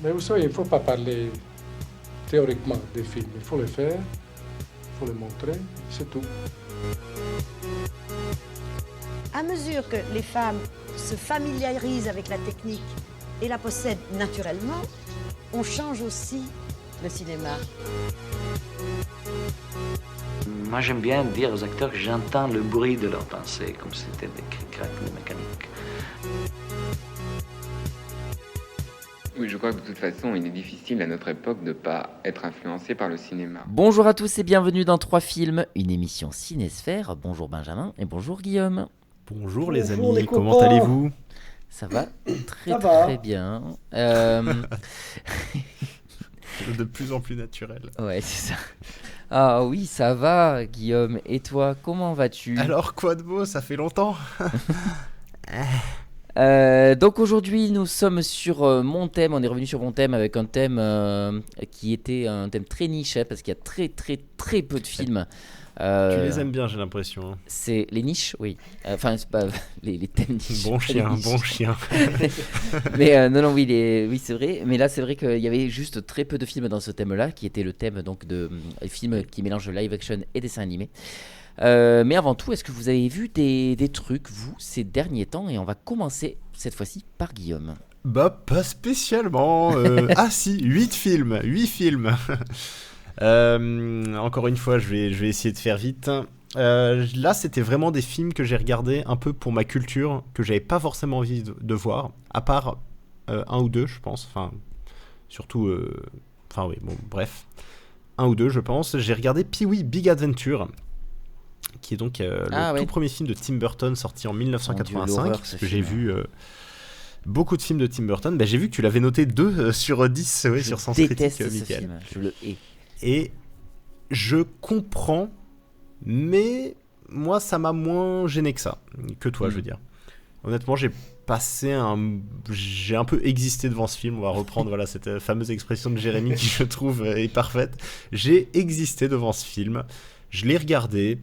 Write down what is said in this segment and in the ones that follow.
Mais vous savez, il ne faut pas parler théoriquement des films. Il faut les faire, il faut les montrer, c'est tout. À mesure que les femmes se familiarisent avec la technique et la possèdent naturellement, on change aussi le cinéma. Moi, j'aime bien dire aux acteurs que j'entends le bruit de leurs pensées, comme si c'était des cric-crac de mécanique. Oui, je crois que de toute façon, il est difficile à notre époque de ne pas être influencé par le cinéma. Bonjour à tous et bienvenue dans 3 films, une émission Cinésphère. Bonjour Benjamin et bonjour Guillaume. Bonjour les amis, les comment copains. allez-vous? Ça va très Ça va. très bien. De plus en plus naturel. Ouais, c'est ça. Ah oui, ça va Guillaume. Et toi, comment vas-tu? Alors quoi de beau, ça fait longtemps. Donc aujourd'hui nous sommes sur mon thème, on est revenu sur mon thème avec un thème qui était un thème très niche parce qu'il y a très très très peu de films. Tu les aimes bien, j'ai l'impression. C'est les niches, oui. Enfin, c'est pas les thèmes niches. Bon chien, bon chien. Mais non, oui, oui, c'est vrai. Mais là, c'est vrai qu'il y avait juste très peu de films dans ce thème-là, qui était le thème donc de films qui mélangent live action et dessin animé. Mais avant tout, est-ce que vous avez vu des trucs, vous, ces derniers temps? Et on va commencer cette fois-ci par Guillaume. Bah pas spécialement. Ah si, 8 films. Encore une fois, je vais essayer de faire vite. Là, c'était vraiment des films que j'ai regardés un peu pour ma culture, que j'avais pas forcément envie de voir, à part un ou deux, je pense. Enfin, surtout... Enfin oui, bon, bref. Un ou deux, je pense. J'ai regardé Pee-wee Big Adventure, qui est donc le tout premier film de Tim Burton, sorti en 1985, parce que j'ai vu... beaucoup de films de Tim Burton. Bah, j'ai vu que tu l'avais noté 2 sur 10 sur Sens Critique, déteste ce Mickaël. film, je le hais. Et je comprends, mais moi, ça m'a moins gêné que ça, que toi, je veux dire. Honnêtement, j'ai un peu existé devant ce film. On va reprendre voilà, cette fameuse expression de Jérémy qui, je trouve, est parfaite. J'ai existé devant ce film. Je l'ai regardé.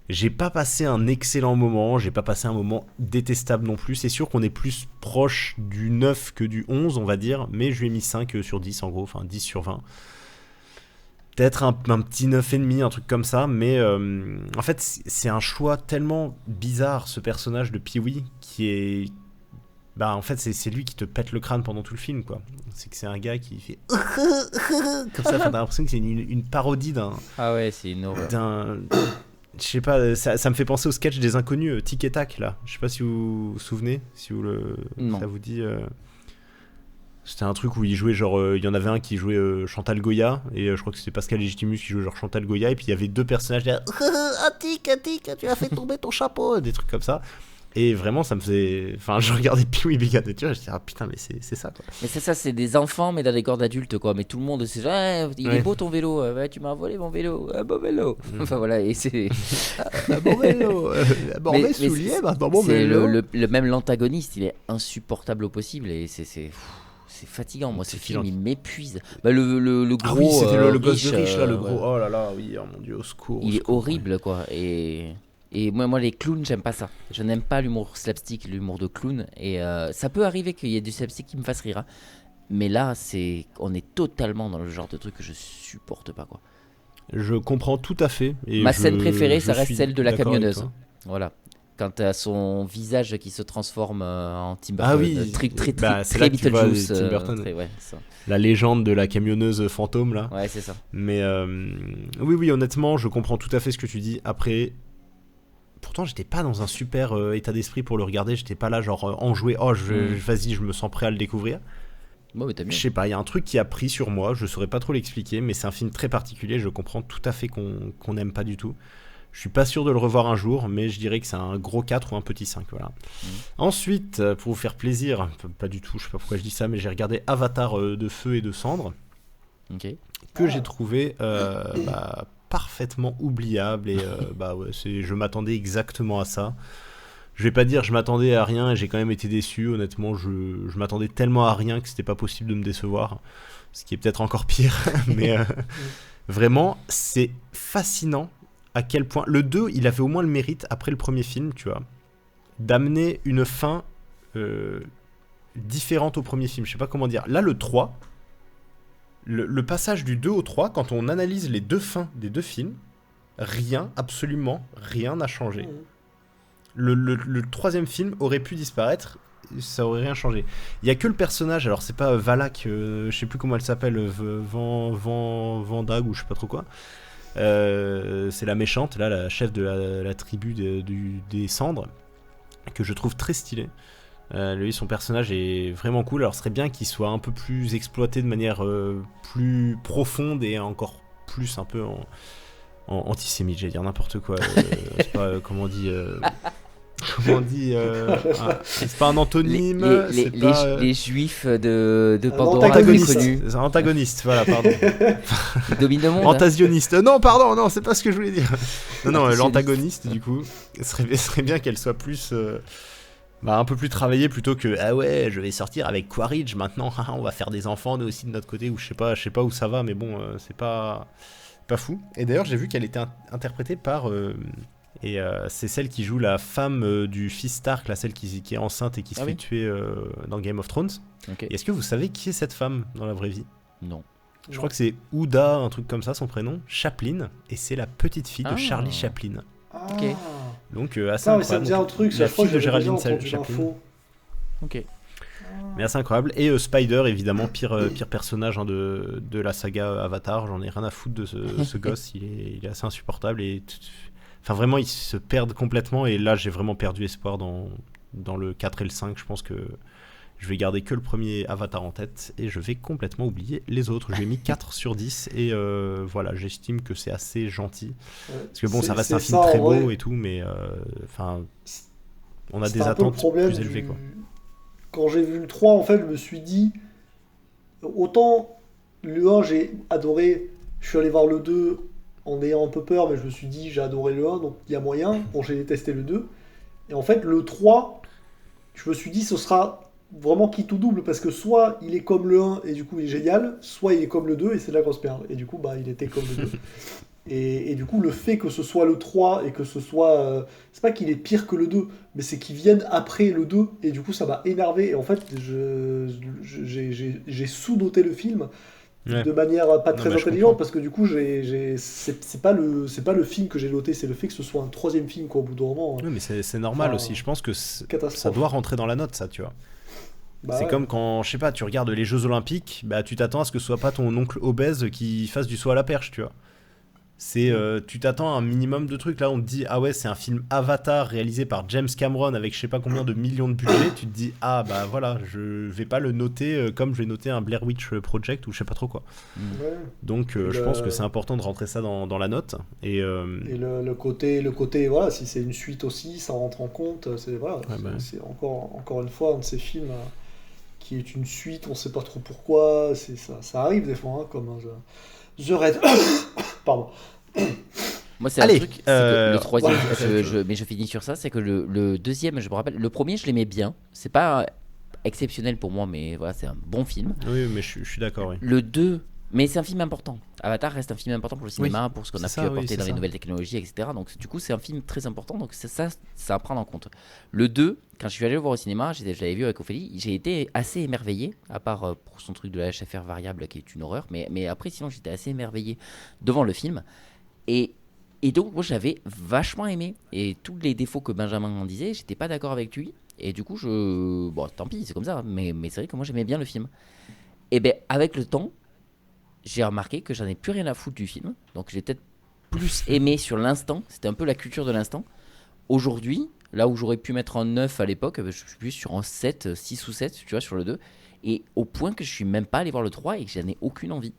J'ai pas passé un excellent moment, j'ai pas passé un moment détestable non plus. C'est sûr qu'on est plus proche du 9 que du 11, on va dire, mais je lui ai mis 5 sur 10 en gros, enfin 10 sur 20. Peut-être un petit 9,5, un truc comme ça, mais en fait, c'est un choix tellement bizarre, ce personnage de Pee-wee, qui est... Bah en fait, c'est lui qui te pète le crâne pendant tout le film, quoi. C'est que c'est un gars qui fait... comme ça, t'as l'impression que c'est une parodie d'un... Ah ouais, c'est une horreur. Je sais pas, ça me fait penser au sketch des inconnus, Tic et Tac, là. Je sais pas si vous vous souvenez, si vous ça vous dit... C'était un truc où il jouait genre... Il y en avait un qui jouait Chantal Goya, et je crois que c'était Pascal Légitimus qui jouait genre Chantal Goya, et puis il y avait 2 personnages derrière... Tic, tu as fait tomber ton chapeau, des trucs comme ça. Et vraiment, ça me faisait... Enfin, je regardais Pee-wee Big Adventure et je disais, ah putain, mais c'est ça, quoi. Mais c'est ça, c'est des enfants, mais dans des corps d'adultes, quoi. Mais tout le monde, c'est genre, il est beau ton vélo, ouais, tu m'as volé mon vélo, un beau vélo. Enfin voilà, et c'est... Un bon vélo, mes souliers, maintenant bon vélo. Le même l'antagoniste, il est insupportable au possible, et c'est fatigant. Moi, ce film, il m'épuise. Bah, le gros... Ah oui, c'était le gosse riche, de riche, là, le gros... ouais. Oh là là, oui, oh mon Dieu, au secours. Il est horrible, quoi, Et moi, les clowns, j'aime pas ça. Je n'aime pas l'humour slapstick, l'humour de clown. Et ça peut arriver qu'il y ait du slapstick qui me fasse rire. Hein. Mais là, on est totalement dans le genre de truc que je supporte pas, quoi. Je comprends tout à fait. Et Ma scène préférée, ça reste suis celle de la d'accord avec camionneuse. toi. Voilà. Quand t'as son visage qui se transforme en Tim Burton. Ah oui, c'est là que tu vois Beetlejuice, Tim Burton. ouais, ça. La légende de la camionneuse fantôme, là. Ouais, c'est ça. Mais oui, honnêtement, je comprends tout à fait ce que tu dis. Après... Pourtant, j'étais pas dans un super état d'esprit pour le regarder. J'étais pas là, genre, enjoué. Oh, vas-y, je me sens prêt à le découvrir. Bon, mais t'as bien. Je sais pas, il y a un truc qui a pris sur moi. Je saurais pas trop l'expliquer, mais c'est un film très particulier. Je comprends tout à fait qu'on n'aime pas du tout. Je suis pas sûr de le revoir un jour, mais je dirais que c'est un gros 4 ou un petit 5. Voilà. Ensuite, pour vous faire plaisir, pas du tout, je sais pas pourquoi je dis ça, mais j'ai regardé Avatar de feu et de cendres. Ok. Que j'ai trouvé parfaitement oubliable et je m'attendais exactement à ça. Je vais pas dire je m'attendais à rien et j'ai quand même été déçu. Honnêtement, je m'attendais tellement à rien que c'était pas possible de me décevoir, ce qui est peut-être encore pire. Mais vraiment, c'est fascinant à quel point le 2, il avait au moins le mérite après le premier film, tu vois, d'amener une fin différente au premier film. Je sais pas comment dire. Là, le 3, le passage du 2 au 3, quand on analyse les deux fins des deux films, absolument rien n'a changé. Le troisième film aurait pu disparaître, ça aurait rien changé. Il y a que le personnage, alors c'est pas Valak, je sais plus comment elle s'appelle, Vendag ou je sais pas trop quoi. C'est la méchante, là, la chef de la tribu des cendres, que je trouve très stylée. Lui, son personnage est vraiment cool. Alors, ce serait bien qu'il soit un peu plus exploité de manière plus profonde et encore plus un peu en antisémite, j'allais dire n'importe quoi. C'est pas, comment on dit c'est pas un antonyme. Les juifs de Pandora, antagoniste. connus. C'est un antagoniste, voilà, pardon. Ils dominent le monde. Antasioniste. Non, pardon, non, c'est pas ce que je voulais dire. Non, l'antagoniste, du coup, serait bien qu'elle soit plus. Un peu plus travaillée plutôt que ah ouais, je vais sortir avec Quaritch maintenant, on va faire des enfants nous aussi de notre côté, ou je sais pas où ça va, mais bon, c'est pas fou. Et d'ailleurs, j'ai vu qu'elle était interprétée par. C'est celle qui joue la femme du fils Stark, là, celle qui est enceinte et qui se fait tuer dans Game of Thrones. Okay. Est-ce que vous savez qui est cette femme dans la vraie vie ? Non. Je crois que c'est Ouda, un truc comme ça, son prénom, Chaplin, et c'est la petite fille de Charlie Chaplin. Ok. Donc assez incroyable. Ça me dit un truc, la fille de Géraldine Chaplin. Ok. Mais assez incroyable. Et Spider, évidemment, pire personnage de la saga Avatar. J'en ai rien à foutre de ce gosse. Il est assez insupportable. Enfin, vraiment, ils se perdent complètement. Et là, j'ai vraiment perdu espoir dans le 4 et le 5. Je pense que je vais garder que le premier Avatar en tête. Et je vais complètement oublier les autres. Je lui ai mis 4 sur 10. Et voilà, j'estime que c'est assez gentil. Parce que bon, ça reste un film très beau et tout. Mais on a des attentes plus élevées, quoi. Quand j'ai vu le 3, en fait, je me suis dit, autant le 1, j'ai adoré, je suis allé voir le 2 en ayant un peu peur, mais je me suis dit, j'ai adoré le 1, donc il y a moyen, bon, j'ai détesté le 2. Et en fait, le 3, je me suis dit, ce sera vraiment quitte ou double, parce que soit il est comme le 1, et du coup, il est génial, soit il est comme le 2, et c'est de la grosse merde. Et du coup, il était comme le 2. Et du coup, le fait que ce soit le 3 et que ce soit... c'est pas qu'il est pire que le 2, mais c'est qu'il vienne après le 2, et du coup, ça m'a énervé. Et en fait, j'ai sous-noté le film de manière pas très intelligente, parce que du coup, c'est pas le film que j'ai noté, c'est le fait que ce soit un troisième film, quoi, au bout d'un moment. Oui, mais c'est normal aussi. Je pense que ça doit rentrer dans la note, ça, tu vois. C'est comme quand, je sais pas, tu regardes les Jeux Olympiques, tu t'attends à ce que ce soit pas ton oncle obèse qui fasse du saut à la perche, tu vois. Tu t'attends à un minimum de trucs. Là, on te dit, ah ouais, c'est un film Avatar réalisé par James Cameron avec je sais pas combien de millions de budget. Tu te dis, ah bah voilà, je vais pas le noter comme je vais noter un Blair Witch Project ou je sais pas trop quoi. Donc, je pense que c'est important de rentrer ça dans la note. Et le côté, voilà, si c'est une suite aussi, ça rentre en compte. C'est encore une fois un de ces films qui est une suite, on sait pas trop pourquoi. Ça arrive des fois, comme The Raid. Pardon. Moi, c'est un truc, c'est que le troisième, mais je finis sur ça, c'est que le deuxième, je me rappelle, le premier, je l'aimais bien. C'est pas exceptionnel pour moi, mais voilà, c'est un bon film. Oui, mais je suis d'accord, oui. Le 2, mais c'est un film important. Avatar reste un film important pour le cinéma, pour ce qu'on a pu apporter dans les nouvelles technologies, etc. Donc, du coup, c'est un film très important, donc ça à prendre en compte. Le 2, quand je suis allé le voir au cinéma, je l'avais vu avec Ophélie, j'ai été assez émerveillé, à part pour son truc de la HFR variable qui est une horreur, mais après, sinon, j'étais assez émerveillé devant le film. Et donc, moi, j'avais vachement aimé. Et tous les défauts que Benjamin en disait, j'étais pas d'accord avec lui. Et du coup, bon, tant pis, c'est comme ça, mais c'est vrai que moi, j'aimais bien le film. Et bien, avec le temps, j'ai remarqué que j'en ai plus rien à foutre du film. Donc, j'ai peut-être plus aimé sur l'instant. C'était un peu la culture de l'instant. Aujourd'hui, là où j'aurais pu mettre un 9 à l'époque, je suis plus sur un 7, 6 ou 7, tu vois, sur le 2. Et au point que je suis même pas allé voir le 3 et que j'en ai aucune envie.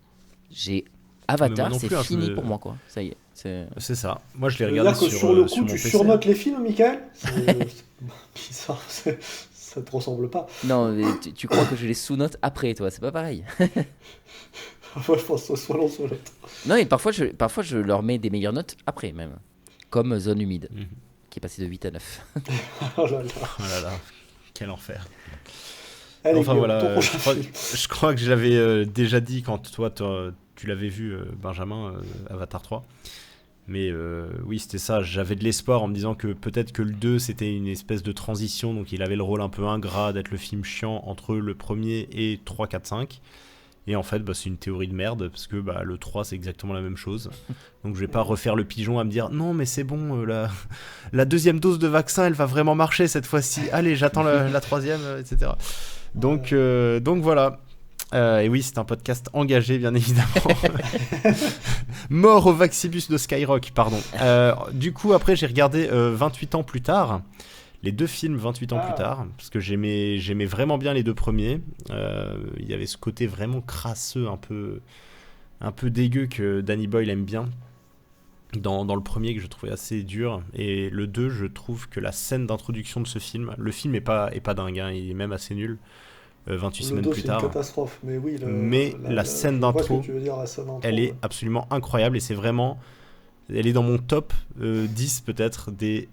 Avatar, c'est fini pour moi, quoi. Ça y est. C'est ça. Moi, je l'ai regardé sur le coup, tu surnotes les films, Michael. C'est bizarre, ça te ressemble pas. Non, mais tu crois que je les sous-note après, toi. C'est pas pareil. Moi, je pense que soit l'un, soit l'autre. Non, mais parfois, je leur mets des meilleures notes après, même. Comme Zone Humide, qui est passé de 8 à 9. Oh là là. Quel enfer. Allez, enfin voilà, je crois que je l'avais déjà dit quand toi tu l'avais vu, Benjamin, Avatar 3. Mais oui, c'était ça. J'avais de l'espoir en me disant que peut-être que le 2, c'était une espèce de transition. Donc il avait le rôle un peu ingrat d'être le film chiant entre le premier et 3, 4, 5. Et en fait, c'est une théorie de merde. Parce que le 3, c'est exactement la même chose. Donc je vais pas refaire le pigeon à me dire non, mais c'est bon, la deuxième dose de vaccin, elle va vraiment marcher cette fois-ci. Allez, j'attends la troisième, etc. Donc voilà. Et oui, c'est un podcast engagé, bien évidemment. Mort au Vaxibus de Skyrock, pardon. Du coup, après, j'ai regardé 28 ans plus tard. Les 2 films 28 ans plus tard. Parce que j'aimais vraiment bien les 2 premiers. Il y avait ce côté vraiment crasseux, un peu dégueu que Danny Boyle aime bien. Dans le premier, que je trouvais assez dur. Et le 2, je trouve que la scène d'introduction de ce film... Le film est pas dingue, hein, il est même assez nul. 28 semaines plus tard. C'est une catastrophe, mais oui. La scène d'intro, elle est absolument incroyable et c'est vraiment, elle est dans mon top 10 peut-être des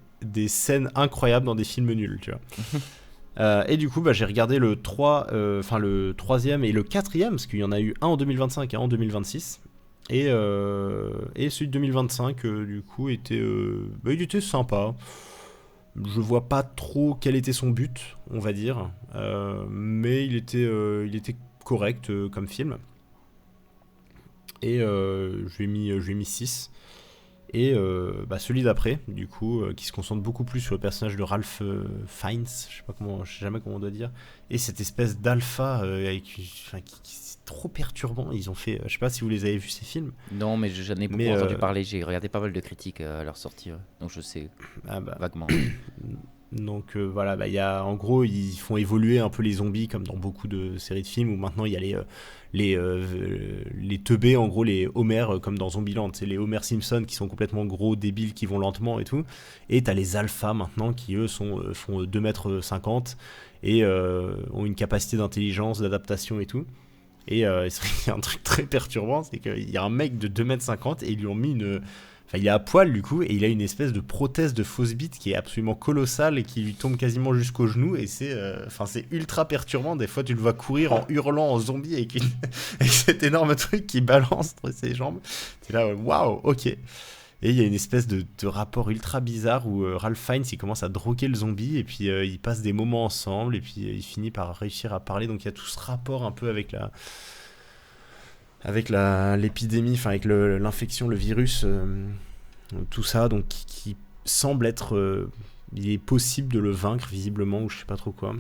scènes incroyables dans des films nuls, tu vois. Et du coup, j'ai regardé le 3, le 3e et le 4e, parce qu'il y en a eu un en 2025 et un en 2026. Et celui de 2025, du coup, il était sympa. Je vois pas trop quel était son but, on va dire, mais il était correct comme film. Et je lui ai mis 6. Et celui d'après, du coup, qui se concentre beaucoup plus sur le personnage de Ralph Fiennes, je sais jamais comment on doit dire, et cette espèce d'alpha qui c'est trop perturbant. Ils ont fait, je sais pas si vous les avez vus ces films. Non, mais j'en ai beaucoup entendu parler. J'ai regardé pas mal de critiques à leur sortie, donc je sais vaguement. Donc voilà, y a, en gros, ils font évoluer un peu les zombies comme dans beaucoup de séries de films où maintenant il y a les teubés, en gros les Homer comme dans Zombieland, c'est les Homer Simpson qui sont complètement gros, débiles, qui vont lentement et tout. Et t'as les alphas maintenant qui eux font 2,50 m et ont une capacité d'intelligence, d'adaptation et tout. Et il y a un truc très perturbant, c'est qu'il y a un mec de 2,50 m et ils lui ont mis il est à poil du coup, et il a une espèce de prothèse de fausse bite qui est absolument colossale et qui lui tombe quasiment jusqu'au genou, et c'est ultra perturbant. Des fois tu le vois courir en hurlant en zombie avec cet énorme truc qui balance entre ses jambes. C'est là, waouh, ok. Et il y a une espèce de rapport ultra bizarre où Ralph Fiennes il commence à droguer le zombie, et puis ils passent des moments ensemble, et puis il finit par réussir à parler. Donc il y a tout ce rapport un peu avec l'épidémie, avec l'infection, le virus, tout ça, donc qui semble être... il est possible de le vaincre, visiblement, ou je sais pas trop quoi.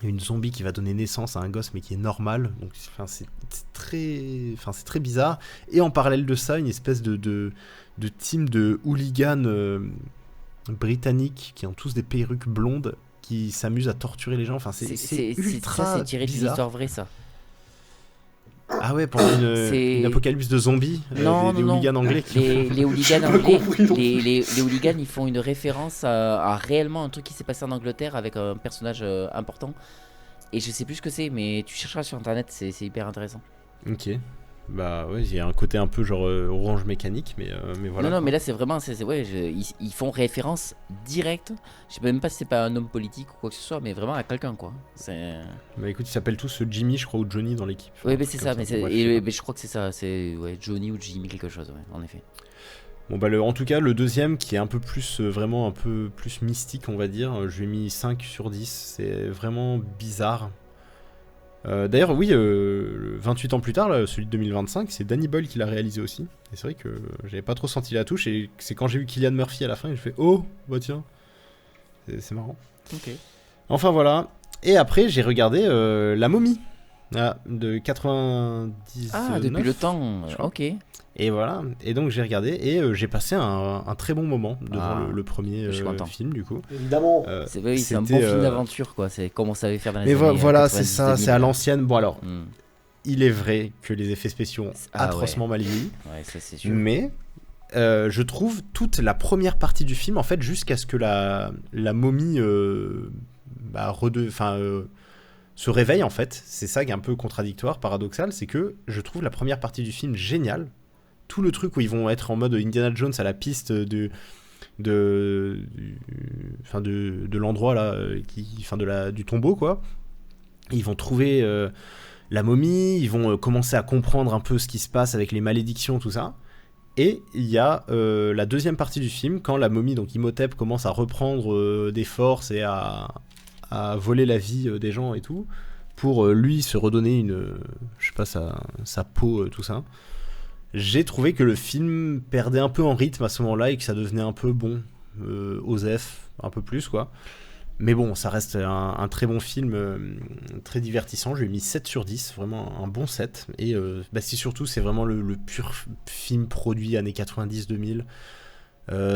Il y a une zombie qui va donner naissance à un gosse, mais qui est normal, donc c'est très bizarre. Et en parallèle de ça, une espèce de team de hooligans britanniques qui ont tous des perruques blondes, qui s'amusent à torturer les gens. C'est ultra c'est tiré d'une histoire vraie, ça. Ah ouais, pendant une apocalypse de zombies, des hooligans anglais. Les hooligans anglais, les hooligans, ils font une référence à réellement un truc qui s'est passé en Angleterre avec un personnage important. Et je sais plus ce que c'est, mais tu chercheras sur internet, c'est hyper intéressant. Ok. Bah ouais, il y a un côté un peu genre Orange Mécanique, mais voilà. Non, mais là c'est vraiment, ils font référence directe. Je sais même pas si c'est pas un homme politique ou quoi que ce soit, mais vraiment à quelqu'un, quoi. Bah écoute, ils s'appellent tous Jimmy, je crois, ou Johnny dans l'équipe. Oui, mais c'est ça, mais je crois que c'est ça, c'est Johnny ou Jimmy quelque chose, ouais, en effet. Bon en tout cas, le deuxième qui est un peu plus, vraiment un peu plus mystique, on va dire, je lui ai mis 5 sur 10, c'est vraiment bizarre. D'ailleurs, oui, 28 ans plus tard, là, celui de 2025, c'est Danny Boyle qui l'a réalisé aussi. Et c'est vrai que j'avais pas trop senti la touche, et c'est quand j'ai vu Cillian Murphy à la fin, j'ai fait oh, bah tiens, c'est marrant. Ok. Enfin voilà. Et après, j'ai regardé La Momie de 99. Ah, depuis le temps, ok. Et voilà, et donc j'ai regardé et j'ai passé un très bon moment devant le premier film du coup. Évidemment. C'est un bon film d'aventure quoi, c'est comme on savait faire dans les années. Mais voilà, c'est ça, 2000. C'est à l'ancienne. Bon alors, il est vrai que les effets spéciaux ont atrocement mal vieilli. Ouais, ça c'est sûr. Mais je trouve toute la première partie du film, en fait, jusqu'à ce que la momie se réveille en fait, c'est ça qui est un peu contradictoire, paradoxal, c'est que je trouve la première partie du film géniale. Tout le truc où ils vont être en mode Indiana Jones à la piste de l'endroit là, du tombeau quoi. Ils vont trouver la momie, ils vont commencer à comprendre un peu ce qui se passe avec les malédictions, tout ça. Et il y a la deuxième partie du film, quand la momie, donc Imhotep, commence à reprendre des forces et à voler la vie des gens et tout, pour lui se redonner sa peau, tout ça. J'ai trouvé que le film perdait un peu en rythme à ce moment-là et que ça devenait un peu osef, un peu plus quoi. Mais bon, ça reste un très bon film, très divertissant. Je lui ai mis 7 sur 10, vraiment un bon 7. Et c'est vraiment le pur film produit années 90-2000,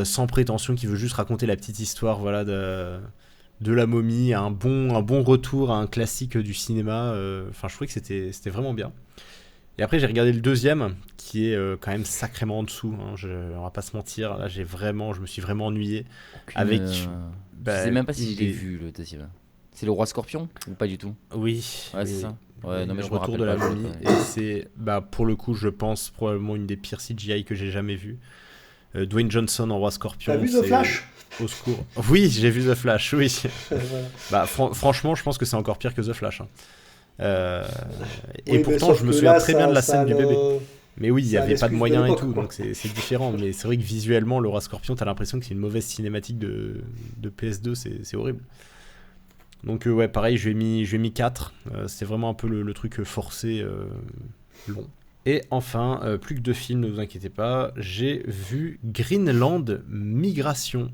sans prétention, qui veut juste raconter la petite histoire voilà, de la momie, un bon retour à un classique du cinéma. Enfin, je trouvais que c'était vraiment bien. Et après, j'ai regardé le deuxième, qui est quand même sacrément en dessous. Hein, on va pas se mentir. Là, je me suis vraiment ennuyé. Je sais même pas si je l'ai vu le deuxième. C'est le Roi Scorpion ou pas du tout? Oui. Ouais, c'est ça. Ouais, non, mais le je me retour rappelle de la pas, momie. Et c'est, pour le coup, je pense, probablement une des pires CGI que j'ai jamais vues. Dwayne Johnson en Roi Scorpion. T'as vu The Flash? Au secours. Oui, j'ai vu The Flash, oui. Voilà. Franchement, je pense que c'est encore pire que The Flash. Hein. Oui, et pourtant, je me souviens très bien de la scène du bébé. Mais oui, il n'y ça avait pas de l'excuse moyens de et l'époque, tout, quoi. donc c'est différent. Mais c'est vrai que visuellement, le Roi Scorpion, t'as l'impression que c'est une mauvaise cinématique de PS2, c'est horrible. Donc ouais, pareil, je lui ai mis 4. C'était vraiment un peu le truc forcé, long. Et enfin, plus que 2 films, ne vous inquiétez pas, j'ai vu Greenland Migration.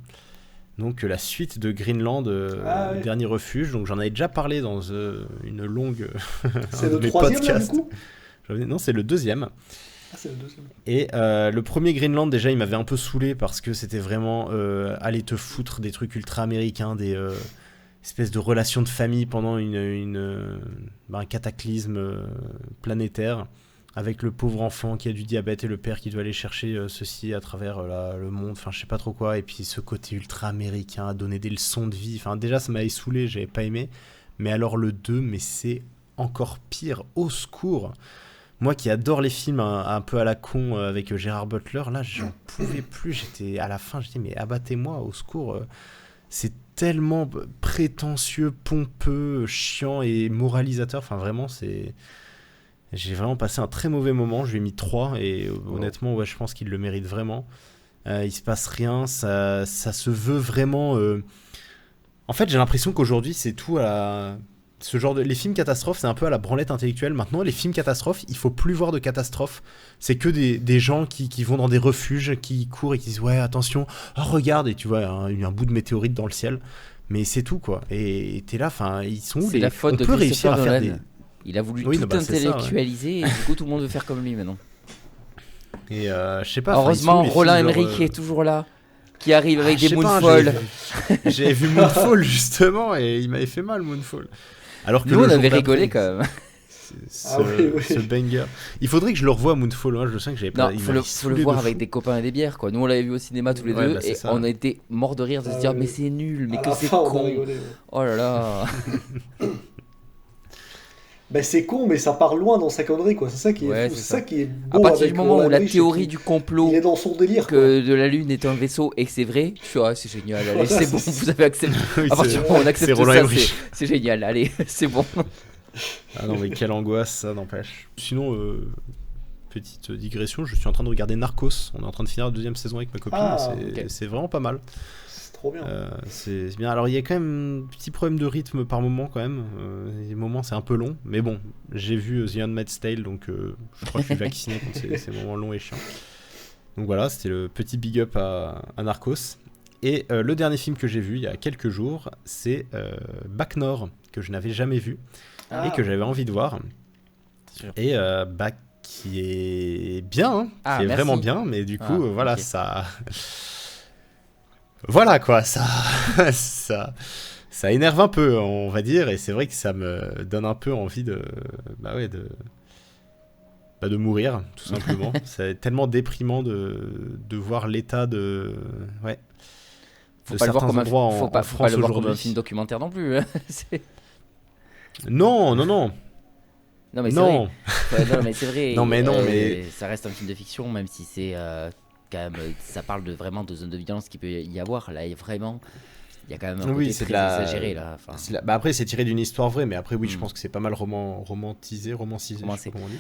Donc la suite de Greenland, oui. Dernier Refuge. Donc j'en avais déjà parlé dans une longue... C'est le troisième là, du coup? Non, c'est le deuxième. Ah, c'est le deuxième. Et le premier Greenland, déjà, il m'avait un peu saoulé parce que c'était vraiment aller te foutre des trucs ultra américains, des espèces de relations de famille pendant un cataclysme planétaire, avec le pauvre enfant qui a du diabète et le père qui doit aller chercher ceci à travers le monde, enfin je sais pas trop quoi, et puis ce côté ultra américain à donner des leçons de vie, enfin déjà ça m'avait saoulé, j'avais pas aimé, mais alors le 2, mais c'est encore pire, au secours. Moi qui adore les films un peu à la con avec Gérard Butler, là j'en pouvais plus, j'étais à la fin, je dis mais abattez-moi, au secours. C'est tellement prétentieux, pompeux, chiant et moralisateur, enfin vraiment j'ai vraiment passé un très mauvais moment, je lui ai mis 3 et honnêtement ouais, je pense qu'il le mérite vraiment. Il se passe rien, ça se veut vraiment... En fait j'ai l'impression qu'aujourd'hui c'est tout à la... Les films catastrophes, c'est un peu à la branlette intellectuelle. Maintenant, les films catastrophes, il faut plus voir de catastrophes. C'est que des gens qui vont dans des refuges, qui courent et qui disent ouais attention, oh, regarde, et tu vois un bout de météorite dans le ciel. Mais c'est tout quoi. Et t'es là, enfin ils sont où C'est la faute on de peut réussir Christopher à faire Nolan. Il a voulu Oui, tout c'est ça, intellectualiser et du coup tout le monde veut faire comme lui maintenant. Et je sais pas. Heureusement, Roland Emmerich est toujours là, qui arrive avec des Moonfall. J'ai vu Moonfall justement et il m'avait fait mal Moonfall. Alors que nous on avait rigolé quand même. Ce banger. Il faudrait que je le revoie Moonfall. Moi, je le sens que j'avais pas. Non, faut le voir avec des copains et des bières quoi. Nous on l'avait vu au cinéma tous les deux bah, et ça. on a été morts de rire de se dire mais c'est nul, mais que c'est on a con. rigolé, ouais. Oh là là. Ben c'est con, mais ça part loin dans sa connerie, quoi. C'est ça qui est Ouais, fou. c'est C'est ça. ça qui est beau. À partir avec du moment où Roland la Emmerich, théorie c'est du qu'il- complot il est dans son délire, quoi. que de la Lune est un vaisseau et que c'est vrai, je suis c'est génial, allez, Voilà, c'est bon, c'est- vous avez accepté. Oui, À partir du moment où on c'est accepte Roland ça, Emmerich. c'est génial, allez, c'est bon. Ah non, mais quelle angoisse, ça n'empêche. Sinon, petite digression, je suis en train de regarder Narcos. On est en train de finir la 2e saison avec ma copine. Ah, C'est vraiment pas mal. C'est trop bien. C'est bien. Alors, il y a quand même un petit problème de rythme par moment, quand même. Les moments, c'est un peu long. Mais bon, j'ai vu The Handmaid's Tale, donc je crois que je suis vacciné contre ces moments longs et chiants. Donc voilà, c'était le petit big up à Narcos. Et le dernier film que j'ai vu il y a quelques jours, c'est Bac Nord, que je n'avais jamais vu et que j'avais envie de voir. Et qui est bien, hein, qui est merci. vraiment bien, mais du coup, voilà, ok. ça... Voilà quoi, ça énerve un peu, on va dire, et c'est vrai que ça me donne un peu envie de mourir, tout simplement. C'est tellement déprimant de voir l'état de... Ouais. Faut de pas le voir certains comme endroits faut en pas France le voir comme un aujourd'hui. film documentaire non plus. C'est- Non. Non mais c'est Non. vrai. Ouais, non mais c'est vrai. Non, mais non, mais- ça reste un film de fiction, même si c'est quand même ça parle vraiment de zones de violence qu'il peut y avoir. Là, il y a vraiment Il y a quand même un Oui, côté c'est très de la- exagéré là. Enfin, Bah après, c'est tiré d'une histoire vraie, mais après, oui, je Mm. pense que c'est pas mal romancisé, Romancé. je sais pas comment on dit.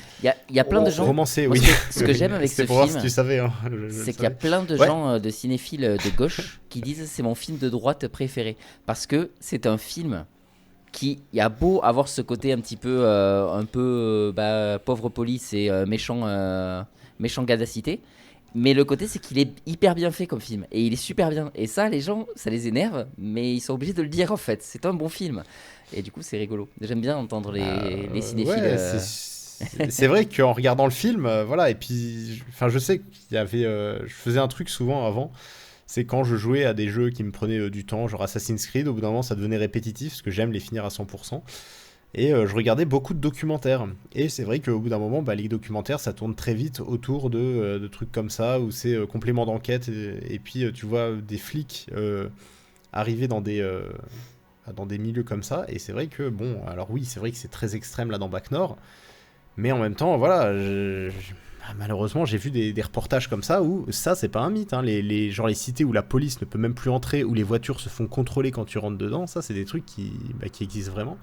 il y a plein de gens. Romancé, Moi, oui. ce que j'aime avec C'était ce pour voir film, si tu savais. Hein. Je le c'est qu'il y a savais. plein de Ouais. gens de cinéphiles de gauche qui disent c'est mon film de droite préféré parce que c'est un film qui il y a beau avoir ce côté un petit peu pauvre police et méchant gars de la cité, mais le côté c'est qu'il est hyper bien fait comme film et il est super bien et ça les gens ça les énerve mais ils sont obligés de le dire en fait, c'est un bon film et du coup c'est rigolo, j'aime bien entendre les cinéphiles Ouais, c'est vrai qu'en regardant le film, voilà, et puis, enfin, je sais qu'il y avait, je faisais un truc souvent avant, c'est quand je jouais à des jeux qui me prenaient du temps, genre Assassin's Creed, au bout d'un moment ça devenait répétitif, parce que j'aime les finir à 100%, et je regardais beaucoup de documentaires, et c'est vrai qu'au bout d'un moment, les documentaires, ça tourne très vite autour de trucs comme ça, où c'est complément d'enquête, et puis tu vois des flics arriver dans des milieux comme ça, et c'est vrai que, bon, alors oui, c'est vrai que c'est très extrême là dans Bac Nord, mais en même temps, voilà, malheureusement, j'ai vu des reportages comme ça où ça, c'est pas un mythe. Hein. Genre les cités où la police ne peut même plus entrer, où les voitures se font contrôler quand tu rentres dedans, ça, c'est des trucs qui existent vraiment.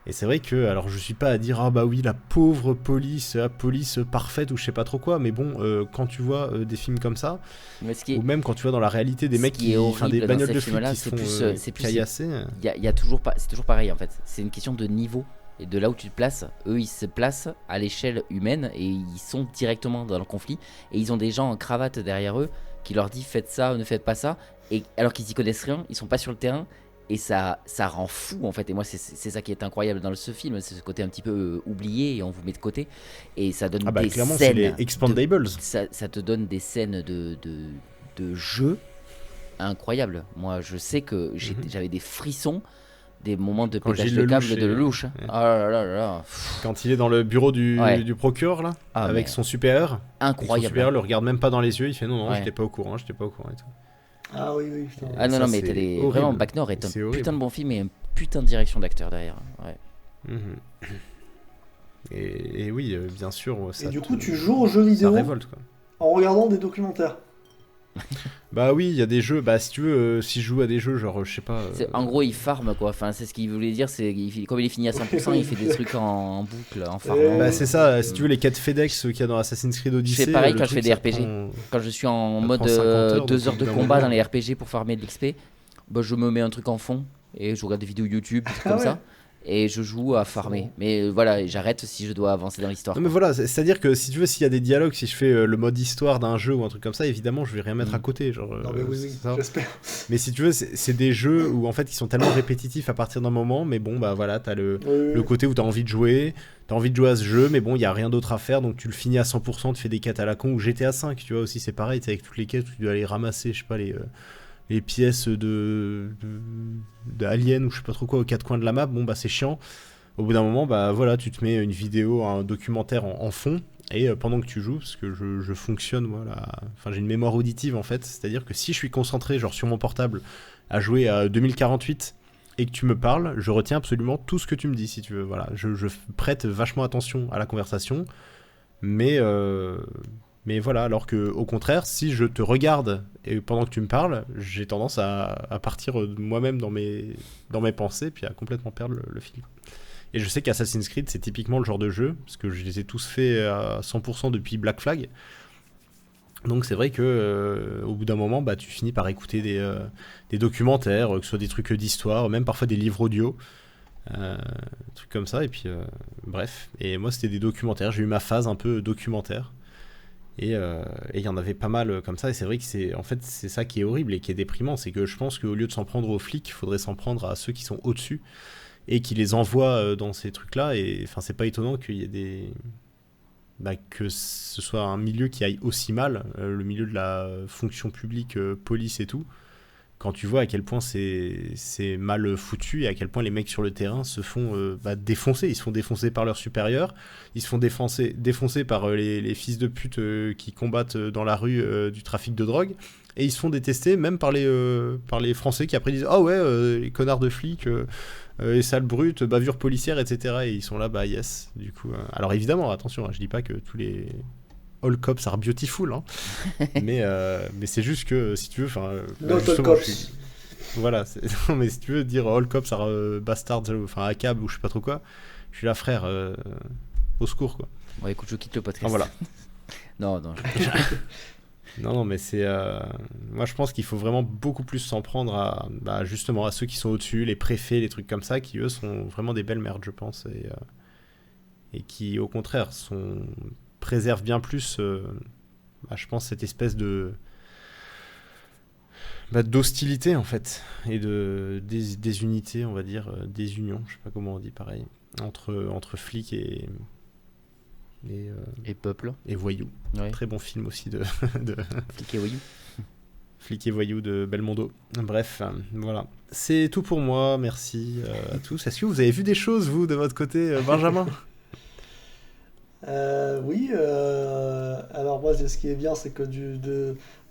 Et c'est vrai que, alors je suis pas à dire, ah bah oui, la pauvre police, la police parfaite ou je sais pas trop quoi, mais bon, quand tu vois des films comme ça, mais ce qui est, ou même quand tu vois dans la réalité des ce mecs qui est horrible des dans bagnoles ces de flics films-là, qui se c'est font plus- c'est plus- caillasser. il y a toujours pas, c'est toujours pareil en fait, c'est une question de niveau et de là où tu te places. Eux ils se placent à l'échelle humaine et ils sont directement dans le conflit et ils ont des gens en cravate derrière eux qui leur disent faites ça ou ne faites pas ça, et alors qu'ils y connaissent rien, ils sont pas sur le terrain et ça rend fou en fait. Et moi c'est ça qui est incroyable dans ce film, c'est ce côté un petit peu oublié et on vous met de côté et ça donne Ah bah des clairement, c'est scènes les Expandables. ça te donne des scènes de jeu incroyables. Moi je sais que j'avais des frissons, des moments de Quand pétage Gilles de câble Lelouch de est- Lelouch. Ouais. Oh là là là là. Quand il est dans le bureau du procureur, là, Ah, avec mais son supérieur, et que son incroyable. supérieur le regarde même pas dans les yeux, il fait non, Ouais. j'étais pas au courant et tout. Ah oui, oui, putain. Ah non, Ça, non, mais c'est t'as des... horrible. Vraiment, Bac Nord est un C'est horrible. putain de bon film et une putain de direction d'acteur derrière. Ouais. Mhm. Et oui, bien sûr, ça Et du te- coup, tu joues aux jeux ça vidéo révolte, quoi. en regardant des documentaires. Bah oui, il y a des jeux, si tu veux, si je joue à des jeux, genre, je sais pas... En gros, il farme quoi. Enfin, c'est ce qu'il voulait dire. C'est comme il est fini à 100%, il fait des trucs en boucle, en farmant. Bah c'est ça, si tu veux, les quêtes FedEx qu'il y a dans Assassin's Creed Je Odyssey... fais pareil le quand je truc, fais des ça RPG. prend- Quand je suis en ça mode prend 50 heures, 2 donc heures de au bout d'un combat moment- dans les RPG pour farmer de l'XP, bah, je me mets un truc en fond et je regarde des vidéos YouTube, des trucs Ah comme ouais. ça. Et je joue à farmer. Mais voilà, et j'arrête si je dois avancer dans l'histoire. Non mais voilà, c'est-à-dire que si tu veux, s'il y a des dialogues, si je fais le mode histoire d'un jeu ou un truc comme ça, évidemment, je vais rien mettre à côté, genre... Non, mais oui, c'est oui, ça. j'espère. Mais si tu veux, c'est des jeux où en fait ils sont tellement répétitifs à partir d'un moment, mais bon bah voilà, t'as le côté où t'as envie de jouer à ce jeu, mais bon, il y a rien d'autre à faire, donc tu le finis à 100%, tu fais des quêtes à la con, ou GTA 5, tu vois aussi, c'est pareil, t'es avec toutes les quêtes où tu dois aller ramasser, je sais pas, les pièces d'Alien ou je sais pas trop quoi aux quatre coins de la map, bon bah c'est chiant. Au bout d'un moment, bah voilà, tu te mets une vidéo, un documentaire en fond, et pendant que tu joues, parce que je fonctionne, voilà, enfin j'ai une mémoire auditive en fait, c'est-à-dire que si je suis concentré, genre sur mon portable, à jouer à 2048, et que tu me parles, je retiens absolument tout ce que tu me dis, si tu veux, voilà, je prête vachement attention à la conversation, mais voilà, alors que au contraire, si je te regarde et pendant que tu me parles, j'ai tendance à partir de moi-même dans mes pensées, puis à complètement perdre le fil. Et je sais qu'Assassin's Creed, c'est typiquement le genre de jeu, parce que je les ai tous faits à 100% depuis Black Flag. Donc c'est vrai que au bout d'un moment, bah, tu finis par écouter des documentaires, que ce soit des trucs d'histoire, même parfois des livres audio, trucs comme ça. Et puis bref. Et moi, c'était des documentaires. J'ai eu ma phase un peu documentaire. Et il y en avait pas mal comme ça. Et c'est vrai que c'est ça qui est horrible et qui est déprimant. C'est que je pense qu'au lieu de s'en prendre aux flics, il faudrait s'en prendre à ceux qui sont au-dessus et qui les envoient dans ces trucs-là. Et enfin, c'est pas étonnant qu'il y ait que ce soit un milieu qui aille aussi mal, le milieu de la fonction publique, police et tout, quand tu vois à quel point c'est mal foutu et à quel point les mecs sur le terrain se font défoncer. Ils se font défoncer par leurs supérieurs, ils se font défoncer par les fils de pute qui combattent dans la rue du trafic de drogue, et ils se font détester même par les Français qui après disent « Ah ouais, les connards de flics... les sales brutes, bavures policières, etc. » Et ils sont là, bah yes, du coup. Alors évidemment, attention, je dis pas que tous les all cops are beautiful, hein, mais c'est juste que, si tu veux, Not all justement, cops. Voilà, non, mais si tu veux dire All Cops are Bastards, enfin ACAB ou je sais pas trop quoi, je suis là, frère, au secours, quoi. Bon, écoute, je quitte le podcast. Enfin, voilà. non. Non, mais c'est. Moi, je pense qu'il faut vraiment beaucoup plus s'en prendre justement à ceux qui sont au-dessus, les préfets, les trucs comme ça, qui eux sont vraiment des belles merdes, je pense, et qui, au contraire, préservent bien plus, je pense, cette espèce d'hostilité, en fait, et des unités, on va dire, des unions, je sais pas comment on dit pareil, entre flics et peuple. Et voyous. Ouais. Très bon film aussi de Flic et voyou. Flic et voyou de Belmondo. Bref, voilà. C'est tout pour moi, merci à tous. Est-ce que vous avez vu des choses, vous, de votre côté, Benjamin ? Oui, alors moi ce qui est bien c'est que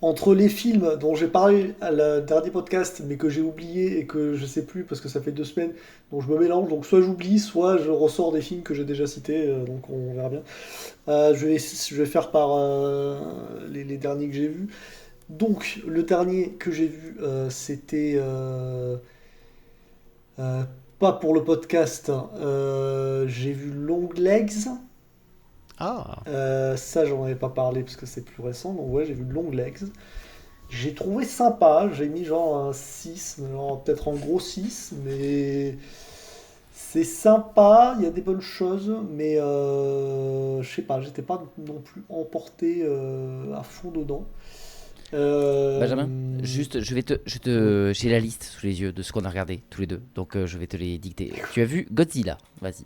entre les films dont j'ai parlé à le dernier podcast mais que j'ai oublié et que je sais plus parce que ça fait 2 semaines, donc je me mélange, donc soit j'oublie, soit je ressors des films que j'ai déjà cités, donc on verra bien. Je vais faire par les derniers que j'ai vus. Donc le dernier que j'ai vu c'était pas pour le podcast, j'ai vu Long Legs. Ah. Ça, j'en avais pas parlé parce que c'est plus récent. Donc, ouais, j'ai vu Long Legs. J'ai trouvé sympa. J'ai mis genre un 6, peut-être en gros 6. Mais c'est sympa. Il y a des bonnes choses. Mais je sais pas, j'étais pas non plus emporté à fond dedans. Benjamin, juste, j'ai la liste sous les yeux de ce qu'on a regardé tous les deux. Donc, je vais te les dicter. Tu as vu Godzilla ? Vas-y.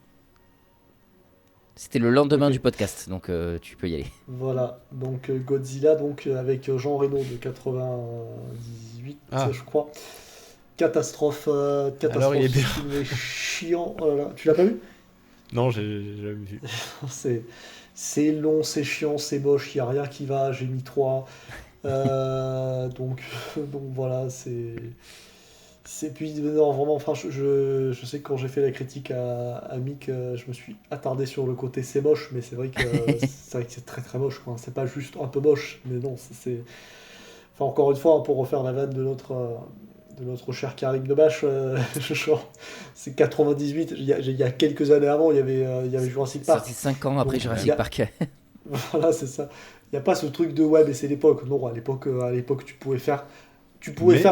C'était le lendemain du podcast, donc tu peux y aller. Voilà, donc Godzilla, donc avec Jean Reno de 98, je crois. Catastrophe. Alors il est bien. Film chiant. Oh là là. Tu l'as pas vu ? Non, j'ai jamais vu. c'est long, c'est chiant, c'est moche, il n'y a rien qui va, j'ai mis 3. Donc voilà, c'est puis non, vraiment, enfin, je sais que quand j'ai fait la critique à Mick, je me suis attardé sur le côté c'est moche, mais c'est vrai que c'est très très moche, quoi. C'est pas juste un peu moche, mais non, c'est... Enfin, encore une fois, pour refaire la vanne de notre cher Karim Debache, c'est 98, il y a quelques années avant, il y avait Jurassic Park. C'est 5 ans après Jurassic Park. Voilà, c'est ça. Il n'y a pas ce truc de ouais, mais c'est l'époque. Non, à l'époque, tu pouvais faire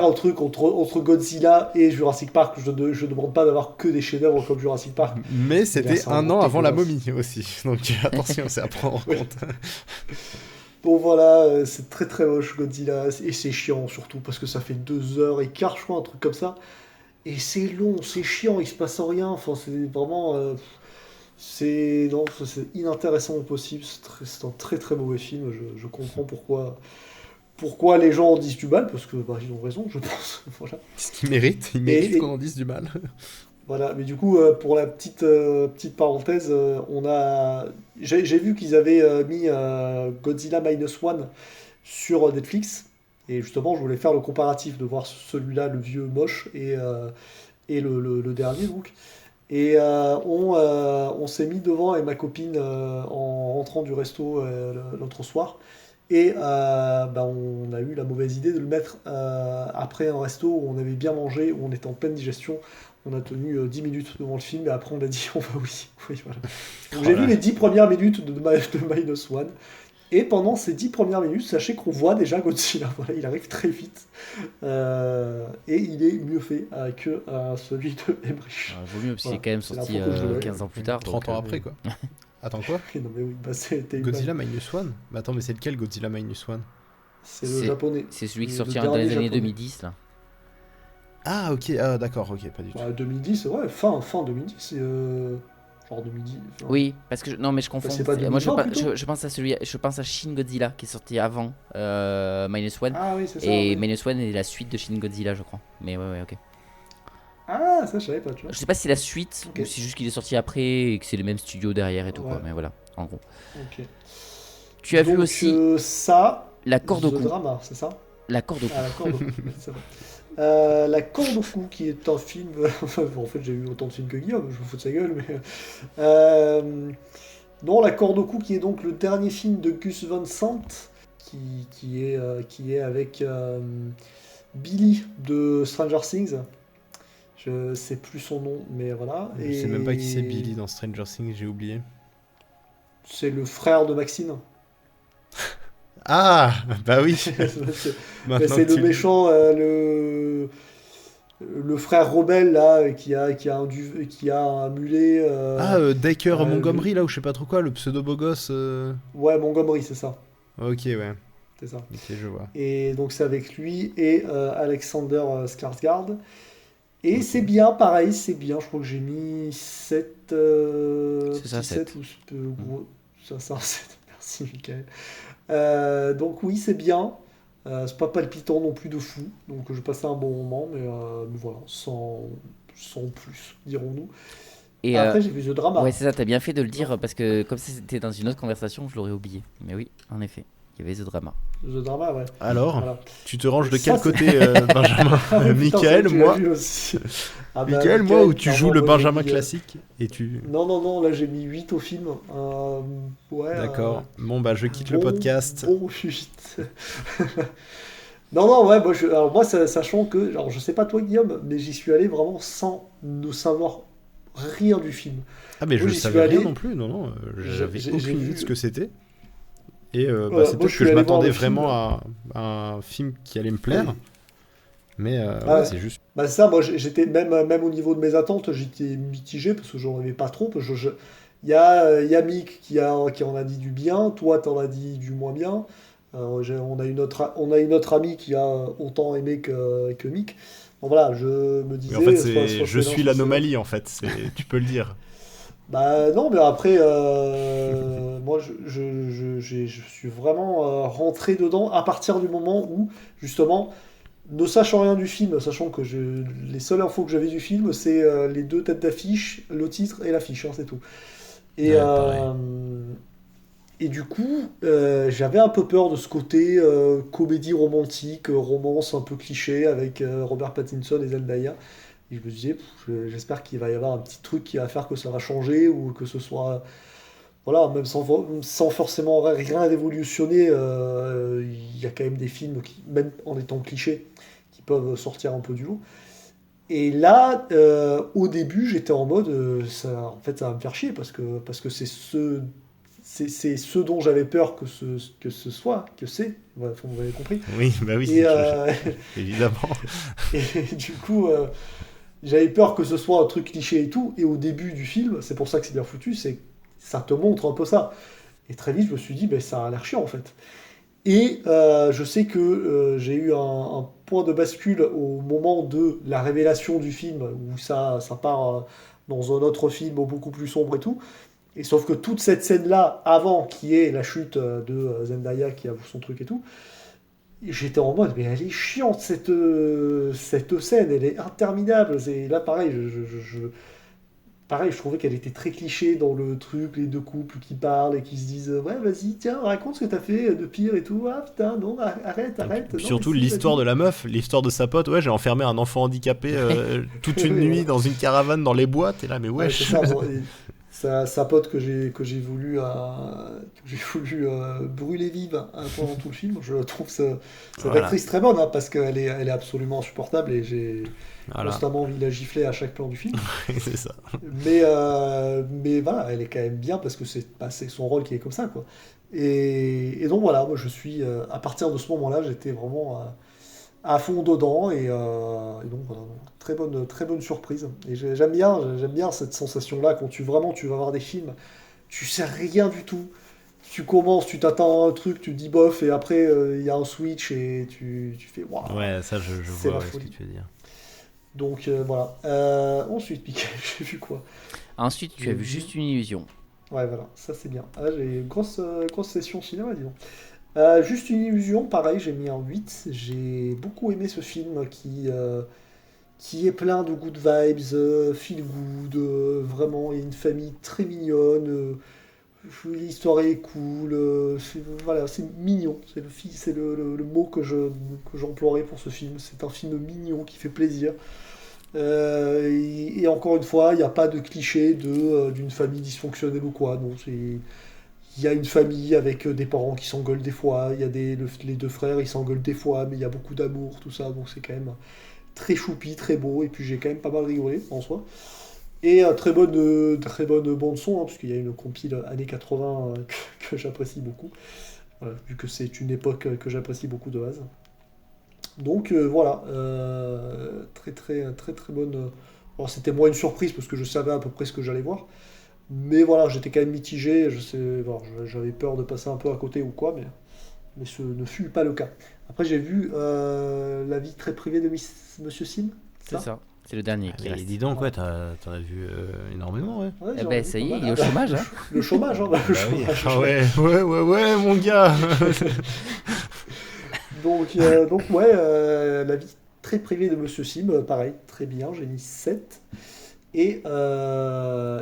un truc entre Godzilla et Jurassic Park. Je demande pas d'avoir que des chefs-d'œuvre comme Jurassic Park. Mais c'était un an avant la momie aussi. Donc attention, c'est à prendre en compte. Bon voilà, c'est très très moche Godzilla. Et c'est chiant surtout parce que ça fait 2h15, je crois, un truc comme ça. Et c'est long, c'est chiant, il se passe rien. Enfin, c'est vraiment... c'est inintéressant au possible. C'est un très très mauvais film. Je comprends pourquoi les gens en disent du mal, parce que ils ont raison, je pense. Voilà. Ce qu'ils méritent, ils méritent qu'on en dise du mal. Voilà, mais du coup, pour la petite parenthèse, j'ai vu qu'ils avaient mis Godzilla Minus One sur Netflix, et justement, je voulais faire le comparatif, de voir celui-là, le vieux moche, et le dernier, donc. Et on s'est mis devant avec ma copine en rentrant du resto l'autre soir. Et on a eu la mauvaise idée de le mettre après un resto où on avait bien mangé, où on était en pleine digestion. On a tenu 10 minutes devant le film et après on a dit on va oui, voilà. Donc j'ai vu les 10 premières minutes de Minus One. Et pendant ces 10 premières minutes, sachez qu'on voit déjà Godzilla. Voilà, il arrive très vite. Et il est mieux fait que celui de Emmerich. Vaut mieux, parce qu'il est quand même sorti 15 ans plus tard. 30 ans après, quoi. Attends, quoi ? Non, mais oui, c'était Godzilla Minus One ? Mais attends, mais c'est lequel Godzilla Minus One ? C'est le japonais. C'est celui qui est sorti dans les années 2010, là. Ah, ok, d'accord, ok, pas du tout. 2010, ouais, fin 2010, genre 2010. Genre... Oui, parce que non, mais je confonds. C'est pas 2020, moi, je pense à je pense à Shin Godzilla qui est sorti avant Minus One. Ah oui, c'est ça. Et oui. Minus One est la suite de Shin Godzilla, je crois. Mais ouais, ok. Ah, ça je savais pas, tu vois. Je sais pas si c'est la suite ou si juste qu'il est sorti après et que c'est les mêmes studios derrière et tout, Ouais. quoi. Mais voilà, en gros. Ok. Tu as vu Donc, aussi ça, la corde au The cou. Drama, c'est ça ? La corde au cou. Ah, la corde au cou, c'est vrai. La corde au cou, qui est un film... en fait, j'ai vu autant de films que Guillaume, je me fous de sa gueule, mais... Non, La corde au cou, qui est donc le dernier film de Gus Van Sant, qui est avec Billy de Stranger Things. Je sais plus son nom, mais voilà. Je sais même pas qui c'est Billy dans Stranger Things, j'ai oublié. C'est le frère de Maxine. Ah, bah oui. Mais Maintenant c'est que le tu méchant, le frère rebelle là, qui a un mulet. Dacre Montgomery, là, ou je sais pas trop quoi, le pseudo beau gosse. Ouais, Montgomery, c'est ça. Ok, ouais. C'est ça. Ok, je vois. Et donc c'est avec lui et Alexander Skarsgård. Et c'est bien, pareil, c'est bien. Je crois que j'ai mis 7. C'est ça, 7. Ça, 7. Merci, Michael. Donc oui, c'est bien. C'est pas palpitant non plus de fou. Donc je passais un bon moment, mais voilà, sans plus, dirons-nous. Et Après, j'ai vu The Drama. ouais, c'est ça, t'as bien fait de le dire parce que comme si c'était dans une autre conversation, je l'aurais oublié. Mais oui, en effet, il y avait The Drama. The Drama, ouais. Alors, Voilà. tu te ranges de Ça, quel côté, Benjamin? Ah ouais, putain, Michael, tu l'as moi vu aussi. Ah bah, Michael, moi, où tu clairement, joues le moi, j'ai Benjamin mis, classique et tu... Non, là j'ai mis 8 au film. Ouais. D'accord. Bon, bah, je quitte le Bon, podcast. Bon 8. Non, ouais, alors moi, sachant que, alors je sais pas toi Guillaume, mais j'y suis allé vraiment sans ne savoir rien du film. Ah, mais Moi, je j'y savais suis rien allé- non plus, non, j'avais j'ai aucune idée vu- de ce que c'était. Et Voilà, c'est moi, je peut-être suis que je allé voir m'attendais le film. vraiment à un film qui allait me plaire. Mais Ah, ouais, c'est juste... Bah ça, moi j'étais même au niveau de mes attentes, j'étais mitigé parce que j'en avais pas trop. Parce que il y a Mick qui en a dit du bien, toi t'en as dit du moins bien. On a une autre amie qui a autant aimé que Mick. Bon voilà, je me Mais disais. en fait, soit je c'est suis l'un, soit l'anomalie, en fait. Tu peux le dire. Bah non, mais après, moi je suis vraiment rentré dedans à partir du moment où, justement, ne sachant rien du film, sachant que les seules infos que j'avais du film, c'est les deux têtes d'affiche, le titre et l'affiche, hein, c'est tout. Et, Ouais, pareil. et du coup, j'avais un peu peur de ce côté comédie romantique, romance un peu cliché avec Robert Pattinson et Zendaya. Et je me disais, j'espère qu'il va y avoir un petit truc qui va faire que ça va changer ou que ce soit, voilà, même sans forcément rien révolutionner, il y a quand même des films qui, même en étant clichés, qui peuvent sortir un peu du lot. Et là, au début, j'étais en mode, en fait, ça va me faire chier parce que c'est ce dont j'avais peur que c'est. Ouais, vous avez compris. Oui, bah oui, Et, évidemment. et du coup, j'avais peur que ce soit un truc cliché et tout. Et au début du film, c'est pour ça que c'est bien foutu, c'est ça te montre un peu ça. Et très vite, je me suis dit, ben, ça a l'air chiant en fait. Et je sais que j'ai eu un point de bascule au moment de la révélation du film, où ça part dans un autre film beaucoup plus sombre et tout. Et sauf que toute cette scène-là, avant, qui est la chute de Zendaya qui avoue son truc et tout, j'étais en mode, mais elle est chiante cette scène, elle est interminable. Là, pareil, pareil, je trouvais qu'elle était très cliché dans le truc, les deux couples qui parlent et qui se disent, ouais, vas-y, tiens, raconte ce que t'as fait de pire et tout. Ah putain, non, arrête. Puis non, surtout mais si, l'histoire vas-y. de la meuf, l'histoire de sa pote. Ouais, j'ai enfermé un enfant handicapé toute une nuit dans une caravane dans les bois. T'es là, mais Ouais, wesh. c'est ça, bon, et sa pote que j'ai voulu, brûler vive pendant tout le film. Je trouve cette Voilà. actrice très bonne, hein, parce qu'elle est absolument insupportable et j'ai Voilà, constamment envie de la gifler à chaque plan du film. c'est ça. Mais voilà, elle est quand même bien parce que c'est son rôle qui est comme ça, quoi. Et donc voilà, moi je suis, à partir de ce moment-là, j'étais vraiment à fond dedans et donc voilà, très bonne surprise. Et j'aime bien cette sensation-là quand tu vas voir des films, tu sais rien du tout. Tu commences, tu t'attends à un truc, tu dis bof, et après il y a un switch et tu fais waouh. Ouais, ça, je C'est vois la ce que folie. tu veux dire. Donc voilà. Ensuite, Mickaël, j'ai vu quoi? Ensuite, tu as vu Juste une illusion. Ouais, voilà, ça c'est bien. Ah, j'ai une grosse session cinéma, dis donc. Juste une illusion, pareil, j'ai mis un 8. J'ai beaucoup aimé ce film qui est plein de good vibes, feel good, vraiment, il y a une famille très mignonne, l'histoire est cool, voilà, c'est mignon, c'est le mot que j'emploierais pour ce film. C'est un film mignon qui fait plaisir. Et encore une fois, il n'y a pas de cliché d'une famille dysfonctionnelle ou quoi. Non, il il y a une famille avec des parents qui s'engueulent des fois, il y a les deux frères, ils s'engueulent des fois, mais il y a beaucoup d'amour, tout ça, donc c'est quand même très choupi, très beau, et puis j'ai quand même pas mal rigolé en soi. Et très bonne bande son, parce qu'il y a une compile années 80 que j'apprécie beaucoup, vu que c'est une époque que j'apprécie beaucoup de base. Donc voilà, très bonne. Alors c'était moins une surprise parce que je savais à peu près ce que j'allais voir, mais voilà, j'étais quand même mitigé. J'avais peur de passer un peu à côté ou quoi, mais ce ne fut pas le cas. Après, j'ai vu la vie très privée de Monsieur Sim. C'est ça. C'est le dernier qui Mais reste. dis donc, ouais, t'en as vu énormément, ouais. Ouais, Eh j'en ai ben, vu ça pas y est, mal. il est au chômage. Hein. Le chômage, hein, le Bah oui. chômage. Ah ouais, mon gars. Donc ouais, la vie très privée de Monsieur Sim, pareil, très bien, j'ai mis 7. Et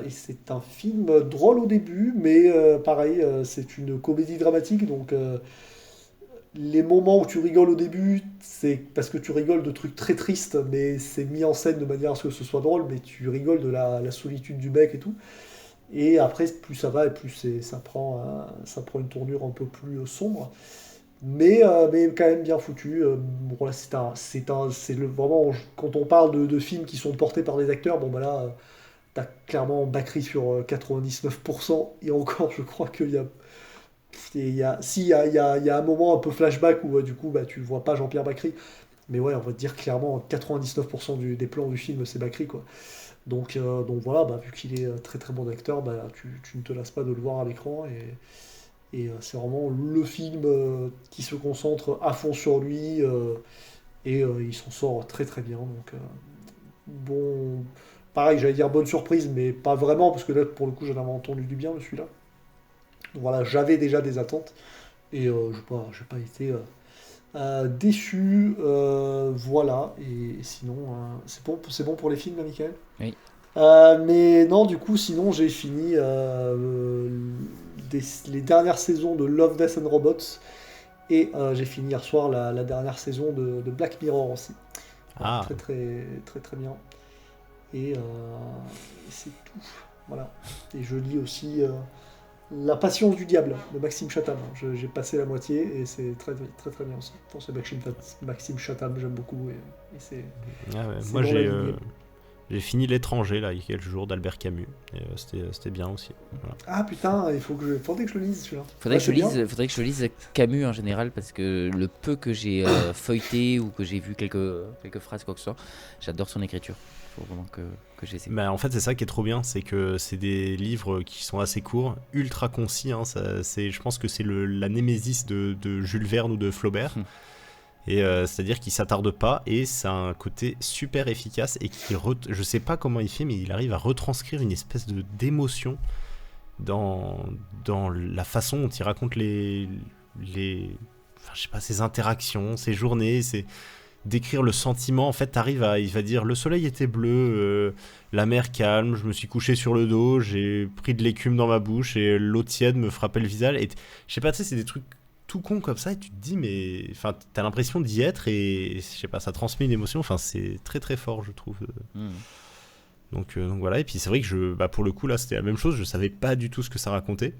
c'est un film drôle au début, mais pareil, c'est une comédie dramatique, donc les moments où tu rigoles au début, c'est parce que tu rigoles de trucs très tristes, mais c'est mis en scène de manière à ce que ce soit drôle, mais tu rigoles de la solitude du mec et tout. Et après, plus ça va, et plus ça prend une tournure un peu plus sombre. Mais quand même bien foutu. Bon, là, vraiment, quand on parle de films qui sont portés par des acteurs, bon, bah là, t'as clairement Bakri sur 99%, et encore, je crois qu'il y a. Il y a un moment un peu flashback où du coup bah, tu vois pas Jean-Pierre Bacri, mais ouais, on va te dire clairement 99% des plans du film c'est Bacri quoi. Donc voilà, bah, vu qu'il est très très bon acteur, bah, tu ne te lasses pas de le voir à l'écran et c'est vraiment le film qui se concentre à fond sur lui et il s'en sort très très bien. Donc bon, pareil, j'allais dire bonne surprise, mais pas vraiment parce que là pour le coup j'en avais entendu du bien de celui-là. Voilà, j'avais déjà des attentes et j'ai pas été déçu. Voilà, et sinon, c'est bon pour les films, là, Michael? Oui. Mais non, du coup, sinon, j'ai fini les dernières saisons de Love, Death and Robots et j'ai fini hier soir la dernière saison de Black Mirror aussi. Voilà, Ah. très, très, très, très bien. Et c'est tout. Voilà. Et je lis aussi. La Patience du Diable de Maxime Chatham. J'ai passé la moitié et c'est très très très bien aussi. Pour ce Maxime Chatham, j'aime beaucoup et c'est. Ah ouais, c'est moi dans la lignée. j'ai fini L'étranger là il y a quelques jours d'Albert Camus et c'était bien aussi. Voilà. Ah putain, faudrait que je le lise celui-là. Faudrait Ouais, que je lise Camus en général parce que le peu que j'ai feuilleté ou que j'ai vu quelques phrases quoi que ce soit, j'adore son écriture. Il faut vraiment que j'essaie. Bah, en fait c'est ça qui est trop bien, c'est que c'est des livres qui sont assez courts, ultra concis, hein, je pense que c'est la némésis de Jules Verne ou de Flaubert. Et c'est-à-dire qu'il s'attarde pas et ça a un côté super efficace et je sais pas comment il fait mais il arrive à retranscrire une espèce d'émotion dans la façon dont il raconte enfin, je sais pas, ses interactions, ses journées, décrire le sentiment. En fait il va dire le soleil était bleu, la mer calme, je me suis couché sur le dos, j'ai pris de l'écume dans ma bouche et l'eau tiède me frappait le visage et je sais pas, tu sais, c'est des trucs tout con comme ça et tu te dis mais enfin t'as l'impression d'y être et je sais pas, ça transmet une émotion, enfin c'est très très fort je trouve. Donc voilà, et puis c'est vrai que pour le coup là c'était la même chose, je savais pas du tout ce que ça racontait,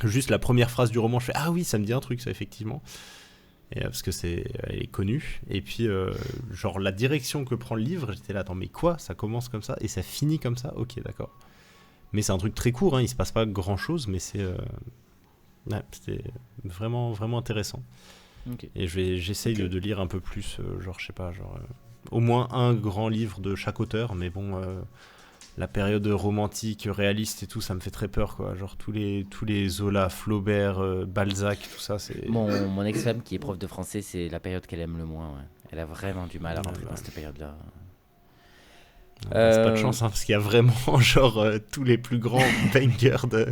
juste la première phrase du roman je fais ah oui ça me dit un truc ça effectivement, et parce que elle est connue, et puis genre la direction que prend le livre j'étais là attends mais quoi, ça commence comme ça et ça finit comme ça, ok d'accord, mais c'est un truc très court, hein, il se passe pas grand chose mais ouais, c'était vraiment vraiment intéressant. Okay. Et j'essaye de lire un peu plus, genre je sais pas, au moins un grand livre de chaque auteur, mais bon la période romantique réaliste et tout ça me fait très peur quoi, genre tous les Zola, Flaubert, Balzac, tout ça c'est. Mon ex-femme qui est prof de français, c'est la période qu'elle aime le moins, ouais. Elle a vraiment du mal à rentrer dans cette période-là. C'est pas de chance hein, parce qu'il y a vraiment genre tous les plus grands bangers de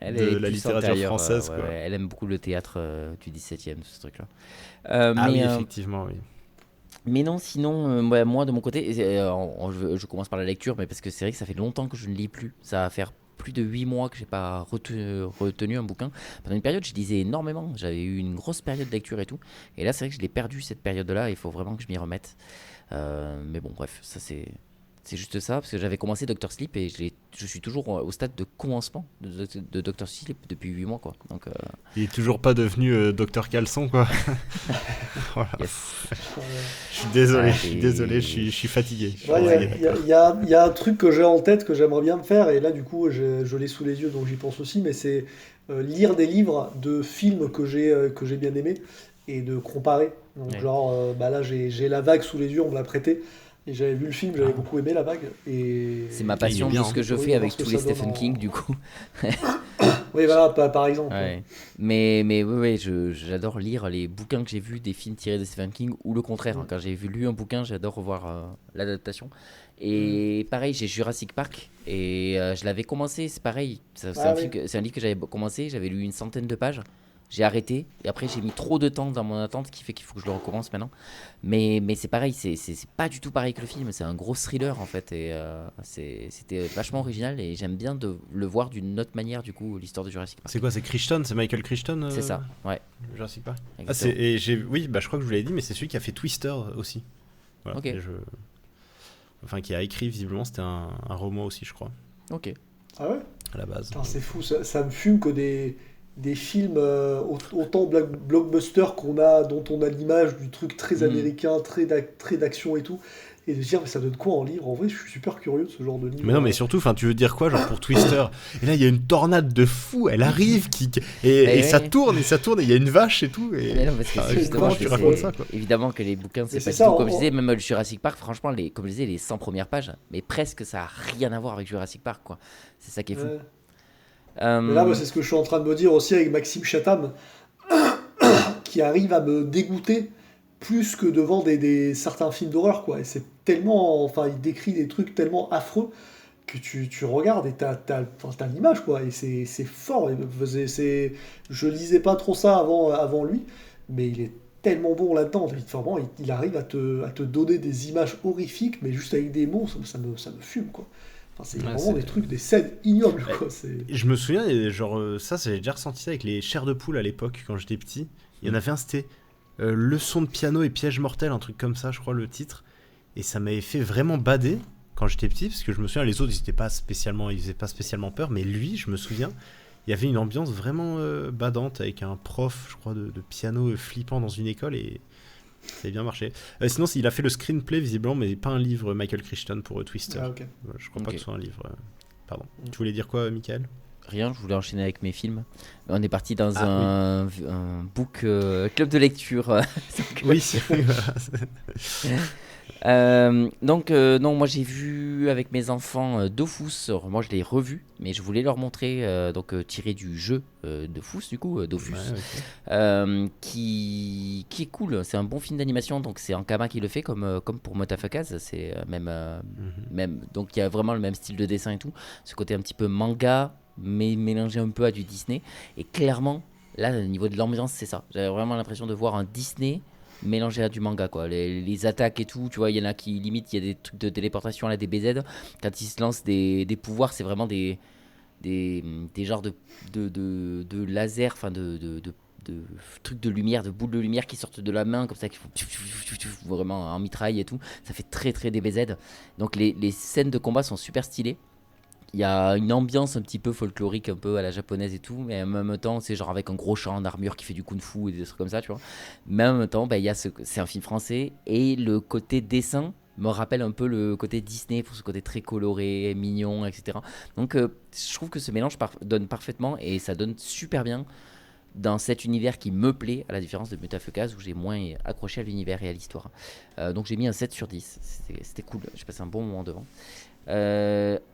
la littérature française quoi. Ouais, elle aime beaucoup le théâtre du 17e, ce truc-là. Oui, effectivement, oui. Mais non, sinon, moi de mon côté, je commence par la lecture, mais parce que c'est vrai que ça fait longtemps que je ne lis plus. Ça va faire plus de 8 mois que j'ai pas retenu un bouquin. Pendant une période, je lisais énormément. J'avais eu une grosse période de lecture et tout. Et là, c'est vrai que je l'ai perdu cette période-là. Il faut vraiment que je m'y remette. Mais bon, bref, ça c'est C'est juste ça, parce que j'avais commencé Dr Sleep et je suis toujours au stade de commencement de Dr Sleep depuis 8 mois, quoi. Donc, Il est toujours pas devenu Dr Caleçon, quoi. Voilà. yes. Je suis désolé, Et- je suis fatigué. Il y a un truc que j'ai en tête que j'aimerais bien me faire, et là du coup je l'ai sous les yeux donc j'y pense aussi, mais c'est lire des livres de films que j'ai bien aimés et de comparer. Donc Ouais. genre là j'ai La Vague sous les yeux, on me l'a prêté, et j'avais vu le film, j'avais beaucoup aimé La Vague. Et C'est ma il passion, est bien, de ce que je Oui, fais on va avec voir ce tous que les ça donne Stephen en- King, du coup. Oui voilà, par exemple. Ouais. Mais oui, j'adore lire les bouquins que j'ai vus des films tirés de Stephen King ou le contraire. Quand j'ai lu un bouquin, j'adore revoir l'adaptation. Et pareil, j'ai Jurassic Park et je l'avais commencé, c'est pareil. C'est Ah un, oui. c'est un livre que j'avais commencé, j'avais lu une centaine de pages. J'ai arrêté et après j'ai mis trop de temps dans mon attente qui fait qu'il faut que je le recommence maintenant. Mais c'est pareil, c'est pas du tout pareil que le film, c'est un gros thriller en fait et c'était vachement original et j'aime bien de le voir d'une autre manière du coup l'histoire de Jurassic Park. C'est quoi, c'est Crichton, c'est Michael Crichton C'est ça, ouais. Jurassic Park. exactement. Oui, bah je crois que je vous l'avais dit, mais c'est celui qui a fait Twister aussi. Voilà. Ok. Et enfin, qui a écrit visiblement, c'était un roman aussi, je crois, Ok. Ah ouais. à la base. Putain, c'est fou, ça me fume que des films autant blockbusters dont on a l'image du truc très américain, très d'action et tout, et de dire mais ça donne quoi en livre? En vrai, je suis super curieux de ce genre de livre. Mais non, mais surtout, enfin, tu veux dire quoi, genre pour Twister? Et là, il y a une tornade de fou, elle arrive, et Mais ça ouais. tourne, et il y a une vache et tout. Et... Mais non, parce que Ah, c'est justement comment tu que racontes c'est- ça, quoi? évidemment que les bouquins c'est Mais pas c'est du ça, tout comme je on- disais, même le Jurassic Park, franchement, comme je disais, les 100 premières pages, mais presque ça a rien à voir avec Jurassic Park, quoi. C'est ça qui est fou. Ouais. Mais là, moi, c'est ce que je suis en train de me dire aussi avec Maxime Chatham, qui arrive à me dégoûter plus que devant certains films d'horreur, quoi. Et c'est tellement, enfin, il décrit des trucs tellement affreux que tu regardes et t'as l'image, quoi. Et c'est fort. Je lisais pas trop ça avant lui, mais il est tellement bon là-dedans. Vraiment, il arrive à te donner des images horrifiques, mais juste avec des mots, ça me fume, quoi. Enfin, c'est Ouais, vraiment c'est- des trucs, des scènes ignobles, quoi. Je me souviens, et genre, ça, j'ai déjà ressenti ça avec les chairs de poule à l'époque, quand j'étais petit. Il y en avait un, c'était Leçon de piano et piège mortel, un truc comme ça, je crois, le titre. Et ça m'avait fait vraiment bader quand j'étais petit, parce que je me souviens, les autres, ils faisaient pas spécialement peur, mais lui, je me souviens, il y avait une ambiance vraiment badante, avec un prof, je crois, de piano flippant dans une école, et ça avait bien marché. Sinon, il a fait le screenplay, visiblement, mais pas un livre Michael Crichton pour Twister. Ah, ok. Je crois pas Ok. que ce soit un livre. Pardon. Tu voulais dire quoi, Michael? Rien, je voulais enchaîner avec mes films. On est parti dans Ah, un book club de lecture. Donc, Oui, non, moi j'ai vu avec mes enfants Dofus. Alors, moi je l'ai revu, mais je voulais leur montrer tiré du jeu Dofus du coup, Dofus, qui est cool. C'est un bon film d'animation, donc c'est Ankama qui le fait comme pour Motafakaz. C'est même donc il y a vraiment le même style de dessin et tout. Ce côté un petit peu manga, mais mélangé un peu à du Disney. Et clairement, là au niveau de l'ambiance, c'est ça. J'avais vraiment l'impression de voir un Disney mélangé à du manga, quoi. Les attaques et tout, tu vois, il y en a qui limite, il y a des trucs de téléportation là, des BZ. Quand ils se lancent des pouvoirs, c'est vraiment des genres de laser, enfin de trucs de lumière, de boules de lumière qui sortent de la main comme ça, qui font vraiment en mitraille et tout. Ça fait très très DBZ. Donc les scènes de combat sont super stylées. Il y a une ambiance un petit peu folklorique, un peu à la japonaise et tout, mais en même temps, c'est genre avec un gros chat en armure qui fait du kung-fu et des trucs comme ça, tu vois. Mais en même temps, il y a c'est un film français et le côté dessin me rappelle un peu le côté Disney pour ce côté très coloré, mignon, etc. Donc, je trouve que ce mélange donne parfaitement et ça donne super bien dans cet univers qui me plaît, à la différence de Mutafukaz où j'ai moins accroché à l'univers et à l'histoire. Donc, j'ai mis un 7 sur 10. C'était cool, j'ai passé un bon moment devant.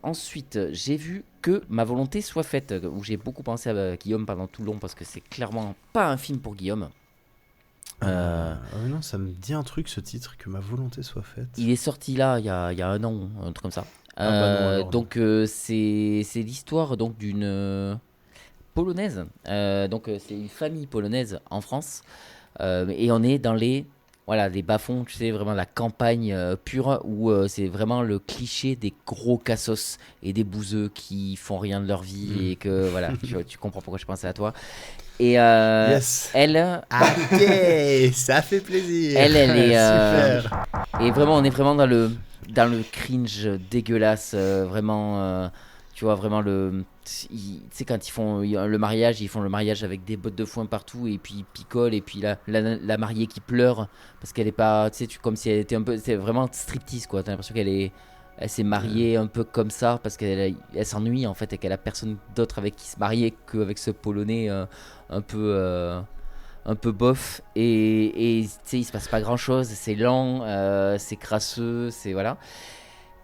Ensuite, j'ai vu Que ma volonté soit faite, où j'ai beaucoup pensé à Guillaume pendant tout le long parce que c'est clairement pas un film pour Guillaume. non, ça me dit un truc, ce titre, Que ma volonté soit faite. Il est sorti là il y a un an, un truc comme ça. Ah bah non, alors, donc c'est l'histoire donc d'une polonaise. C'est une famille polonaise en France et on est dans les bas-fonds, tu sais, vraiment la campagne pure où c'est vraiment le cliché des gros cassos et des bouseux qui font rien de leur vie et que voilà, tu comprends pourquoi je pensais à toi. Et Yes. elle, Ok, ça fait plaisir. elle est Super. et vraiment on est vraiment dans le dans le cringe dégueulasse, vraiment, tu vois, vraiment tu sais, quand ils font le mariage avec des bottes de foin partout, et puis ils picolent, et puis la mariée qui pleure, parce qu'elle est pas, tu sais, comme si elle était un peu, c'est vraiment striptease, quoi, t'as l'impression elle s'est mariée un peu comme ça, parce qu'elle s'ennuie, en fait, et qu'elle a personne d'autre avec qui se marier qu'avec ce Polonais un peu bof, et tu sais, il se passe pas grand chose, c'est lent, c'est crasseux, c'est voilà.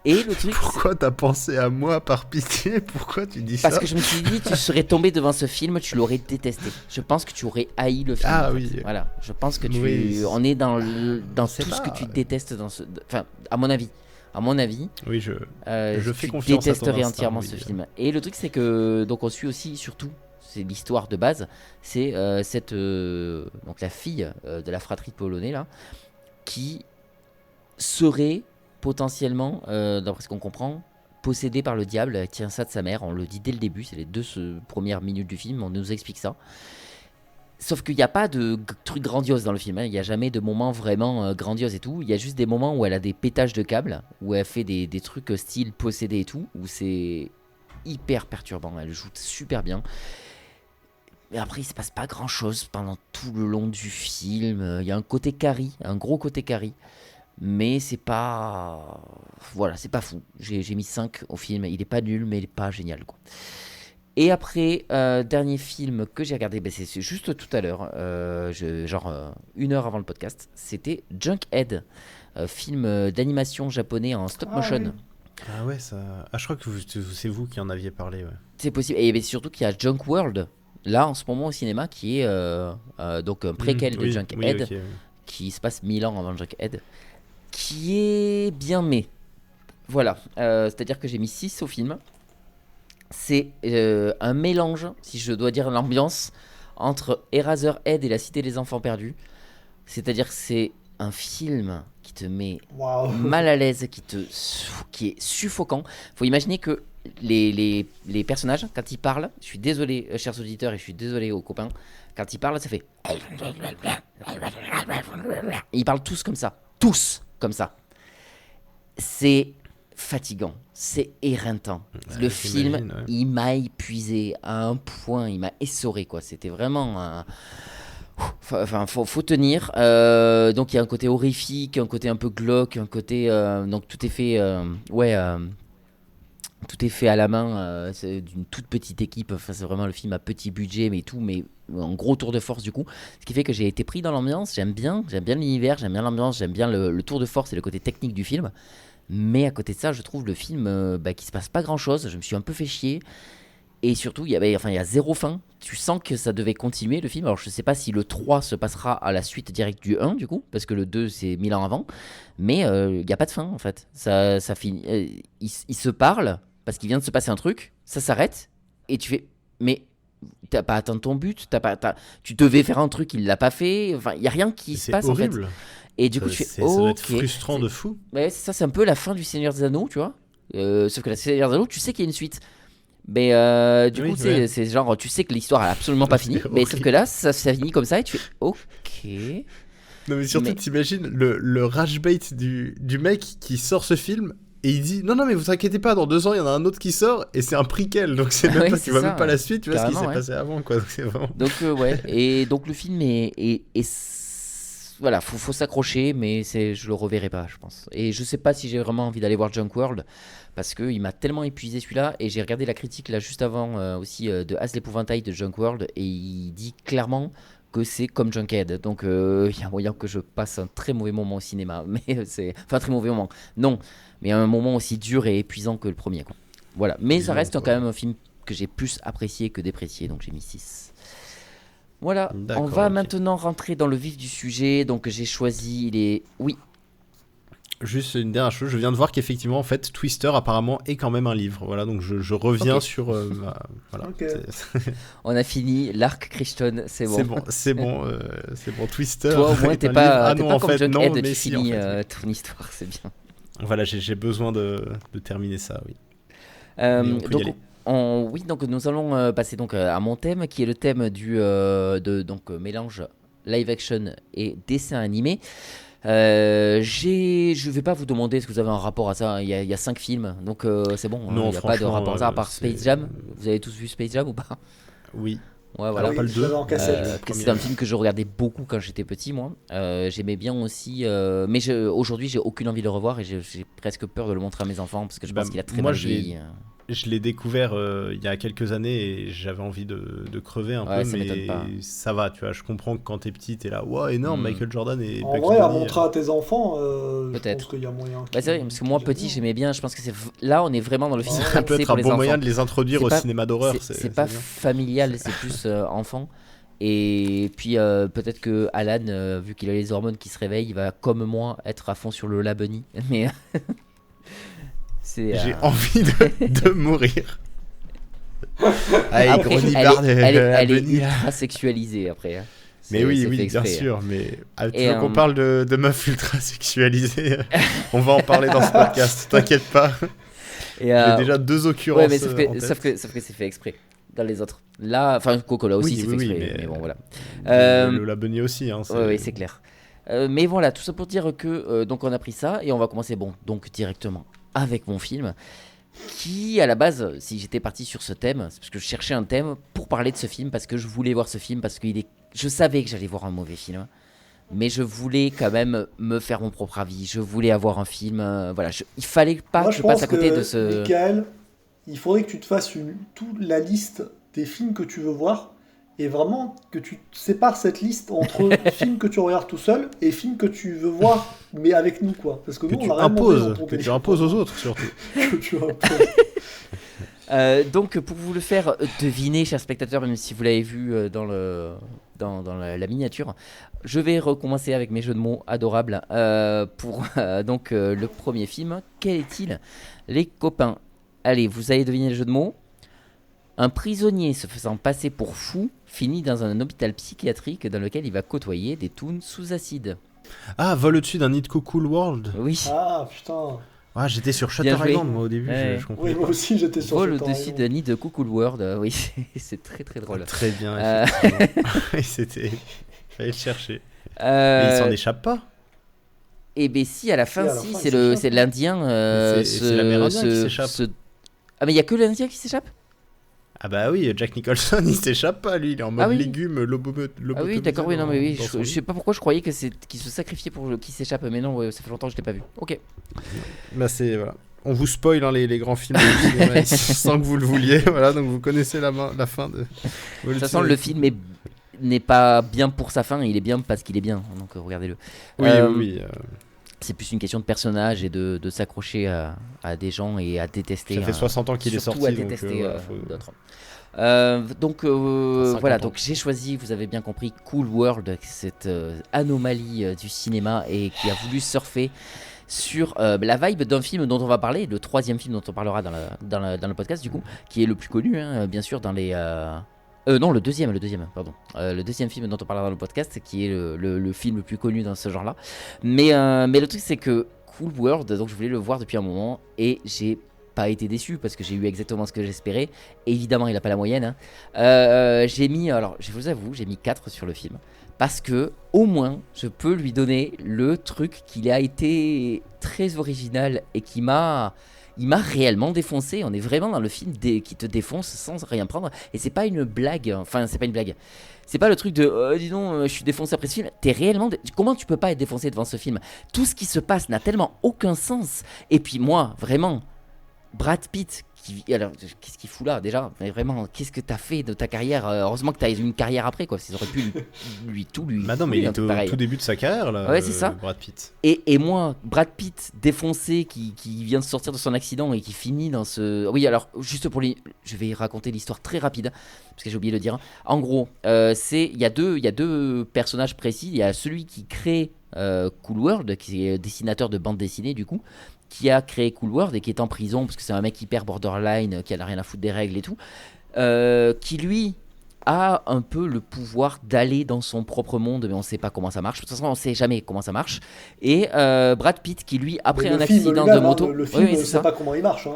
Et le truc, Pourquoi t'as pensé à moi par pitié? Pourquoi tu dis ça? parce que je me suis dit, tu serais tombé devant ce film, tu l'aurais détesté. Je pense que tu aurais haï le film. Ah en fait. oui. Voilà, je pense que Oui. on est dans tout C'est ce que pas- tu détestes dans ce. Enfin, à mon avis. Oui, je fais tu confiance à ton détesterais instinct, entièrement oui. ce film. Et le truc, c'est que donc on suit aussi, surtout, c'est l'histoire de base, c'est donc la fille de la fratrie de Polonais là, qui serait potentiellement, d'après ce qu'on comprend, possédée par le diable, elle tient ça de sa mère. On le dit dès le début, c'est les 2 premières minutes du film, on nous explique ça. Sauf qu'il n'y a pas de truc grandiose dans le film, hein. Il n'y a jamais de moments vraiment grandiose et tout. Il y a juste des moments où elle a des pétages de câbles, où elle fait des trucs style possédé et tout, où c'est hyper perturbant. Elle joue super bien. Mais après, il se passe pas grand chose pendant tout le long du film. Il y a un côté Carrie, un gros côté Carrie. Mais c'est pas. Voilà, c'est pas fou. J'ai mis 5 au film. Il est pas nul, mais il est pas génial, quoi. Et après, dernier film que j'ai regardé, c'est juste tout à l'heure, genre 1 heure avant le podcast, c'était Junkhead, film d'animation japonais en stop motion. oui. Ah ouais, ça. Ah, je crois que c'est vous qui en aviez parlé, ouais. C'est possible. Et surtout qu'il y a Junk World, là en ce moment au cinéma, qui est donc un préquel de Oui, Junkhead, oui, ok, oui. qui se passe 1000 ans avant Junkhead, qui est bien mais. Voilà, c'est-à-dire que j'ai mis 6 au film. C'est un mélange, si je dois dire l'ambiance, entre Eraserhead et La Cité des Enfants Perdus. C'est-à-dire que c'est un film qui te met Waouh. mal à l'aise, qui est suffocant. Faut imaginer que les personnages, quand ils parlent, je suis désolé, chers auditeurs, et je suis désolé aux copains, quand ils parlent, ça fait... Ils parlent tous comme ça. C'est fatigant, c'est éreintant. Le film, j'imagine, ouais. il m'a épuisé à un point, il m'a essoré, quoi. C'était vraiment un... Enfin, faut tenir. Donc il y a un côté horrifique, un côté un peu glauque, un côté donc tout est fait, tout est fait à la main. C'est d'une toute petite équipe. Enfin, c'est vraiment le film à petit budget, mais un gros tour de force du coup. Ce qui fait que j'ai été pris dans l'ambiance. J'aime bien l'univers, j'aime bien l'ambiance, j'aime bien le tour de force et le côté technique du film. Mais à côté de ça, je trouve le film qui se passe pas grand chose. Je me suis un peu fait chier. Et surtout, il y a 0 fin. Tu sens que ça devait continuer le film. Alors, je sais pas si le 3 se passera à la suite directe du 1, du coup, parce que le 2, c'est 1000 ans avant. Mais il n'y a pas de fin, en fait. Ça finit. Ils se parlent, parce qu'il vient de se passer un truc. Ça s'arrête. Et tu fais. Mais t'as pas atteint ton but. Tu devais faire un truc, il l'a pas fait. Enfin, il n'y a rien qui se passe, horrible. en fait. Et du coup, tu fais. Ça doit être Ok. frustrant de fou. Ouais, c'est ça, c'est un peu la fin du Seigneur des Anneaux, tu vois. Sauf que la Seigneur des Anneaux, tu sais qu'il y a une suite. Mais du Oui, coup, ouais. c'est genre, tu sais que l'histoire est absolument pas finie. Mais sauf que là, ça finit comme ça et tu fais ok. Non, mais surtout, Mais- t'imagines le rage bait du mec qui sort ce film et il dit non, mais vous inquiétez pas, dans 2 ans, il y en a un autre qui sort et c'est un prequel. Donc c'est même Ouais, pas, c'est tu vois ça, même pas ouais. la suite, tu vois ce qui Carrément, s'est ouais. passé avant, quoi. Donc c'est vraiment. Donc, ouais. Et donc, le film voilà, faut s'accrocher, mais je le reverrai pas, je pense. Et je sais pas si j'ai vraiment envie d'aller voir Junk World, parce qu'il m'a tellement épuisé celui-là. Et j'ai regardé la critique là juste avant aussi de As l'épouvantail de Junk World, et il dit clairement que c'est comme Junkhead. Donc il y a moyen que je passe un très mauvais moment au cinéma. Mais enfin, un très mauvais moment. Non, mais un moment aussi dur et épuisant que le premier, quoi. Voilà. Mais ça Disons, reste quoi. quand même un film que j'ai plus apprécié que déprécié, donc j'ai mis 6. Voilà, on D'accord, va ok. maintenant rentrer dans le vif du sujet. Donc j'ai choisi les... Oui, Juste une dernière chose, je viens de voir qu'effectivement, en fait, Twister apparemment est quand même un livre. Voilà, donc je reviens Ok. sur. Voilà. Ok. on a fini l'arc Crichton, c'est bon. C'est bon, Twister. Toi au moins est t'es un pas, livre. Ah t'es non, pas en comme fait, Junkhead, non, tu mais si, finis en fait, oui. ton histoire, c'est bien. Voilà, j'ai besoin de terminer ça, oui. Mais on peut y Donc, aller. oui, donc nous allons passer donc à mon thème, qui est le thème du mélange live action et dessin animé. Je vais pas vous demander est-ce que vous avez un rapport à ça. Il y a 5 films, donc c'est bon. Non, Il n'y a pas de franchement, rapport à ça, à part c'est- Space Jam. Vous avez tous vu Space Jam ou pas? Oui. Ouais, voilà. Alors, pas le je 2. l'avais en cassette. C'est un film que je regardais beaucoup quand j'étais petit, moi. J'aimais bien aussi, mais aujourd'hui j'ai aucune envie de le revoir et j'ai presque peur de le montrer à mes enfants parce que je pense qu'il a très moi, mal vieilli. Je l'ai découvert il y a quelques années et j'avais envie de crever un Ouais, peu, ça m'étonne mais pas. ça va, tu vois. Je comprends que quand t'es petit, t'es là, wow, énorme, Mm. Michael Jordan et En Bugs vrai, à Bunny, montrer à tes enfants, je Peut-être. pense qu'il y a moyen. Bah, c'est vrai, parce que moi petit j'aimais bien. Je pense que là on est vraiment dans le film Ouais, ça peut axé être pour un les bon enfants. moyen de les introduire C'est au pas- cinéma d'horreur. C'est pas bien. familial, c'est plus enfant. Et puis peut-être que Alan, vu qu'il a les hormones qui se réveillent, il va comme moi être à fond sur le La Bunny. Mais c'est. J'ai envie de mourir. Allez, Après, gros elle nibard est, de elle est- la elle est Bunny. ultra sexualisée après. Hein. Mais C'est- oui, c'est oui, fait bien exprès, hein. sûr. Mais tu Et, veux qu'on parle de meufs ultra sexualisées? On va en parler dans ce podcast, t'inquiète pas. Et, J'ai déjà 2 occurrences. ouais, mais sauf en que, tête. sauf que c'est fait exprès. Dans les autres. Là, enfin, Coco là aussi Oui, c'est oui, fait oui, exprès. Mais bon, voilà. La Bunny aussi. Hein, Oui, c'est clair. Mais voilà, tout ça pour dire que donc on a pris ça et on va commencer donc directement avec mon film qui à la base, si j'étais parti sur ce thème, c'est parce que je cherchais un thème pour parler de ce film parce que je voulais voir ce film parce que je savais que j'allais voir un mauvais film. Mais je voulais quand même me faire mon propre avis. Je voulais avoir un film. Voilà, il fallait pas Moi, que je je passe pense à côté que, de ce. Michael, il faudrait que tu te fasses toute la liste des films que tu veux voir et vraiment que tu sépares cette liste entre films que tu regardes tout seul et films que tu veux voir mais avec nous, quoi. Parce que que nous, tu on a rien demandé dans imposes, ton que tu téléphone. imposes aux autres surtout. Que tu imposes. Donc pour vous le faire deviner, chers spectateurs, même si vous l'avez vu dans la miniature, je vais recommencer avec mes jeux de mots adorables pour donc le premier film. Quel est-il, les copains? Allez, vous allez deviner le jeu de mots. Un prisonnier se faisant passer pour fou finit dans un hôpital psychiatrique dans lequel il va côtoyer des toons sous acide. Ah, vol au-dessus d'un nid de Cool World. Oui. Ah, putain. Ah, j'étais sur Bien Shutter joué. Island moi au début, Ouais. je comprenais Oui, moi pas. aussi, j'étais sur Vol ce temps, au-dessus raison. de nid de Cuckoo World. Oui, c'est très très drôle. Très bien, Euh, effectivement. Et c'était... Fallait le chercher. Mais il s'en échappe pas. Et ben si, à la fin, à la si, fin, c'est il s'échappe. c'est l'Indien. C'est l'Amérindien qui s'échappe. Ah mais il y a que l'Indien qui s'échappe. Ah bah oui, Jack Nicholson, il s'échappe pas, lui, il est en mode Ah oui. légumes, Ah oui, d'accord, oui, non mais oui, dans son je lit. sais pas pourquoi je croyais que qu'il se sacrifiait pour qu'il s'échappe, mais non, ouais, ça fait longtemps que je l'ai pas vu. Ok. Bah c'est... Voilà. On vous spoil hein, les grands films du cinéma ici, sans que vous le vouliez, voilà, donc vous connaissez la fin de... De toute façon, le film n'est pas bien pour sa fin, il est bien parce qu'il est bien, donc regardez-le. Oui, Euh, oui, C'est plus une question de personnage et de s'accrocher à des gens et à détester. ça fait 60 ans qu'il est surtout sorti, à détester donc faut- d'autres. 50 Voilà, ans. donc j'ai choisi, vous avez bien compris, Cool World, cette anomalie du cinéma et qui a voulu surfer sur la vibe d'un film dont on va parler, le troisième film dont on parlera dans le podcast du coup, qui est le plus connu, hein, bien sûr, dans les... non, le deuxième, pardon. Le deuxième film dont on parlera dans le podcast, qui est le film le plus connu dans ce genre-là. Mais le truc, c'est que Cool World, donc je voulais le voir depuis un moment et j'ai pas été déçu parce que j'ai eu exactement ce que j'espérais. Évidemment, il a pas la moyenne. Hein. J'ai mis, alors je vous avoue, j'ai mis 4 sur le film. Parce que, au moins, je peux lui donner le truc qu'il a été très original et qui m'a... Il m'a réellement défoncé. On est vraiment dans le film qui te défonce sans rien prendre. Et c'est pas une blague. Enfin, c'est pas une blague. C'est pas le truc de dis donc, je suis défoncé après ce film. T'es réellement. Comment tu peux pas être défoncé devant ce film? Tout ce qui se passe n'a tellement aucun sens. Et puis, moi, vraiment, Brad Pitt. Alors, qu'est-ce qu'il fout là déjà? Mais vraiment, qu'est-ce que t'as fait de ta carrière? Heureusement que t'as eu une carrière après, quoi. Ils auraient pu lui Bah non, mais il était au tout début de sa carrière, là, Ouais, c'est ça. Brad Pitt. Et moi, Brad Pitt défoncé qui vient de sortir de son accident et qui finit dans ce... Oui, alors, juste pour je vais raconter l'histoire très rapide, parce que j'ai oublié de le dire. En gros, il y a deux personnages précis. Il y a celui qui crée Cool World, qui est dessinateur de bande dessinée, du coup, qui a créé Cool World et qui est en prison, parce que c'est un mec hyper borderline, qui a rien à foutre des règles et tout, qui lui... a un peu le pouvoir d'aller dans son propre monde, mais on ne sait pas comment ça marche. De toute façon, on ne sait jamais comment ça marche. Et Brad Pitt, qui lui, après Mais un le film accident lui-même, de moto... le film, Oui, je c'est sais ça. pas comment il marche. Hein.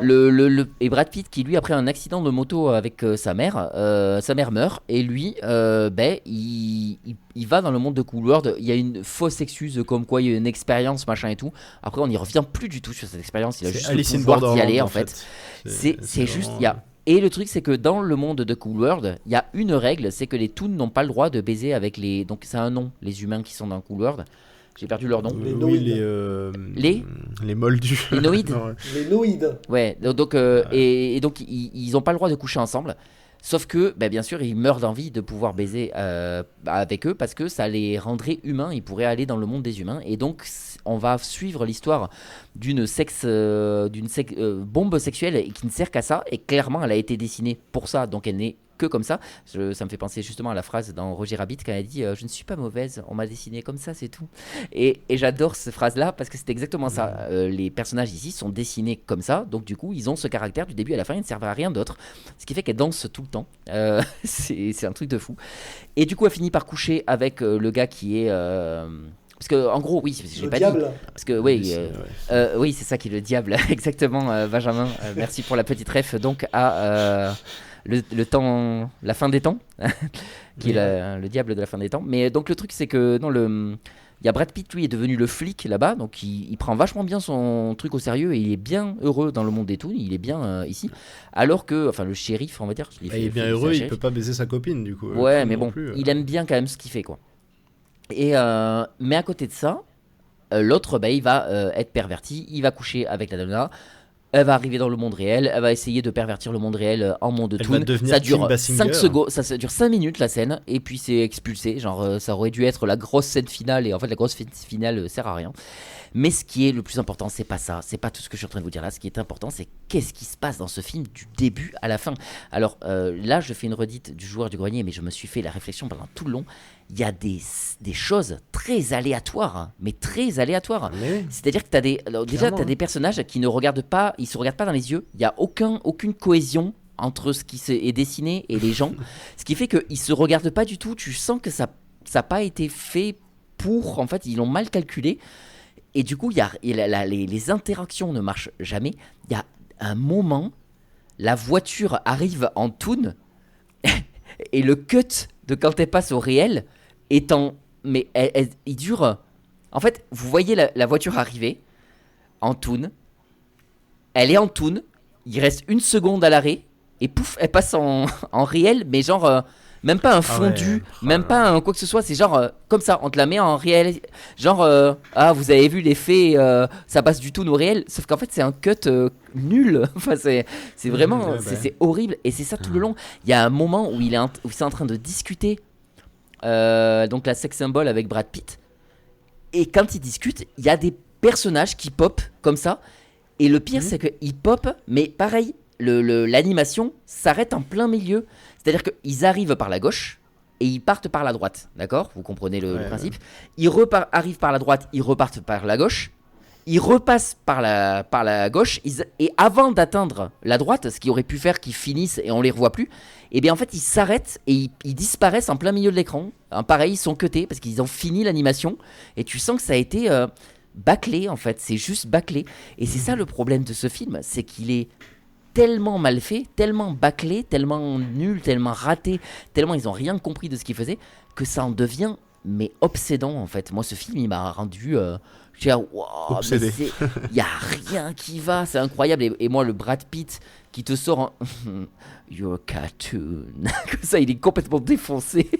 Et Brad Pitt, qui lui, après un accident de moto avec sa mère meurt, et lui, il va dans le monde de Cool World. Il y a une fausse excuse comme quoi il y a une expérience, machin et tout. Après, on n'y revient plus du tout sur cette expérience. Il a C'est juste Alice le in pouvoir d'y Borderland, aller, en en fait. fait. C'est juste... vraiment- Et le truc, c'est que dans le monde de Cool World, il y a une règle, c'est que les Toons n'ont pas le droit de baiser avec les... Donc, c'est un nom, les humains qui sont dans Cool World. J'ai perdu leur nom. Les oui, Noïdes. les moldus. Les Noïdes. Non, ouais. Les Noïdes. Ouais, donc, et donc ils n'ont pas le droit de coucher ensemble. Sauf que, bien sûr, ils meurent d'envie de pouvoir baiser avec eux parce que ça les rendrait humains. Ils pourraient aller dans le monde des humains. Et donc, on va suivre l'histoire d'une bombe sexuelle et qui ne sert qu'à ça. Et clairement, elle a été dessinée pour ça. Donc, elle n'est que comme ça. Ça me fait penser justement à la phrase dans Roger Rabbit quand elle dit je ne suis pas mauvaise, on m'a dessiné comme ça, c'est tout. Et j'adore cette phrase-là parce que c'est exactement ça. Les personnages ici sont dessinés comme ça. Donc, du coup, ils ont ce caractère du début à la fin. Ils ne servent à rien d'autre. Ce qui fait qu'elle danse tout le temps. C'est un truc de fou. Et du coup, elle finit par coucher avec le gars qui est... Parce que, en gros, oui, j'ai Le pas diable. dit. Parce que, oui, Ouais. oui, c'est ça qui est le diable. Exactement, Benjamin. Merci pour la petite ref. Donc, à le temps, la fin des temps, qui est le diable de la fin des temps. Mais donc, le truc, c'est que dans il y a Brad Pitt, lui, est devenu le flic là-bas, donc il prend vachement bien son truc au sérieux et il est bien heureux dans le monde des toons, il est bien ici. Alors que, enfin, le shérif, on va dire, Il est bien heureux, il peut pas baiser sa copine du coup. Ouais, Tom mais non bon, plus, il aime bien quand même ce qu'il fait, quoi. Et mais à côté de ça, l'autre, il va être perverti, il va coucher avec la nana. Elle va arriver dans le monde réel, elle va essayer de pervertir le monde réel en monde Elle toon. va devenir Ça dure Kim Basinger. 5 secondes, ça dure 5 minutes la scène, et puis c'est expulsé. Genre, ça aurait dû être la grosse scène finale, et en fait, la grosse scène finale sert à rien. Mais ce qui est le plus important, c'est pas ça, c'est pas tout ce que je suis en train de vous dire là. Ce qui est important, c'est qu'est-ce qui se passe dans ce film du début à la fin. Alors là, je fais une redite du Joueur du Grenier, mais je me suis fait la réflexion pendant tout le long. Il y a des choses très aléatoires, hein, mais très aléatoires. Mais oui. C'est-à-dire que déjà, tu as des personnages qui ne regardent pas, ils se regardent pas dans les yeux. Il n'y a aucune cohésion entre ce qui est dessiné et les gens. Ce qui fait qu'ils se regardent pas du tout. Tu sens que ça n'a pas été fait pour. En fait, ils l'ont mal calculé. Et du coup, les interactions ne marchent jamais. Il y a un moment, la voiture arrive en toon et le cut de quand elle passe au réel est en... Mais il dure... En fait, vous voyez la voiture arriver en toon. Elle est en toon. Il reste 1 seconde à l'arrêt. Et pouf, elle passe en réel. Mais genre... même pas un fondu, même pas un quoi que ce soit, c'est genre comme ça, on te la met en réel, genre vous avez vu l'effet, ça passe du tout au réel, sauf qu'en fait c'est un cut nul, enfin c'est vraiment, c'est horrible, et c'est ça tout le long. Il y a un moment où où c'est en train de discuter, donc la sex symbol avec Brad Pitt, et quand ils discutent, il y a des personnages qui pop comme ça, et le pire c'est qu'ils pop, mais pareil, l'animation s'arrête en plein milieu. C'est-à-dire qu'ils arrivent par la gauche et ils partent par la droite. D'accord ? Vous comprenez le principe ? Ils arrivent par la droite, ils repartent par la gauche. Ils repassent par la gauche. Et avant d'atteindre la droite, ce qui aurait pu faire qu'ils finissent et on les revoit plus, et bien en fait ils s'arrêtent et ils disparaissent en plein milieu de l'écran. Pareil, ils sont cutés parce qu'ils ont fini l'animation. Et tu sens que ça a été bâclé en fait. C'est juste bâclé. Et c'est ça le problème de ce film, c'est qu'il est tellement mal fait, tellement bâclé, tellement nul, tellement raté, tellement ils ont rien compris de ce qu'ils faisaient, que ça en devient obsédant en fait. Moi ce film il m'a rendu obsédé. Il y a rien qui va, c'est incroyable. Et moi le Brad Pitt qui te sort en You're a cartoon comme ça, il est complètement défoncé.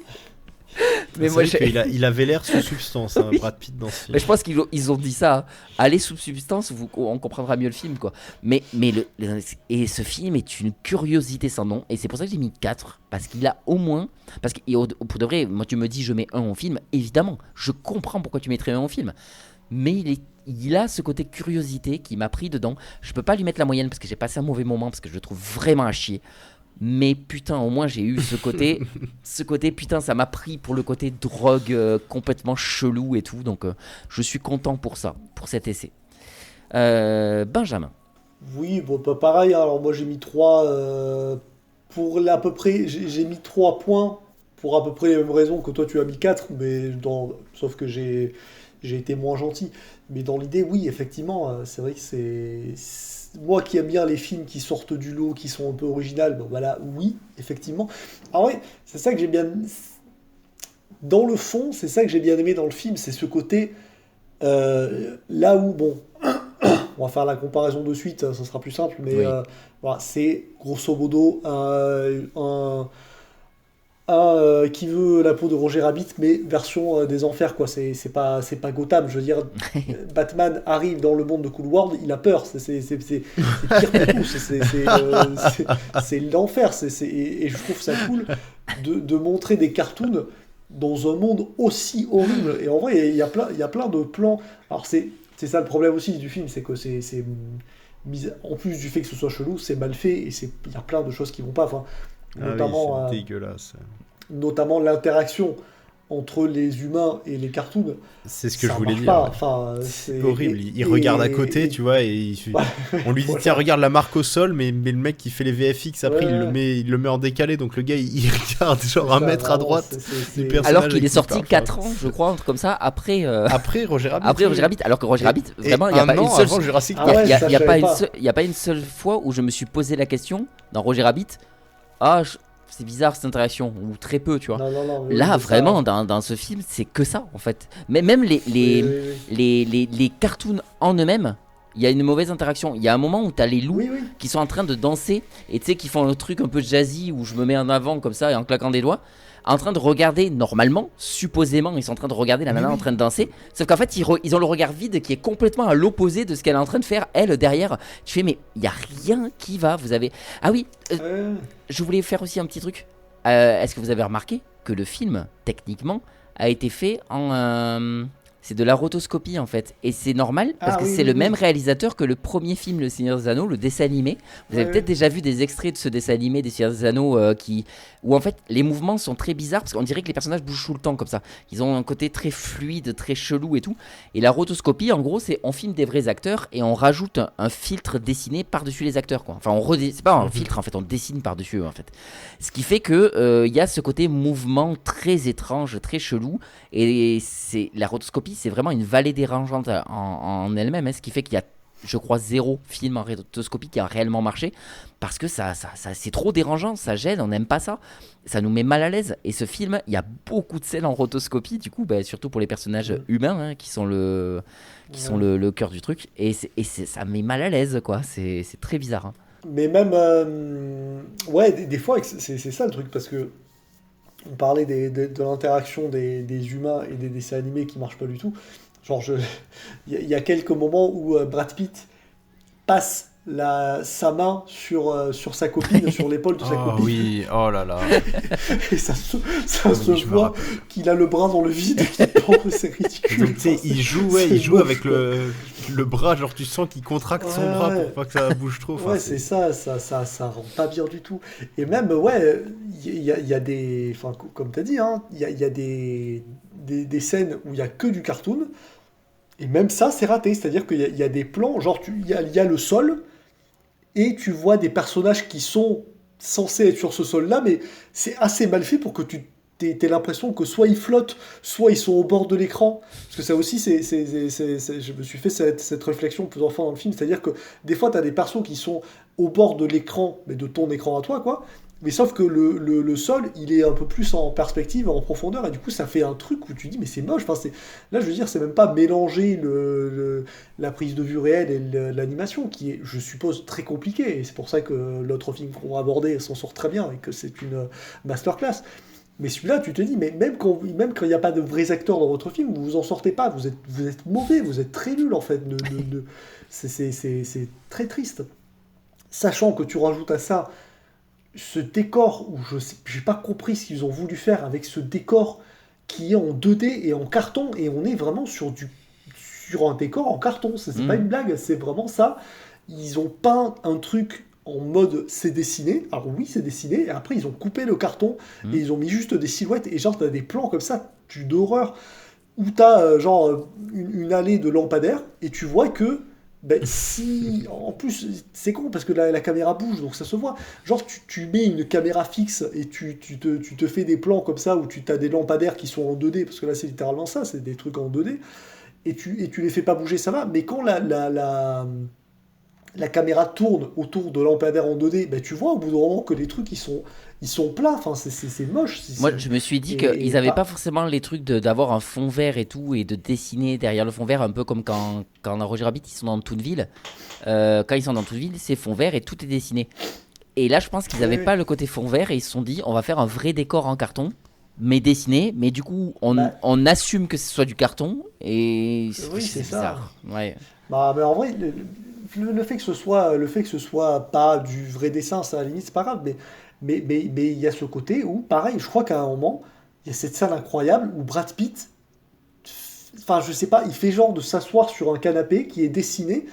Mais moi, il avait l'air sous substance, hein, Oui. Brad Pitt dans ce film. Mais je pense qu'ils ont dit ça. Allez sous substance, on comprendra mieux le film, quoi. Mais et ce film est une curiosité sans nom. Et c'est pour ça que j'ai mis 4. Parce qu'il a au moins... Parce que pour de vrai, moi tu me dis je mets 1 au film. Évidemment, je comprends pourquoi tu mettrais 1 au film. Mais il a ce côté curiosité qui m'a pris dedans. Je peux pas lui mettre la moyenne parce que j'ai passé un mauvais moment, parce que je le trouve vraiment à chier. Mais putain, au moins j'ai eu ce côté, putain, ça m'a pris pour le côté drogue complètement chelou et tout. Donc je suis content pour ça, pour cet essai. Benjamin. Oui, bon, pas pareil. Alors moi j'ai mis 3 pour à peu près, j'ai mis 3 points pour à peu près les mêmes raisons que toi tu as mis 4, mais sauf que j'ai été moins gentil. Mais dans l'idée, oui, effectivement, c'est vrai que moi qui aime bien les films qui sortent du lot, qui sont un peu originales, ben voilà, oui, effectivement. Ah ouais, c'est ça que j'ai bien... Dans le fond, c'est ça que j'ai bien aimé dans le film, c'est ce côté, là où, bon, on va faire la comparaison de suite, ça sera plus simple, mais Oui. voilà, c'est grosso modo qui veut la peau de Roger Rabbit, mais version des enfers, quoi. C'est pas Gotham, je veux dire. Batman arrive dans le monde de Cool World, il a peur. C'est pire que tout. C'est l'enfer. Et je trouve ça cool de montrer des cartoons dans un monde aussi horrible. Et en vrai, il y a plein de plans. Alors c'est ça le problème aussi du film, c'est que en plus du fait que ce soit chelou, c'est mal fait et il y a plein de choses qui vont pas. Enfin, notamment, oui, c'est dégueulasse. Notamment l'interaction entre les humains et les cartoons. C'est ce que ça je voulais marche dire. pas. Enfin, C'est horrible. Il regarde à côté, tu vois, et on lui dit Voilà. tiens, regarde la marque au sol, mais le mec qui fait les VFX après, Ouais. il le met en décalé, donc le gars il regarde genre un Ça, mètre à vraiment, droite. c'est- du personnage Alors qu'il qui est sorti parle, 4 enfin, ans, je crois, un truc comme ça, après, Après Roger Rabbit. après Roger Rabbit. Alors que Roger Rabbit, vraiment, il n'y a un pas une an seule. avant Jurassic Ah Park. ouais, Il n'y a, ça, il y a je pas savais une pas. il y a pas une seule fois où je me suis posé la question dans Roger Rabbit. Ah, c'est bizarre cette interaction, ou très peu, tu vois. Non, Là, mais vraiment, ça- dans ce film, c'est que ça, en fait. Mais même oui. les cartoons en eux-mêmes, il y a une mauvaise interaction. Il y a un moment où tu as les loups Oui. qui sont en train de danser, et tu sais, qui font un truc un peu jazzy, où je me mets en avant comme ça, et en claquant des doigts, en train de regarder, normalement, supposément, ils sont en train de regarder la nana en train de danser, sauf qu'en fait, ils ont le regard vide qui est complètement à l'opposé de ce qu'elle est en train de faire, elle, derrière. Tu fais, mais il n'y a rien qui va, vous avez... Ah oui, je voulais faire aussi un petit truc. Est-ce que vous avez remarqué que le film, techniquement, a été fait en... c'est de la rotoscopie en fait. Et c'est normal parce Ah que oui, c'est oui, le oui. même réalisateur que le premier film Le Seigneur des Anneaux, le dessin animé. Vous avez Ouais, peut-être ouais. déjà vu des extraits de ce dessin animé des Seigneurs des Anneaux où en fait les mouvements sont très bizarres parce qu'on dirait que les personnages bougent tout le temps comme ça. Ils ont un côté très fluide, très chelou et tout. Et la rotoscopie, en gros, c'est on filme des vrais acteurs et on rajoute un filtre dessiné par-dessus les acteurs, quoi. Enfin, c'est pas un filtre en fait, on dessine par-dessus eux, en fait. Ce qui fait que il y a ce côté mouvement très étrange, très chelou. Et la rotoscopie, c'est vraiment une vallée dérangeante en elle-même, hein, ce qui fait qu'il y a, je crois, 0 film en rotoscopie qui a réellement marché parce que ça c'est trop dérangeant, ça gêne, on n'aime pas ça, ça nous met mal à l'aise. Et ce film, il y a beaucoup de scènes en rotoscopie, du coup, surtout pour les personnages humains, hein, qui sont le cœur du truc, et ça met mal à l'aise, quoi. C'est très bizarre, hein. Mais même, ouais, des fois, c'est ça le truc, parce que on parlait de l'interaction des humains et des dessins animés qui marchent pas du tout. Genre, il y a quelques moments où Brad Pitt passe sa main sur sa copine, sur l'épaule de sa Oh copine, oui, oh là là. et ça se Oui, je me voit rappelle. qu'il a le bras dans le vide, qui pense, c'est ridicule. Donc tu sais, il joue moche, avec quoi. le bras, genre tu sens qu'il contracte son Ouais, bras ouais. pour pas que ça bouge trop. Enfin, Ouais, c'est ça rend pas bien du tout. Et même, ouais, il y a des. Enfin, comme tu as dit, hein, il y a des scènes où il y a que du cartoon, et même ça, c'est raté. C'est-à-dire qu'il y a des plans, genre, il y a le sol, et tu vois des personnages qui sont censés être sur ce sol-là, mais c'est assez mal fait pour que tu t'aies l'impression que soit ils flottent, soit ils sont au bord de l'écran. Parce que ça aussi, je me suis fait cette réflexion plusieurs fois dans le film, c'est-à-dire que des fois, tu as des persos qui sont au bord de l'écran, mais de ton écran à toi, quoi. Mais sauf que le sol, il est un peu plus en perspective, en profondeur, et du coup, ça fait un truc où tu dis, mais c'est moche. Enfin, là, je veux dire, c'est même pas mélanger la prise de vue réelle et l'animation, qui est, je suppose, très compliqué. Et c'est pour ça que l'autre film qu'on a abordé s'en sort très bien, et que c'est une masterclass. Mais celui-là, tu te dis, mais même quand il n'y a pas de vrais acteurs dans votre film, vous vous en sortez pas, vous êtes mauvais, vous êtes très nul en fait. C'est très triste. Sachant que tu rajoutes à ça ce décor où je n'ai pas compris ce qu'ils ont voulu faire avec ce décor qui est en 2D et en carton, et on est vraiment sur un décor en carton. C'est pas une blague, c'est vraiment ça. Ils ont peint un truc en mode c'est dessiné. Alors oui, c'est dessiné, et après ils ont coupé le carton et ils ont mis juste des silhouettes, et genre t'as des plans comme ça d'horreur où t'as genre une allée de lampadaires, et tu vois que Ben, si, en plus, c'est con parce que la caméra bouge, donc ça se voit. Genre, tu mets une caméra fixe et tu te fais des plans comme ça où tu as des lampadaires qui sont en 2D, parce que là, c'est littéralement ça, c'est des trucs en 2D, et tu les fais pas bouger, ça va. Mais quand la caméra tourne autour de lampadaires en 2D, ben, tu vois au bout d'un moment que les trucs, ils sont plats, enfin, c'est moche. Moi, je me suis dit qu'ils n'avaient pas forcément les trucs d'avoir un fond vert et tout, et de dessiner derrière le fond vert, un peu comme quand dans Roger Rabbit, ils sont dans Toonville. Quand ils sont dans Toonville, c'est fond vert et tout est dessiné. Et là, je pense qu'ils n'avaient pas le côté fond vert, et ils se sont dit, on va faire un vrai décor en carton, mais dessiné, mais du coup, on assume que ce soit du carton, et oui, c'est bizarre. Ça. Ouais. Bah, mais en vrai, le fait que ce soit pas du vrai dessin, ça à la limite, c'est pas grave, mais il y a ce côté où, pareil, je crois qu'à un moment, il y a cette scène incroyable où Brad Pitt, enfin, je sais pas, il fait genre de s'asseoir sur un canapé qui est dessiné,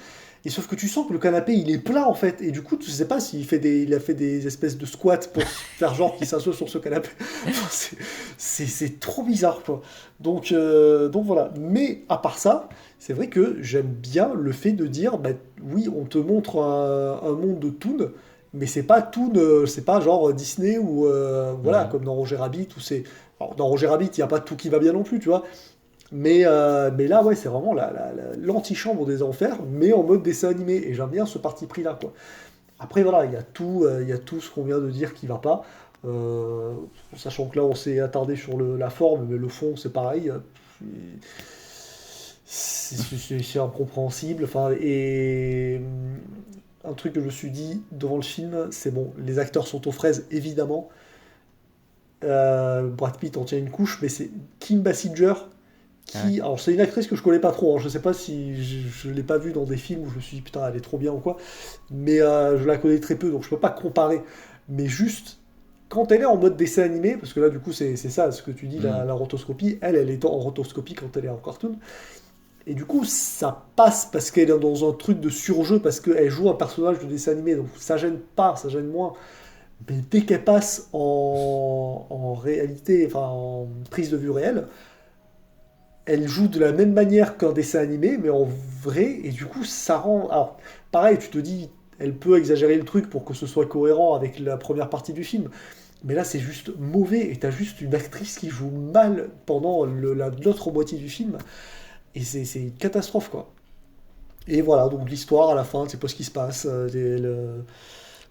et sauf que tu sens que le canapé, il est plat, en fait, et du coup, tu sais pas s'il il a fait des espèces de squats pour faire genre qu'il s'assoit sur ce canapé. Enfin, c'est trop bizarre, quoi. Donc voilà. Mais, à part ça, c'est vrai que j'aime bien le fait de dire, bah, oui, on te montre un monde de Toon, mais c'est pas Toon, c'est pas genre Disney ou voilà, comme dans Roger Rabbit, où c'est... Alors, dans Roger Rabbit, il n'y a pas tout qui va bien non plus, tu vois. Mais là, ouais, c'est vraiment l'antichambre des enfers, mais en mode dessin animé. Et j'aime bien ce parti pris-là, quoi. Après, voilà, il y a tout ce qu'on vient de dire qui va pas. Sachant que là, on s'est attardé sur la forme, mais le fond, c'est pareil. C'est incompréhensible. Enfin, et un truc que je me suis dit devant le film, c'est bon, les acteurs sont aux fraises, évidemment. Brad Pitt en tient une couche, mais c'est Kim Basinger qui... Alors, c'est une actrice que je connais pas trop, hein. Je sais pas si je l'ai pas vue dans des films où je me suis dit putain, elle est trop bien ou quoi, mais je la connais très peu, donc je peux pas comparer. Mais juste, quand elle est en mode dessin animé, parce que là, du coup, c'est ça, ce que tu dis, la rotoscopie, elle est en rotoscopie quand elle est en cartoon. Et du coup, ça passe parce qu'elle est dans un truc de surjeu, parce qu'elle joue un personnage de dessin animé, donc ça gêne pas, ça gêne moins. Mais dès qu'elle passe en réalité, enfin en prise de vue réelle, elle joue de la même manière qu'un dessin animé, mais en vrai, et du coup, ça rend... Alors, pareil, tu te dis, elle peut exagérer le truc pour que ce soit cohérent avec la première partie du film, mais là, c'est juste mauvais, et t'as juste une actrice qui joue mal pendant l'autre moitié du film, et c'est une catastrophe, quoi. Et voilà, donc l'histoire, à la fin, c'est pas ce qui se passe,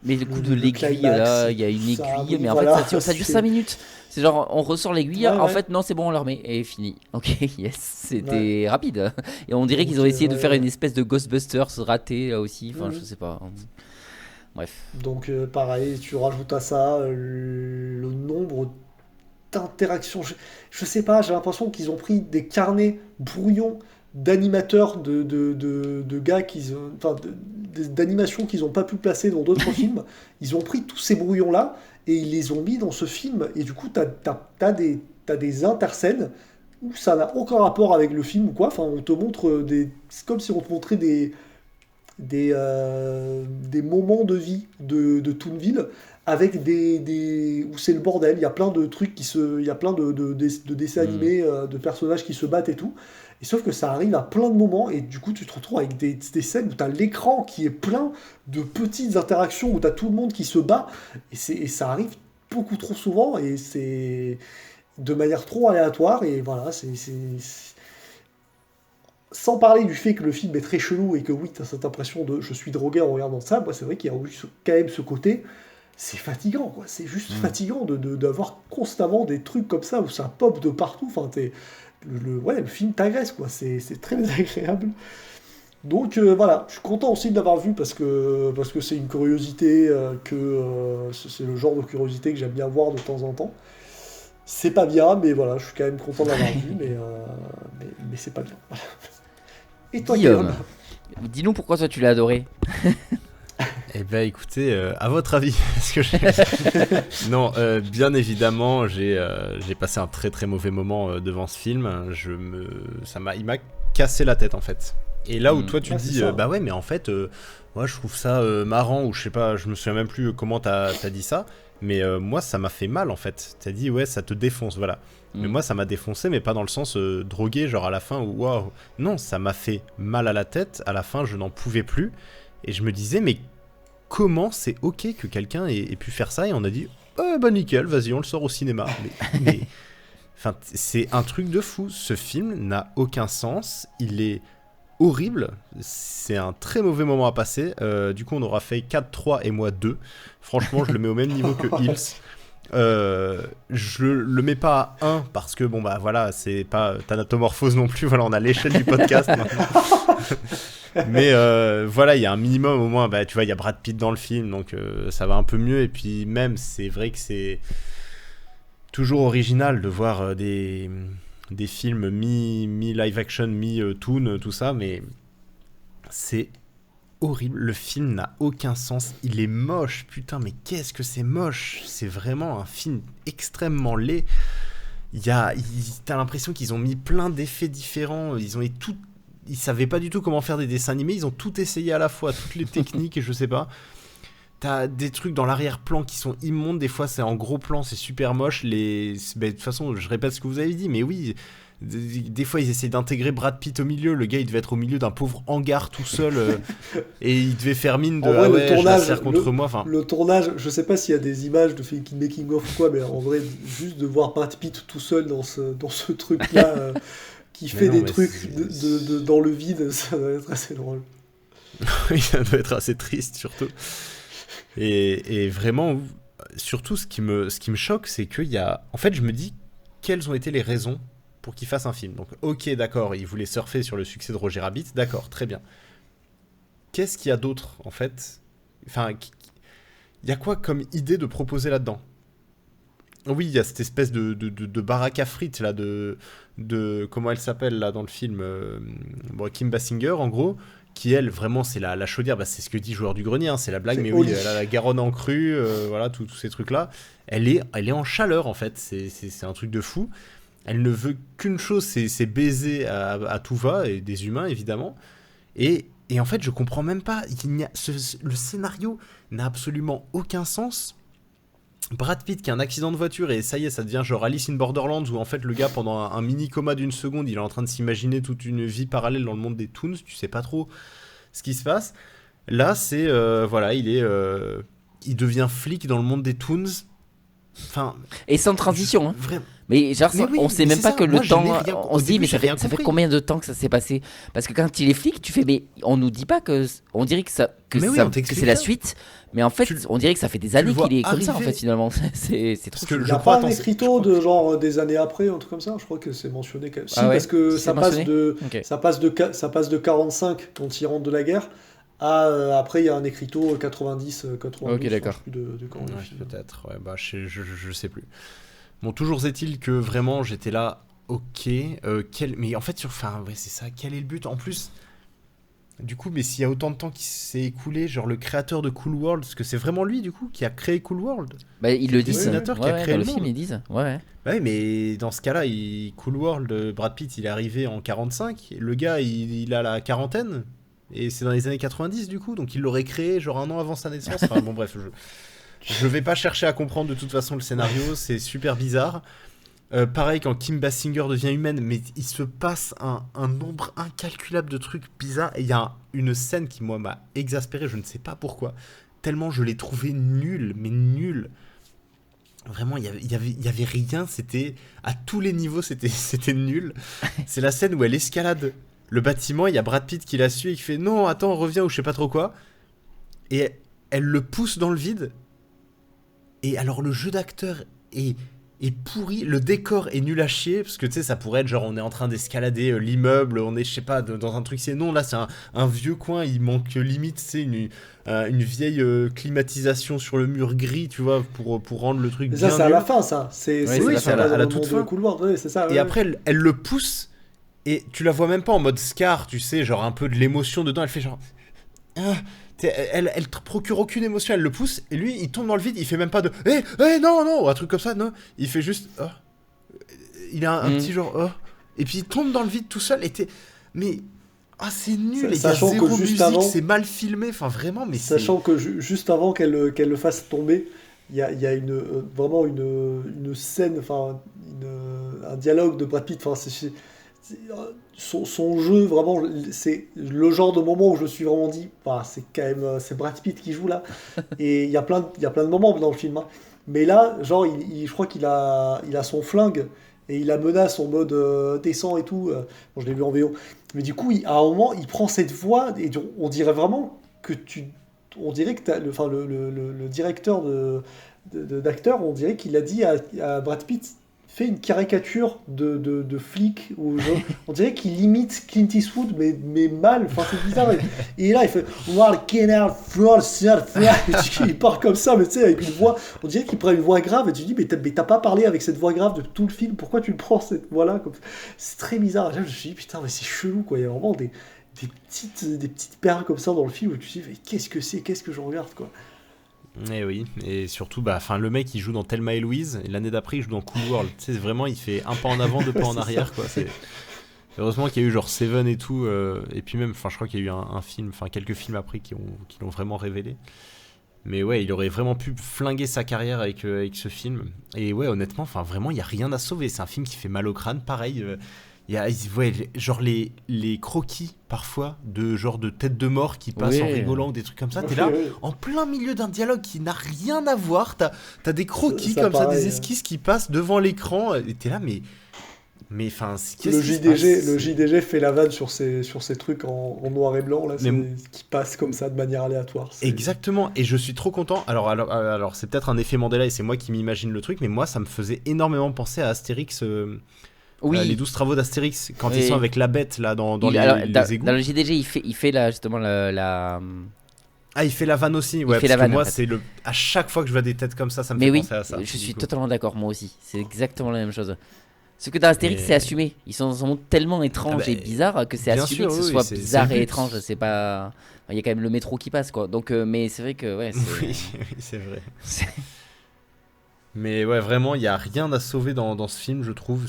mais le coup de l'aiguille, là, il y a une aiguille, oui, mais en voilà, fait, ça dure 5 minutes. C'est genre, on ressort l'aiguille, ouais, en fait, non, c'est bon, on la remet, et fini. Ok, yes, c'était rapide. Et on dirait qu'ils ont essayé de faire une espèce de Ghostbusters raté, là aussi, enfin, je sais pas. Bref. Donc, pareil, tu rajoutes à ça le nombre d'interactions. Je sais pas, j'ai l'impression qu'ils ont pris des carnets brouillons d'animateurs, de gars d'animations qu'ils n'ont pas pu placer dans d'autres films. Ils ont pris tous ces brouillons-là et ils les ont mis dans ce film. Et du coup, t'as des interscènes où ça n'a aucun rapport avec le film ou quoi. Enfin, on te montre c'est comme si on te montrait des moments de vie de Toonville avec où c'est le bordel. Il y a plein de trucs il y a plein de dessins animés, de personnages qui se battent et tout. Et sauf que ça arrive à plein de moments, et du coup tu te retrouves avec des scènes où tu as l'écran qui est plein de petites interactions, où tu as tout le monde qui se bat, et ça arrive beaucoup trop souvent, et c'est de manière trop aléatoire, et voilà, sans parler du fait que le film est très chelou, et que oui, tu as cette impression de je suis drogué en regardant ça, moi c'est vrai qu'il y a quand même ce côté, c'est fatigant, quoi. C'est juste fatigant d'avoir constamment des trucs comme ça, où ça pop de partout, enfin le film t'agresse, quoi. C'est très désagréable. Donc voilà, je suis content aussi de l'avoir vu parce que c'est une curiosité, c'est le genre de curiosité que j'aime bien voir de temps en temps. C'est pas bien, mais voilà, je suis quand même content de l'avoir vu, mais c'est pas bien. Et toi, Guillaume, dis-nous pourquoi toi tu l'as adoré. Eh ben écoutez, à votre avis, est-ce que non, bien évidemment, j'ai passé un très très mauvais moment devant ce film. Il m'a cassé la tête en fait. Et là où toi tu dis, bah ouais, mais en fait, Moi, je trouve ça marrant, ou je sais pas, je me souviens même plus comment t'as dit ça, mais moi, ça m'a fait mal en fait. T'as dit, ouais, ça te défonce, voilà. Mais moi, ça m'a défoncé, mais pas dans le sens drogué, genre à la fin, ou waouh. Non, ça m'a fait mal à la tête, à la fin, je n'en pouvais plus, et je me disais, mais comment c'est ok que quelqu'un ait pu faire ça, et on a dit, bah nickel, vas-y, on le sort au cinéma. Mais enfin, c'est un truc de fou, ce film n'a aucun sens, il est horrible, c'est un très mauvais moment à passer. Du coup on aura fait 4-3 et moi 2. Franchement je le mets au même niveau que Hills. Je le mets pas à 1 parce que bon bah voilà, c'est pas Thanatomorphose non plus, voilà, on a l'échelle du podcast maintenant. Mais voilà, il y a un minimum au moins, bah tu vois, il y a Brad Pitt dans le film, donc ça va un peu mieux. Et puis même c'est vrai que c'est toujours original de voir des films mi-live action, mi-toon, tout ça, mais c'est horrible. Le film n'a aucun sens. Il est moche, putain, mais qu'est-ce que c'est moche. C'est vraiment un film extrêmement laid. T'as l'impression qu'ils ont mis plein d'effets différents. Ils savaient pas du tout comment faire des dessins animés. Ils ont tout essayé à la fois, toutes les techniques, et je sais pas. T'as des trucs dans l'arrière-plan qui sont immondes, des fois c'est en gros plan, c'est super moche. De toute façon, je répète ce que vous avez dit, mais oui, des fois ils essaient d'intégrer Brad Pitt au milieu. Le gars il devait être au milieu d'un pauvre hangar tout seul, et il devait faire mine de vrai, le tournage, je la serre contre moi. Enfin... Le tournage, je sais pas s'il y a des images de making of ou quoi, mais en vrai, juste de voir Brad Pitt tout seul dans ce truc-là, qui fait des trucs dans le vide, ça doit être assez drôle. Oui, ça doit être assez triste surtout. Et vraiment, surtout ce qui me choque, c'est qu'il y a... En fait, je me dis, quelles ont été les raisons pour qu'il fasse un film. Donc, ok, d'accord, il voulait surfer sur le succès de Roger Rabbit, d'accord, très bien. Qu'est-ce qu'il y a d'autre, en fait ? Enfin, il y a quoi comme idée de proposer là-dedans ? Oui, il y a cette espèce de baraque à frites, là, de comment elle s'appelle, là, dans le film Kim Basinger, en gros, qui, elle, vraiment, c'est la chaudière, bah, c'est ce que dit Joueur du Grenier, hein, c'est la blague, mais Oli. Oui, elle a la Garonne en crue, voilà, tous ces trucs-là. Elle est en chaleur, en fait, c'est un truc de fou. Elle ne veut qu'une chose, c'est baiser à tout va, et des humains, évidemment. Et en fait, je comprends même pas, le scénario n'a absolument aucun sens. Brad Pitt qui a un accident de voiture et ça y est, ça devient genre Alice in Borderlands où en fait le gars pendant un mini coma d'une seconde il est en train de s'imaginer toute une vie parallèle dans le monde des Toons, tu sais pas trop ce qui se passe. Là c'est voilà, il devient flic dans le monde des Toons. Enfin, et sans transition, hein. Mais genre, oui, on sait même pas que le temps. On se dit, mais ça fait combien de temps que ça s'est passé ? Parce que quand il est flic, tu fais, mais on nous dit pas que. On dirait que c'est la suite, mais en fait, on dirait que ça fait des années qu'il est comme ça, en fait, finalement. C'est trop. Il n'y a pas un écriteau de genre des années après, un truc comme ça ? Je crois que c'est mentionné. Si, parce que ça passe de 45, quand il rentre de la guerre. Après il y a un écriteau 90 ok, d'accord. Peut-être, ouais, bah je sais plus. Bon, toujours est-il que vraiment j'étais là, ok, mais en fait c'est ça, quel est le but en plus? Du coup, mais s'il y a autant de temps qui s'est écoulé, genre le créateur de Cool World, parce que c'est vraiment lui du coup qui a créé Cool World. Bah ils le disent, dessinateur qui a créé le film ils disent, ouais. Ouais, mais dans ce cas-là, Cool World, Brad Pitt, il est arrivé en 45, le gars il a la quarantaine. Et c'est dans les années 90 du coup, donc il l'aurait créé genre un an avant sa naissance. Enfin bon bref, je vais pas chercher à comprendre de toute façon le scénario, c'est super bizarre. Pareil quand Kim Basinger devient humaine, mais il se passe un nombre incalculable de trucs bizarres. Et il y a une scène qui moi m'a exaspéré, je ne sais pas pourquoi, tellement je l'ai trouvé nul, mais nul. Vraiment, il y avait rien, c'était à tous les niveaux, c'était nul. C'est la scène où elle escalade le bâtiment, il y a Brad Pitt qui la suit et qui fait non, attends, reviens ou je sais pas trop quoi. Et elle le pousse dans le vide. Et alors le jeu d'acteur est pourri, le décor est nul à chier parce que tu sais, ça pourrait être genre on est en train d'escalader l'immeuble, on est je sais pas dans un truc, c'est non, là c'est un vieux coin, il manque limite c'est une vieille climatisation sur le mur gris, tu vois, pour rendre le truc bien. Ça c'est à la fin, ça. C'est à la toute fin. Couloir, ouais, c'est ça. Et après elle le pousse. Et tu la vois même pas en mode Scar, tu sais, genre un peu de l'émotion dedans, elle fait genre... Elle te procure aucune émotion, elle le pousse, et lui, il tombe dans le vide, il fait même pas de... non, ou un truc comme ça, non. Il fait juste... il a un petit genre... Et puis il tombe dans le vide tout seul, mais... Ah, c'est nul, il y a Sachant que zéro juste musique, avant- c'est mal filmé, enfin vraiment, mais Sachant que juste avant qu'elle le fasse tomber, il y a vraiment une scène, enfin un dialogue de Brad Pitt. Enfin, son jeu, vraiment, c'est le genre de moment où je me suis vraiment dit, bah, c'est quand même c'est Brad Pitt qui joue là. Et il y a plein de moments dans le film, hein. Mais là, genre, je crois il a son flingue et il la menace en mode descend et tout. Bon, je l'ai vu en VO. Mais du coup, à un moment, il prend cette voix et on dirait vraiment que on dirait que le directeur d'acteur, on dirait qu'il a dit à Brad Pitt, fait une caricature de flic, on dirait qu'il imite Clint Eastwood, mais mal, enfin c'est bizarre. Et là, il fait il part comme ça, mais tu sais, avec une voix, on dirait qu'il prend une voix grave, et tu te dis, mais t'as pas parlé avec cette voix grave de tout le film, pourquoi tu le prends cette voix-là comme... C'est très bizarre. Et là, je me suis dit, putain, mais c'est chelou, quoi. Il y a vraiment des petites perles comme ça dans le film où tu te dis, mais qu'est-ce que je regarde, quoi. Et oui, et surtout, le mec il joue dans Thelma et Louise, et l'année d'après il joue dans Cool World. Tu sais, vraiment il fait un pas en avant, deux pas en arrière, quoi. Heureusement qu'il y a eu genre Seven et tout, et puis même, je crois qu'il y a eu un film, quelques films après qui l'ont vraiment révélé. Mais ouais, il aurait vraiment pu flinguer sa carrière avec ce film. Et ouais, honnêtement, vraiment, il n'y a rien à sauver. C'est un film qui fait mal au crâne, pareil. Il y a genre les croquis parfois de tête de mort qui passent en rigolant ou des trucs comme ça. T'es là en plein milieu d'un dialogue qui n'a rien à voir. T'as des croquis comme ça, des esquisses qui passent devant l'écran. Et t'es là, mais enfin, le JDG fait la vanne sur ces trucs en noir et blanc là, qui passent comme ça de manière aléatoire. Exactement, et je suis trop content. Alors c'est peut-être un effet Mandela et c'est moi qui m'imagine le truc, mais moi ça me faisait énormément penser à Astérix. Oui. Les 12 travaux d'Astérix quand ils sont avec la bête là dans les égouts. Dans le JDG, il fait là justement la. Ah, il fait la vanne aussi. Ouais, parce que moi, c'est à chaque fois que je vois des têtes comme ça me fait penser à ça. Je suis totalement d'accord, moi aussi. C'est exactement la même chose. Ce que dans Astérix, c'est assumé. Ils sont tellement étranges et bizarres que c'est assumé que ce soit bizarre et étrange. C'est pas. Il y a quand même le métro qui passe, quoi. Donc, mais c'est vrai que ouais. Oui, c'est vrai. Mais ouais, vraiment, il y a rien à sauver dans ce film, je trouve.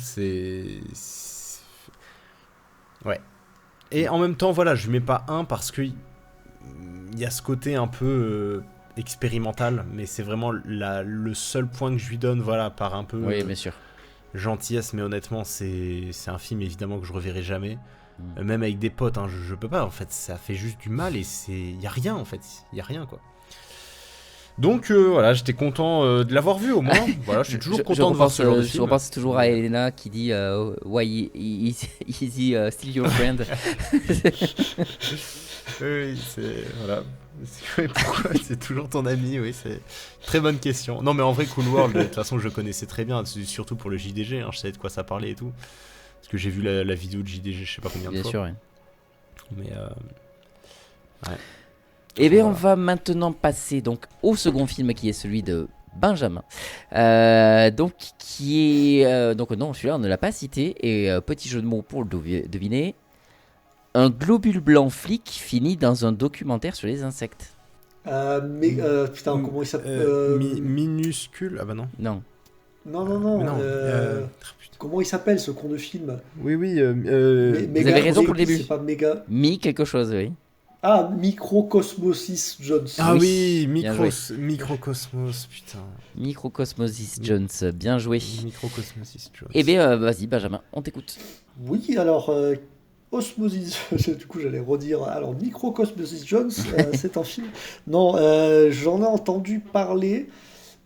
Ouais. Et en même temps, voilà, je lui mets pas 1 parce que il y a ce côté un peu expérimental, mais c'est vraiment le seul point que je lui donne, voilà, par un peu. Oui, bien sûr. Gentillesse, mais honnêtement c'est un film évidemment que je reverrai jamais, même avec des potes, hein, je peux pas, en fait ça fait juste du mal et il y a rien, en fait il y a rien, quoi. Donc voilà, j'étais content de l'avoir vu au moins. Voilà, je suis toujours content de voir ce genre de film. Je repense toujours à Elena qui dit why is he still your friend. Oui, voilà. Pourquoi c'est toujours ton ami? Oui, c'est très bonne question. Non, mais en vrai, Cool World, de toute façon, je connaissais très bien, surtout pour le JDG, hein, je savais de quoi ça parlait et tout. Parce que j'ai vu la vidéo de JDG, je sais pas combien de fois. Bien sûr, oui. Mais ouais. Et bien, on va maintenant passer donc au second film qui est celui de Benjamin. Donc, qui est. Donc, non, celui-là, on ne l'a pas cité. Et petit jeu de mots pour le deviner. Un globule blanc flic finit dans un documentaire sur les insectes. Putain, comment il s'appelle Minuscule? Ah bah non. Non. Non. Comment il s'appelle ce con de film? Oui. Vous avez raison pour le début. C'est pas méga. Quelque chose, oui. Ah, Microcosmosis Jones. Ah oui, Microcosmos, putain. Microcosmosis Jones, bien joué. Microcosmosis Jones. Eh bien, vas-y, Benjamin, on t'écoute. Oui, alors, Osmosis, du coup, j'allais redire. Alors, Microcosmosis Jones, c'est un film. Non, j'en ai entendu parler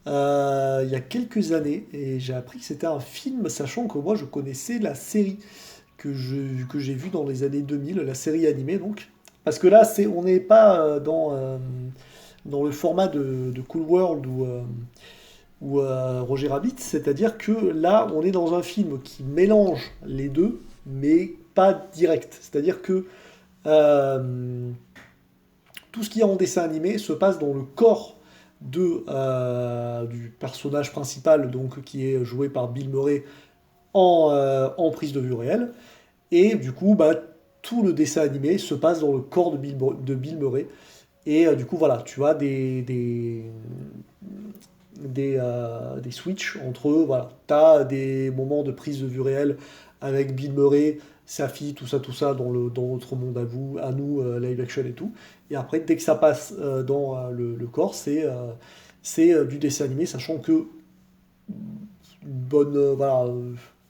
il y a quelques années et j'ai appris que c'était un film, sachant que moi, je connaissais la série que j'ai vue dans les années 2000, la série animée, donc. Parce que là, on n'est pas dans le format de Cool World ou Roger Rabbit, c'est-à-dire que là, on est dans un film qui mélange les deux, mais pas direct. C'est-à-dire que tout ce qu'il y a en dessin animé se passe dans le corps du personnage principal, donc qui est joué par Bill Murray en prise de vue réelle. Et du coup, tout le dessin animé se passe dans le corps de Bill Murray. Et du coup, voilà, tu as des switches entre eux. Voilà. Tu as des moments de prise de vue réelle avec Bill Murray, sa fille, tout ça, dans notre monde à nous, live action et tout. Et après, dès que ça passe dans le corps, c'est du dessin animé, sachant que une bonne,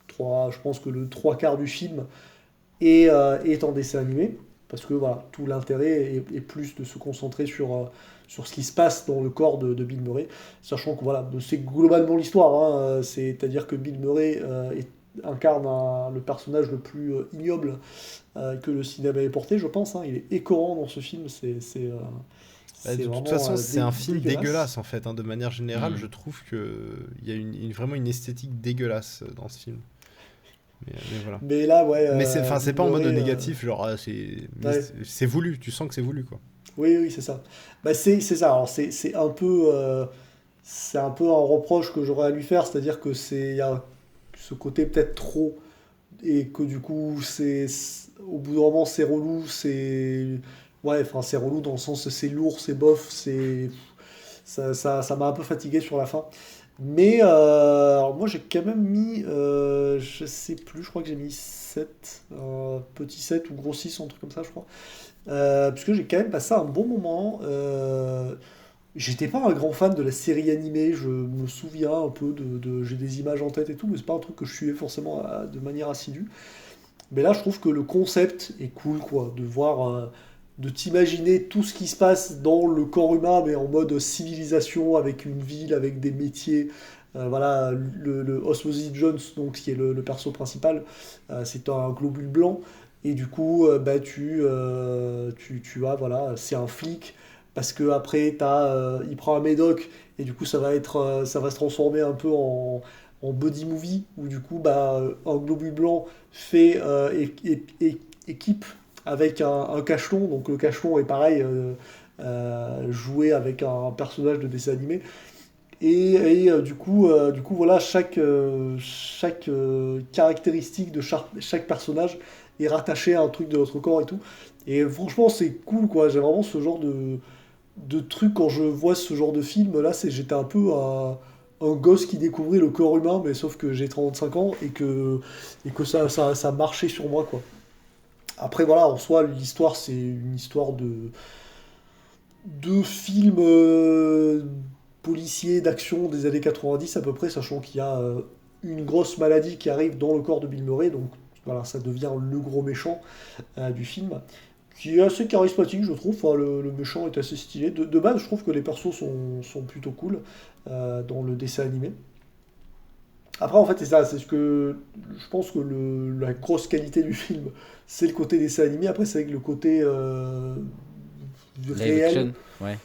je pense que le trois quarts du film est en dessin animé, parce que voilà, tout l'intérêt est plus de se concentrer sur ce qui se passe dans le corps de Bill Murray, sachant que voilà, c'est globalement l'histoire, hein, c'est-à-dire que Bill Murray incarne le personnage le plus ignoble que le cinéma ait porté, je pense, hein. Il est écœurant dans ce film, De toute façon, c'est un film dégueulasse en fait, hein, de manière générale. Je trouve qu'il y a vraiment une esthétique dégueulasse dans ce film. Mais voilà. Mais là, ouais. Mais c'est pas en mode négatif, genre ouais. c'est voulu, tu sens que c'est voulu quoi. Oui, c'est ça. Bah, c'est ça. Alors, c'est un peu un reproche que j'aurais à lui faire, c'est-à-dire que il y a ce côté peut-être trop, et que du coup, au bout d'un moment, c'est relou, ouais, enfin, c'est relou dans le sens c'est lourd, c'est bof, ça m'a un peu fatigué sur la fin. Mais alors moi, j'ai quand même mis, je sais plus, je crois que j'ai mis 7, petit 7 ou gros 6, un truc comme ça, je crois. Puisque j'ai quand même passé un bon moment. J'étais pas un grand fan de la série animée, je me souviens un peu j'ai des images en tête et tout, mais c'est pas un truc que je suivais forcément de manière assidue. Mais là, je trouve que le concept est cool, quoi, de voir, de t'imaginer tout ce qui se passe dans le corps humain, mais en mode civilisation, avec une ville, avec des métiers. Voilà, le Osmosis Jones, donc, qui est le perso principal, c'est un globule blanc, et du coup, tu as, voilà, c'est un flic, parce que après, il prend un médoc, et du coup, ça va se transformer un peu en buddy movie, où du coup, un globule blanc équipe avec un cacheton, donc le cacheton est pareil, joué avec un personnage de dessin animé. Et du coup, voilà, chaque caractéristique de chaque personnage est rattaché à un truc de notre corps et tout. Et franchement, c'est cool, quoi. J'ai vraiment ce genre de truc quand je vois ce genre de film. Là, j'étais un peu un gosse qui découvrait le corps humain, mais sauf que j'ai 35 ans et que ça marchait sur moi, quoi. Après, voilà, en soi, l'histoire, c'est une histoire de film policier d'action des années 90 à peu près, sachant qu'il y a une grosse maladie qui arrive dans le corps de Bill Murray, donc voilà, ça devient le gros méchant du film, qui est assez charismatique, je trouve. Enfin, le méchant est assez stylé. De base, je trouve que les persos sont plutôt cool dans le dessin animé. Après, en fait, c'est ça, c'est ce que je pense que la grosse qualité du film, c'est le côté dessin animé. Après, c'est avec le côté Live réel. action, ouais.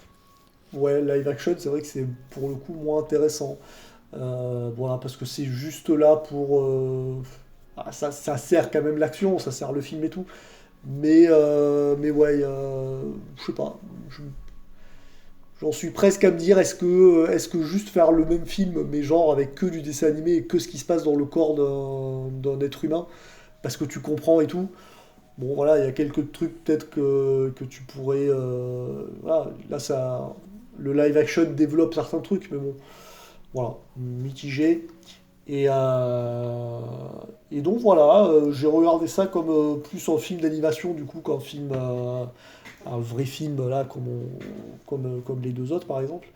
Ouais, live action, c'est vrai que c'est pour le coup moins intéressant. Voilà, parce que c'est juste là pour. Ça sert quand même l'action, ça sert le film et tout. Mais ouais, je sais pas. J'en suis presque à me dire, est-ce que juste faire le même film, mais genre avec que du dessin animé et que ce qui se passe dans le corps d'un être humain, parce que tu comprends et tout. Bon, voilà, il y a quelques trucs peut-être que tu pourrais. Voilà, là, le live action développe certains trucs, mais bon, voilà, mitigé. Et donc voilà, j'ai regardé ça comme plus un film d'animation du coup qu'un film, un vrai film là comme les deux autres par exemple.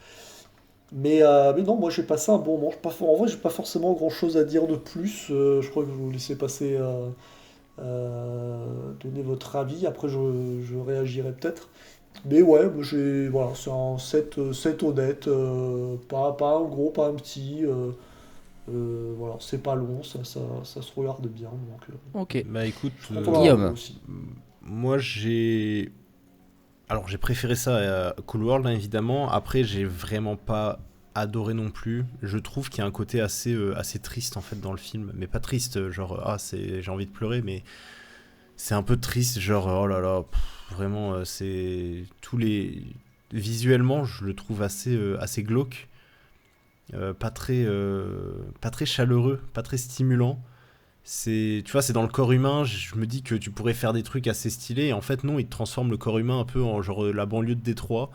Mais non, moi j'ai passé un bon moment. En vrai, j'ai pas forcément grand chose à dire de plus. Je crois que je vais vous laisser passer, donner votre avis. Après, je réagirai peut-être. Mais ouais, moi, voilà, c'est un 7 honnête. Pas un gros, pas un petit. Voilà, c'est pas long, ça se regarde bien. Donc, Ok. Bah écoute, Guillaume. moi j'ai préféré ça à Cool World, hein, évidemment. Après, j'ai vraiment pas adoré non plus. Je trouve qu'il y a un côté assez triste en fait dans le film, mais pas triste genre j'ai envie de pleurer, mais c'est un peu triste, genre oh là là, vraiment c'est visuellement je le trouve assez glauque, pas très chaleureux, pas très stimulant. Tu vois, c'est dans le corps humain, je me dis que tu pourrais faire des trucs assez stylés, et en fait non, il te transforme le corps humain un peu en genre la banlieue de Détroit,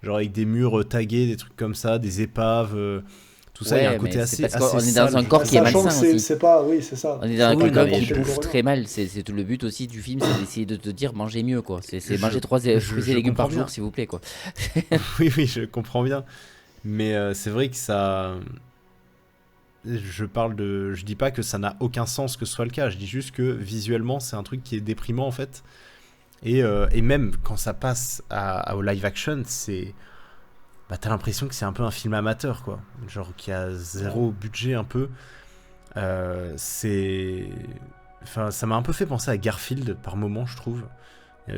genre avec des murs tagués, des trucs comme ça, des épaves, tout ça, il y a un Ouais, côté mais assez c'est parce qu'on assez est dans sale, un je corps trouve. qui est Sachant que malsain aussi. c'est pas, oui, c'est ça. On est dans un Oui, corps bah qui oui. Chez le bouffe gorilla. très mal. C'est tout le but aussi du film, c'est d'essayer de te dire mangez mieux, quoi. C'est Je- manger 3 je fruits et légumes par comprends bien. jour, s'il vous plaît, quoi. Oui, oui, je comprends bien. Mais c'est vrai que ça. Je dis pas que ça n'a aucun sens que ce soit le cas. Je dis juste que visuellement, c'est un truc qui est déprimant en fait. Et même quand ça passe au live action, c'est. Bah, t'as l'impression que c'est un peu un film amateur, quoi. Genre qui a zéro budget un peu. C'est. Enfin, ça m'a un peu fait penser à Garfield par moment, je trouve.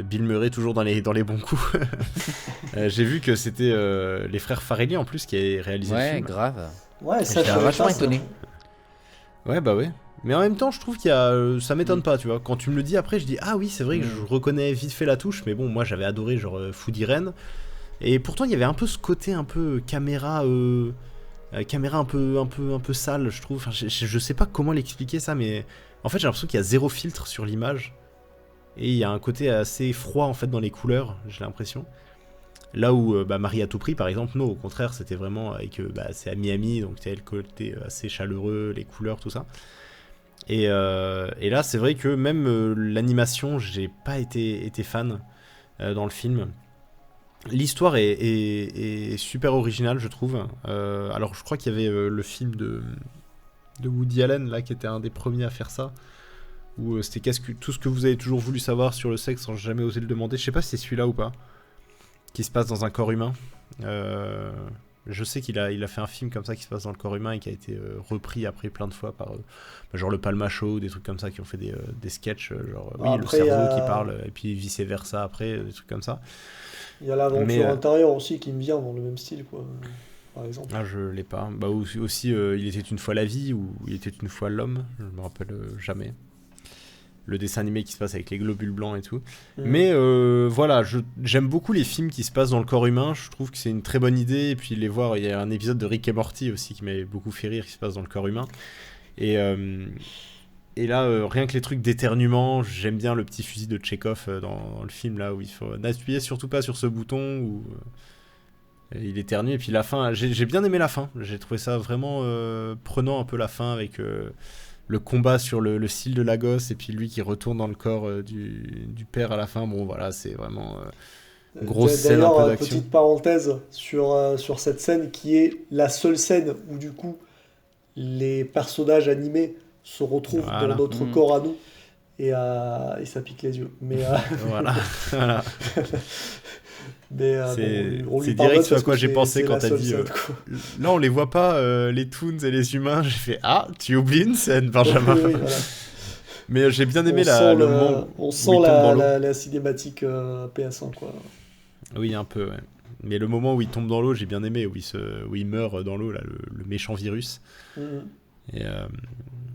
Bill Murray toujours dans les bons coups. J'ai vu que c'était les frères Farrelly en plus qui avaient réalisé le Ouais, film. grave. Ouais, ça, J'étais je savais vachement pas, ça. étonné. Ouais, bah ouais. Mais en même temps, je trouve qu'il y a. Ça m'étonne pas, tu vois. Quand tu me le dis après, je dis ah oui, c'est vrai que je reconnais vite fait la touche, mais bon, moi j'avais adoré genre Food Irene. Et pourtant, il y avait un peu ce côté un peu caméra. Caméra un peu sale, je trouve. Enfin, je sais pas comment l'expliquer ça, mais en fait, j'ai l'impression qu'il y a zéro filtre sur l'image. Et il y a un côté assez froid en fait dans les couleurs, j'ai l'impression. Là où Marie à tout prix, par exemple, non, au contraire, c'était vraiment avec. C'est à Miami, donc tu as le côté assez chaleureux, les couleurs, tout ça. Et là, c'est vrai que même l'animation, j'ai pas été fan dans le film. L'histoire est super originale, je trouve. Alors, je crois qu'il y avait le film de Woody Allen, là, qui était un des premiers à faire ça. Où c'était tout ce que vous avez toujours voulu savoir sur le sexe sans jamais oser le demander. Je sais pas si c'est celui-là ou pas. Qui se passe dans un corps humain. Je sais qu'il a fait un film comme ça qui se passe dans le corps humain et qui a été repris après plein de fois par genre le Palma Show, des trucs comme ça qui ont fait des sketchs genre oui, Après, le cerveau qui parle et puis vice versa après, des trucs comme ça. Il y a l'aventure Mais, intérieure aussi qui me vient dans le même style, quoi. Par exemple. Ah, je l'ai pas. Bah aussi il était une fois la vie ou il était une fois l'homme, je me rappelle jamais. Le dessin animé qui se passe avec les globules blancs et tout. Mais voilà, j'aime beaucoup les films qui se passent dans le corps humain. Je trouve que c'est une très bonne idée. Et puis les voir, il y a un épisode de Rick et Morty aussi qui m'avait beaucoup fait rire, qui se passe dans le corps humain. Et là, rien que les trucs d'éternuement, j'aime bien le petit fusil de Tchekhov dans le film là où il faut n'appuyer surtout pas sur ce bouton où il éternue. Et puis la fin, j'ai bien aimé la fin. J'ai trouvé ça vraiment prenant un peu la fin avec le combat sur le cil de la gosse et puis lui qui retourne dans le corps du père à la fin. Bon voilà, c'est vraiment grosse scène un peu D'ailleurs, d'action. petite parenthèse sur cette scène qui est la seule scène où du coup les personnages animés se retrouvent Voilà. dans notre corps à nous et ça pique les yeux. Mais, Voilà. mais on lui c'est pardonne direct ce à parce quoi que j'ai pensé c'est quand la t'as seule dit scène, quoi. là on les voit pas les toons et les humains. J'ai fait ah, tu oublies une scène, Benjamin. Oui, voilà. Mais j'ai bien aimé On le moment on où sent il tombe dans l'eau. la cinématique PS1, quoi. Oui, un peu, ouais. Mais le moment où il tombe dans l'eau, j'ai bien aimé, où il meurt dans l'eau, là, le méchant virus.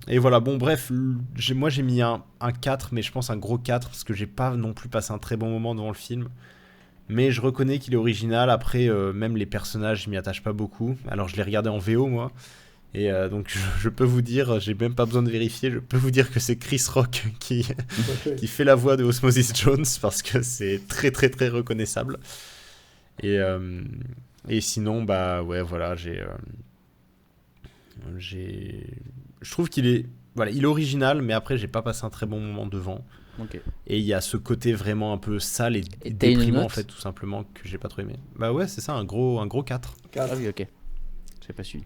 Et voilà, bon, bref, moi j'ai mis un 4, mais je pense un gros 4, parce que j'ai pas non plus passé un très bon moment devant le film. Mais je reconnais qu'il est original. Après, même les personnages, je m'y attache pas beaucoup. Alors, je l'ai regardé en VO, moi. Et donc, je peux vous dire, j'ai même pas besoin de vérifier, je peux vous dire que c'est Chris Rock qui fait la voix de Osmosis Jones, parce que c'est très très très reconnaissable. Et sinon, bah ouais, voilà, je trouve qu'il est, voilà, il est original, mais après, j'ai pas passé un très bon moment devant. Ok. Et il y a ce côté vraiment un peu sale et Et t'as une déprimant, note en fait, tout simplement, que j'ai pas trop aimé. Bah ouais, c'est ça, un gros 4. Ah oui, ok. J'ai pas suivi.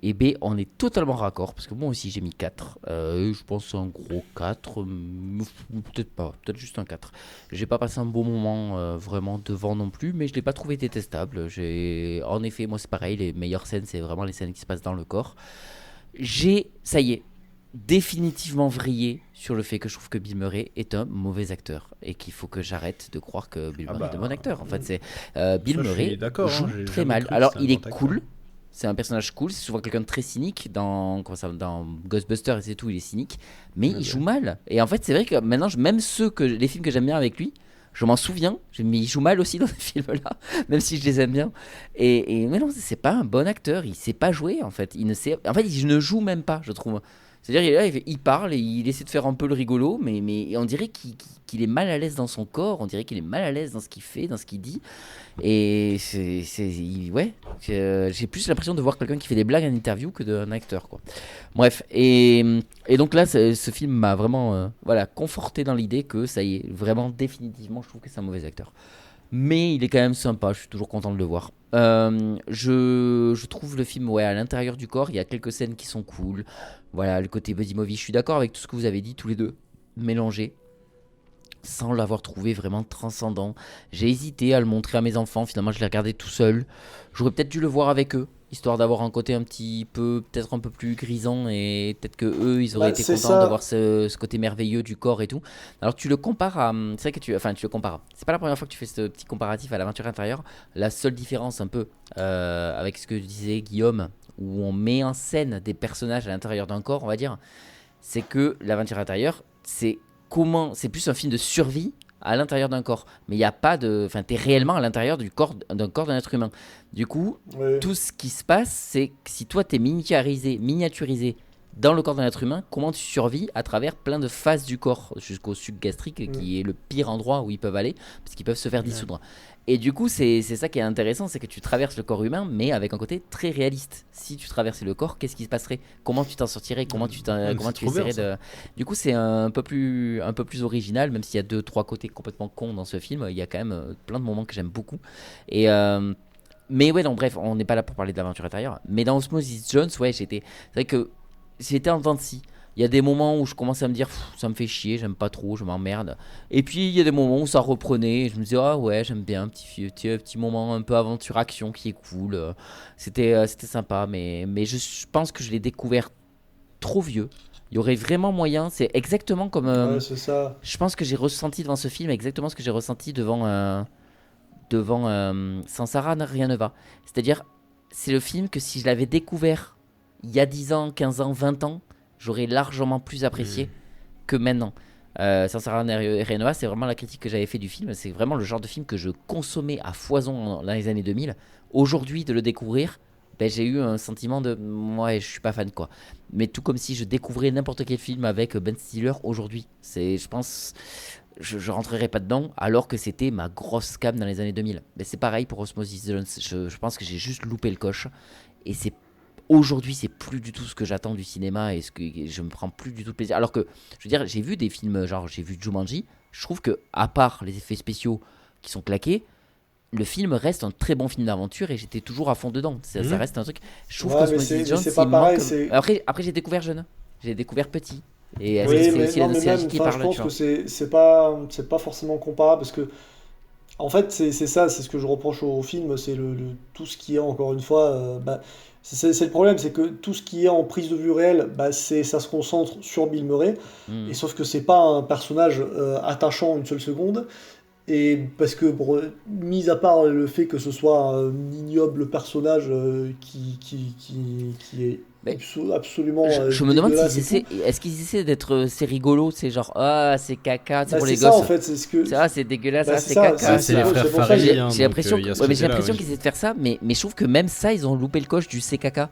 Et B, on est totalement raccord, parce que moi aussi j'ai mis 4. Je pense un gros 4, peut-être pas, peut-être juste un 4. J'ai pas passé un bon moment vraiment devant non plus, mais je l'ai pas trouvé détestable. En effet, moi c'est pareil, les meilleures scènes, c'est vraiment les scènes qui se passent dans le corps. Ça y est, définitivement vrillé sur le fait que je trouve que Bill Murray est un mauvais acteur et qu'il faut que j'arrête de croire que Bill Murray est un bon acteur. En fait, c'est Bill Murray joue très mal. Alors, il est cool. C'est un personnage cool, c'est souvent quelqu'un de très cynique dans Ghostbusters et c'est tout, il est cynique, mais il joue mal. Et en fait, c'est vrai que maintenant, même les films que j'aime bien avec lui, je m'en souviens, mais il joue mal aussi dans ces films-là, même si je les aime bien. Mais non, c'est pas un bon acteur, il sait pas jouer en fait. Il ne joue même pas, je trouve. C'est-à-dire, il est là, il parle et il essaie de faire un peu le rigolo, mais on dirait qu'il est mal à l'aise dans son corps, on dirait qu'il est mal à l'aise dans ce qu'il fait, dans ce qu'il dit. Et j'ai plus l'impression de voir quelqu'un qui fait des blagues en interview que d'un acteur, quoi. Bref, et donc là, ce film m'a vraiment conforté dans l'idée que ça y est, vraiment, définitivement, je trouve que c'est un mauvais acteur. Mais il est quand même sympa, je suis toujours content de le voir. Je trouve le film à l'intérieur du corps, il y a quelques scènes qui sont cool. Voilà, le côté buddy movie, je suis d'accord avec tout ce que vous avez dit, tous les deux, mélangés, sans l'avoir trouvé vraiment transcendant. J'ai hésité à le montrer à mes enfants, finalement je l'ai regardé tout seul. J'aurais peut-être dû le voir avec eux, histoire d'avoir un côté un petit peu, peut-être un peu plus grisant, et peut-être que eux ils auraient été c'est contents ça. de voir ce côté merveilleux du corps et tout. Alors tu le compares à, c'est vrai que tu le compares. C'est pas la première fois que tu fais ce petit comparatif à l'aventure intérieure. La seule différence un peu avec ce que disait Guillaume, où on met en scène des personnages à l'intérieur d'un corps, on va dire, c'est que l'aventure intérieure, c'est plus un film de survie à l'intérieur d'un corps, mais il y a pas de, enfin, t'es réellement à l'intérieur du corps d'un être humain. Du coup, Ouais. tout ce qui se passe, c'est que si toi t'es miniaturisé dans le corps d'un être humain, comment tu survis à travers plein de phases du corps jusqu'au suc gastrique, qui est le pire endroit où ils peuvent aller, parce qu'ils peuvent se faire dissoudre. Et du coup, c'est ça qui est intéressant, c'est que tu traverses le corps humain, mais avec un côté très réaliste. Si tu traversais le corps, qu'est-ce qui se passerait? Comment tu t'en sortirais? Comment tu essaierais de... Du coup, c'est un peu plus original, même s'il y a 2-3 côtés complètement cons dans ce film. Il y a quand même plein de moments que j'aime beaucoup. Et mais ouais, donc bref, on n'est pas là pour parler de l'aventure intérieure. Mais dans Osmosis Jones, c'est vrai que j'étais en dents de scie. Il y a des moments où je commençais à me dire ça me fait chier, j'aime pas trop, je m'emmerde. Et puis il y a des moments où ça reprenait et je me disais ah ouais, j'aime bien un petit moment un peu aventure action qui est cool. C'était sympa, mais je pense que je l'ai découvert trop vieux. Il y aurait vraiment moyen, c'est exactement comme Ouais, c'est ça. je pense que j'ai ressenti devant ce film exactement ce que j'ai ressenti devant Sans Sarah rien ne va. C'est-à-dire c'est le film que si je l'avais découvert il y a 10 ans, 15 ans, 20 ans, j'aurais largement plus apprécié que maintenant. Sans Sarah rien ne va, c'est vraiment la critique que j'avais fait du film. C'est vraiment le genre de film que je consommais à foison dans les années 2000. Aujourd'hui, de le découvrir, j'ai eu un sentiment de ouais, je suis pas fan, quoi. Mais tout comme si je découvrais n'importe quel film avec Ben Stiller aujourd'hui. Je pense, je rentrerai pas dedans, alors que c'était ma grosse cam dans les années 2000. Mais c'est pareil pour Osmosis Jones. Je pense que j'ai juste loupé le coche. Et aujourd'hui, c'est plus du tout ce que j'attends du cinéma et je me prends plus du tout de plaisir. Alors que, je veux dire, j'ai vu des films, genre j'ai vu Jumanji, je trouve que, à part les effets spéciaux qui sont claqués, le film reste un très bon film d'aventure et j'étais toujours à fond dedans. Ça reste un truc. Je trouve que mais Jones, c'est pas pareil. Après, j'ai découvert jeune, j'ai découvert petit. Et Oui, c'est mais aussi non, la mais nostalgie même, qui enfin, parle. je pense tu que vois. c'est pas forcément comparable parce que en fait c'est ça, c'est ce que je reproche au film, c'est tout ce qui est encore une fois, c'est le problème, c'est que tout ce qui est en prise de vue réelle, ça se concentre sur Bill Murray, et sauf que c'est pas un personnage attachant une seule seconde. Et parce que, mis à part le fait que ce soit un ignoble personnage qui est Mais absolument je me demande dégueulasse et est-ce qu'ils essaient d'être c'est rigolo, c'est genre ah c'est caca, c'est pour les c'est ça gosses. en fait, c'est ce que Ça c'est dégueulasse, Bah, ça c'est c'est ça, caca. c'est les frères c'est pour ça que Farrelly. J'ai l'impression il y a ce j'ai côté-là, l'impression oui. qu'ils essaient de faire ça, mais je trouve que même ça ils ont loupé le coche du c'est caca.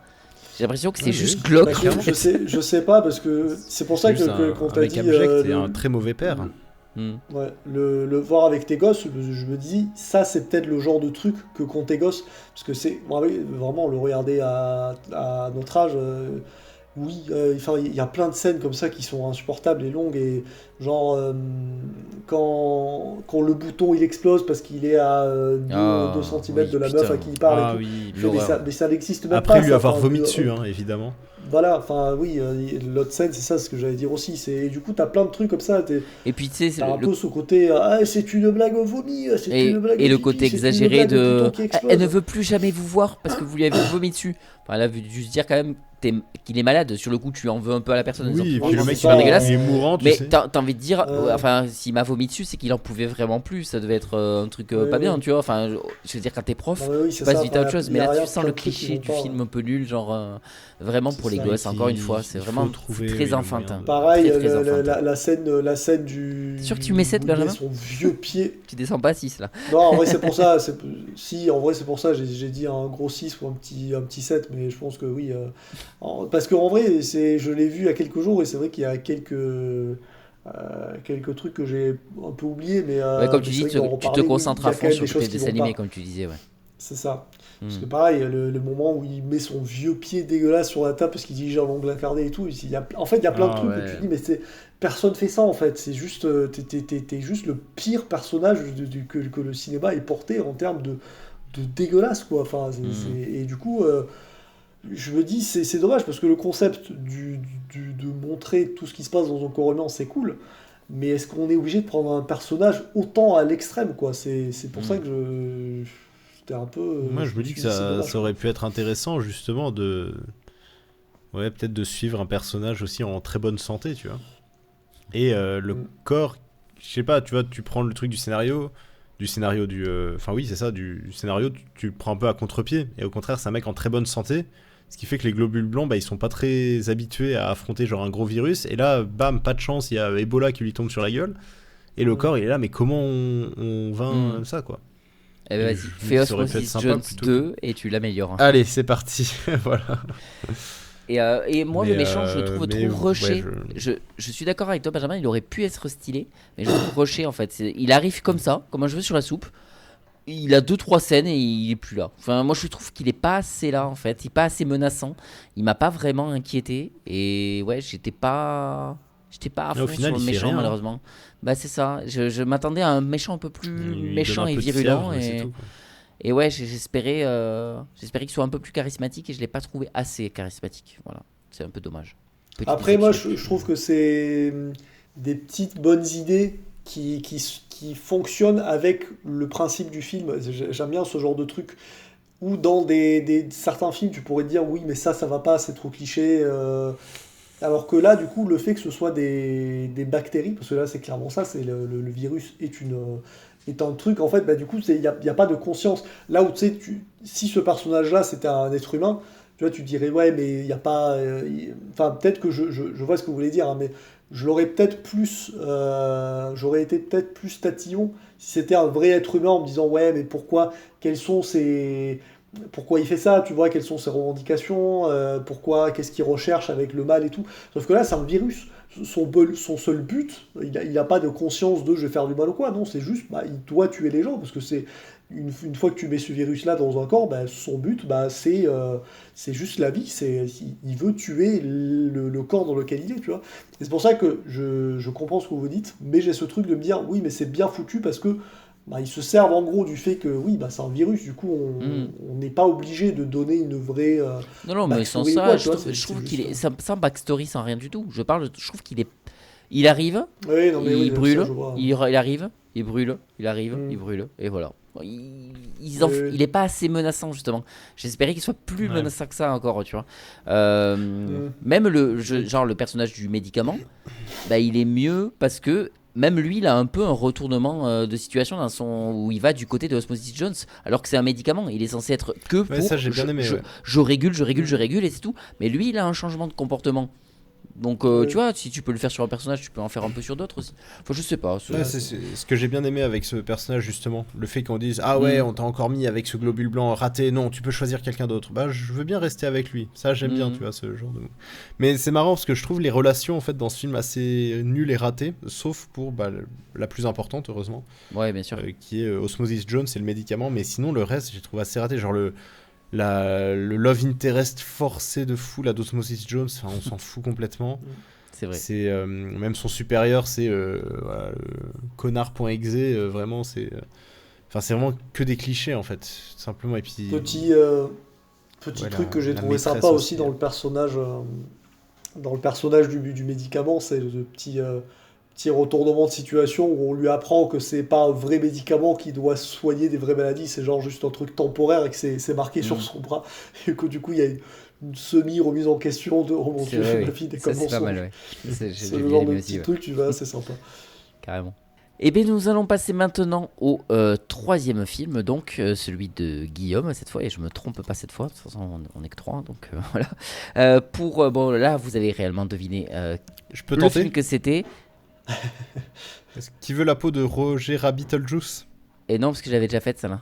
J'ai l'impression que c'est Oui, juste oui. glauque. je sais pas parce que c'est pour ça C'est que juste quand un t'as mec dit abject et un très mauvais père. ouais, le voir avec tes gosses, je me dis ça c'est peut-être le genre de truc que qu'ont tes gosses, parce que c'est vraiment le regarder à notre âge. Oui, enfin, il y a plein de scènes comme ça qui sont insupportables et longues, et genre quand le bouton il explose parce qu'il est à 2 cm de la meuf à qui il parle et tout. Oui, Je fais, mais ça n'existe même après pas. lui ça, avoir enfin, vomi dessus, évidemment. Voilà, enfin oui, l'autre scène c'est ça ce que j'allais dire aussi. Et du coup t'as plein de trucs comme ça. Et puis tu sais T'as un peu ce côté c'est une blague au vomi, c'est une blague au et le pipi, côté c'est une exagéré blague au de bouton qui explose. elle ne veut plus jamais vous voir parce que vous lui avez vomi dessus. Enfin là, vu juste dire quand même qu'il est malade, sur le coup tu en veux un peu à la personne. Oui, et Oui, puis le c'est mec ça, dégueulasse. il est mourant, tu Mais sais. t'as envie de dire, Euh. enfin, s'il m'a vomi dessus, c'est qu'il en pouvait vraiment plus. Ça devait être un truc pas Ouais, bien, ouais. tu vois. Enfin, je veux dire, quand t'es prof, Non, mais oui, c'est tu passes ça, vite à autre enfin, chose. y Mais a là, rien, tu sens plein le de trucs qui cliché vont du pas. film un peu nul, genre vraiment pour les ça. gosses. Encore une Il fois, c'est faut vraiment trouver, très le enfantin. moyen de- Pareil, Très, très enfantin. la scène du. T'es sûr que tu mets 7, où il met Benjamin son vieux pied. Tu descends pas à 6 là. Non, en vrai, c'est pour ça. Si, en vrai, c'est pour ça. J'ai dit un gros 6 ou un petit 7, mais je pense que oui. Parce qu'en vrai, je l'ai vu il y a quelques jours et c'est vrai qu'il y a quelques trucs que j'ai un peu oubliés, mais, Ouais, comme mais tu c'est dis, vrai que d'en tu te reparler, oui, concentres il y à a quand fond même sur des le côté choses qui dessin vont animé, pas. comme tu disais, ouais. C'est ça. Parce que Hmm. pareil, le moment où il met son vieux pied dégueulasse sur la table parce qu'il dit j'ai un ongle incarné et tout, en fait, il y a plein de Ah trucs où tu ouais. te dis, mais personne fait ça en fait. C'est juste, t'es juste le pire personnage que le cinéma ait porté en termes de dégueulasse, quoi. Enfin, Hmm. et du coup, je me dis, c'est dommage parce que le concept de montrer tout ce qui se passe dans un corps humain, c'est cool. Mais est-ce qu'on est obligé de prendre un personnage autant à l'extrême, quoi? C'est pour ça Hmm. que j'étais un peu. Moi, je Je me me dis que suis dit, c'est dommage, ça quoi. aurait pu être intéressant, justement, ouais, peut-être de suivre un personnage aussi en très bonne santé, tu vois. Et le Mm. corps, je sais pas, tu vois, tu prends le truc enfin oui, c'est ça, du scénario, tu le prends un peu à contre-pied. Et au contraire, c'est un mec en très bonne santé. Ce qui fait que les globules blancs, bah, ils sont pas très habitués à affronter genre un gros virus. Et là, bam, pas de chance, il y a Ebola qui lui tombe sur la gueule. Et le Mm. corps, il est là, mais comment on Hmm. vainc ça, quoi? Eh Et ben je vas-y, me dis fais que ça aurait pu être Osmosis sympa Jones plutôt que. 2 et tu l'améliores. Allez, c'est parti. Voilà. Et moi, le méchant, je le trouve Mais trop ouais, rushé. Je suis d'accord avec toi, Benjamin, il aurait pu être stylé, mais je le trouve rushé en fait. Il arrive comme ça, comme un cheveu sur la soupe. Il a 2-3 scènes et il est plus là. Enfin, moi, je trouve qu'il est pas assez là en fait. Il est pas assez menaçant. Il m'a pas vraiment inquiété. Et ouais, j'étais pas à au fond final, sur le il fait méchant rien, hein. malheureusement. Bah, c'est ça. Je m'attendais à un méchant un peu plus Il lui donne méchant un et peu de virulent. fièvre, mais c'est tout, quoi. Et ouais, j'espérais qu'il soit un peu plus charismatique et je l'ai pas trouvé assez charismatique. Voilà, c'est un peu dommage. Petite Après, moi, déception. je trouve que c'est des petites bonnes idées qui fonctionnent avec le principe du film. J'aime bien ce genre de truc où dans certains films, tu pourrais te dire oui, mais ça va pas, c'est trop cliché. Alors que là, du coup, le fait que ce soit des bactéries, parce que là, c'est clairement ça, c'est le virus est un truc, en fait, bah, du coup, y a pas de conscience. Là où, tu sais, si ce personnage-là, c'était un être humain, tu vois, tu dirais, ouais, mais il n'y a pas... Enfin, peut-être que je vois ce que vous voulez dire, hein, mais j'aurais été peut-être plus tatillon si c'était un vrai être humain en me disant, ouais, mais pourquoi, quels sont ses... Pourquoi il fait ça, tu vois, quelles sont ses revendications, qu'est-ce qu'il recherche avec le mal et tout. Sauf que là, c'est un virus. Son seul but, il a pas de conscience de je vais faire du mal ou quoi, non, c'est juste, bah, il doit tuer les gens, parce que une fois que tu mets ce virus-là dans un corps, bah, son but, bah, c'est juste la vie, il veut tuer le corps dans lequel il est, tu vois. Et c'est pour ça que je comprends ce que vous dites, mais j'ai ce truc de me dire, oui, mais c'est bien foutu parce que bah, ils se servent en gros du fait que oui, bah, c'est un virus, du coup Hmm. on n'est pas obligé de donner une vraie Non, non, mais sans backstory ou ça, quoi, tu vois, je trouve c'est qu'il juste... est sans backstory, sans rien du tout. Je trouve il arrive, Oui, non mais oui, il ça brûle, je vois. il arrive, il brûle, il arrive, il Hmm. brûle, et voilà. Oui. Il est pas assez menaçant justement. J'espérais qu'il soit plus Ouais. menaçant que ça encore, tu vois. Hmm. Même genre le personnage du médicament, bah il est mieux parce que même lui, il a un peu un retournement de situation où il va du côté de Osmosis Jones, alors que c'est un médicament. Il est censé être que Ouais, pour ça, j'ai bien aimé, ouais. je régule et c'est tout. Mais lui, il a un changement de comportement. Donc, Ouais. tu vois, si tu peux le faire sur un personnage, tu peux en faire un peu sur d'autres aussi. Enfin, je sais pas. Ouais, c'est ce que j'ai bien aimé avec ce personnage, justement. Le fait qu'on dise ah ouais, on t'a encore mis avec ce globule blanc raté, non, tu peux choisir quelqu'un d'autre. Bah, je veux bien rester avec lui. Ça, j'aime bien, tu vois, ce genre de. Mais c'est marrant parce que je trouve les relations, en fait, dans ce film assez nulles et ratées, sauf pour la plus importante, heureusement. Ouais, bien sûr. Qui est Osmosis Jones, c'est le médicament. Mais sinon, le reste, j'ai trouvé assez raté. Genre le love interest forcé de fou, la d'Osmosis Jones, enfin, on s'en fout complètement. C'est vrai. C'est même son supérieur, c'est voilà, connard.exe, vraiment c'est enfin c'est vraiment que des clichés en fait, simplement. Et puis Petit ouais, truc que j'ai la trouvé maîtresse sympa aussi aussi, dans le personnage du médicament, c'est le petit retournement de situation où on lui apprend que c'est pas un vrai médicament qui doit soigner des vraies maladies, c'est genre juste un truc temporaire et que c'est marqué sur son bras et que du coup il y a une semi-remise en question de oh mon C'est dieu, vrai, ma oui. vie n'est Ça, comme c'est pas mensonge. mal, ouais. J'ai C'est le bien genre de aimé petit aussi, ouais. truc, tu vois, c'est sympa. Carrément. Et bien nous allons passer maintenant au troisième film, donc celui de Guillaume cette fois, et je me trompe pas cette fois, de toute façon on est que trois, donc voilà. Bon là vous avez réellement deviné je peux le tenter. film que c'était, Qui veut la peau de Roger Rabbitlejuice? et non parce que j'avais déjà fait ça là,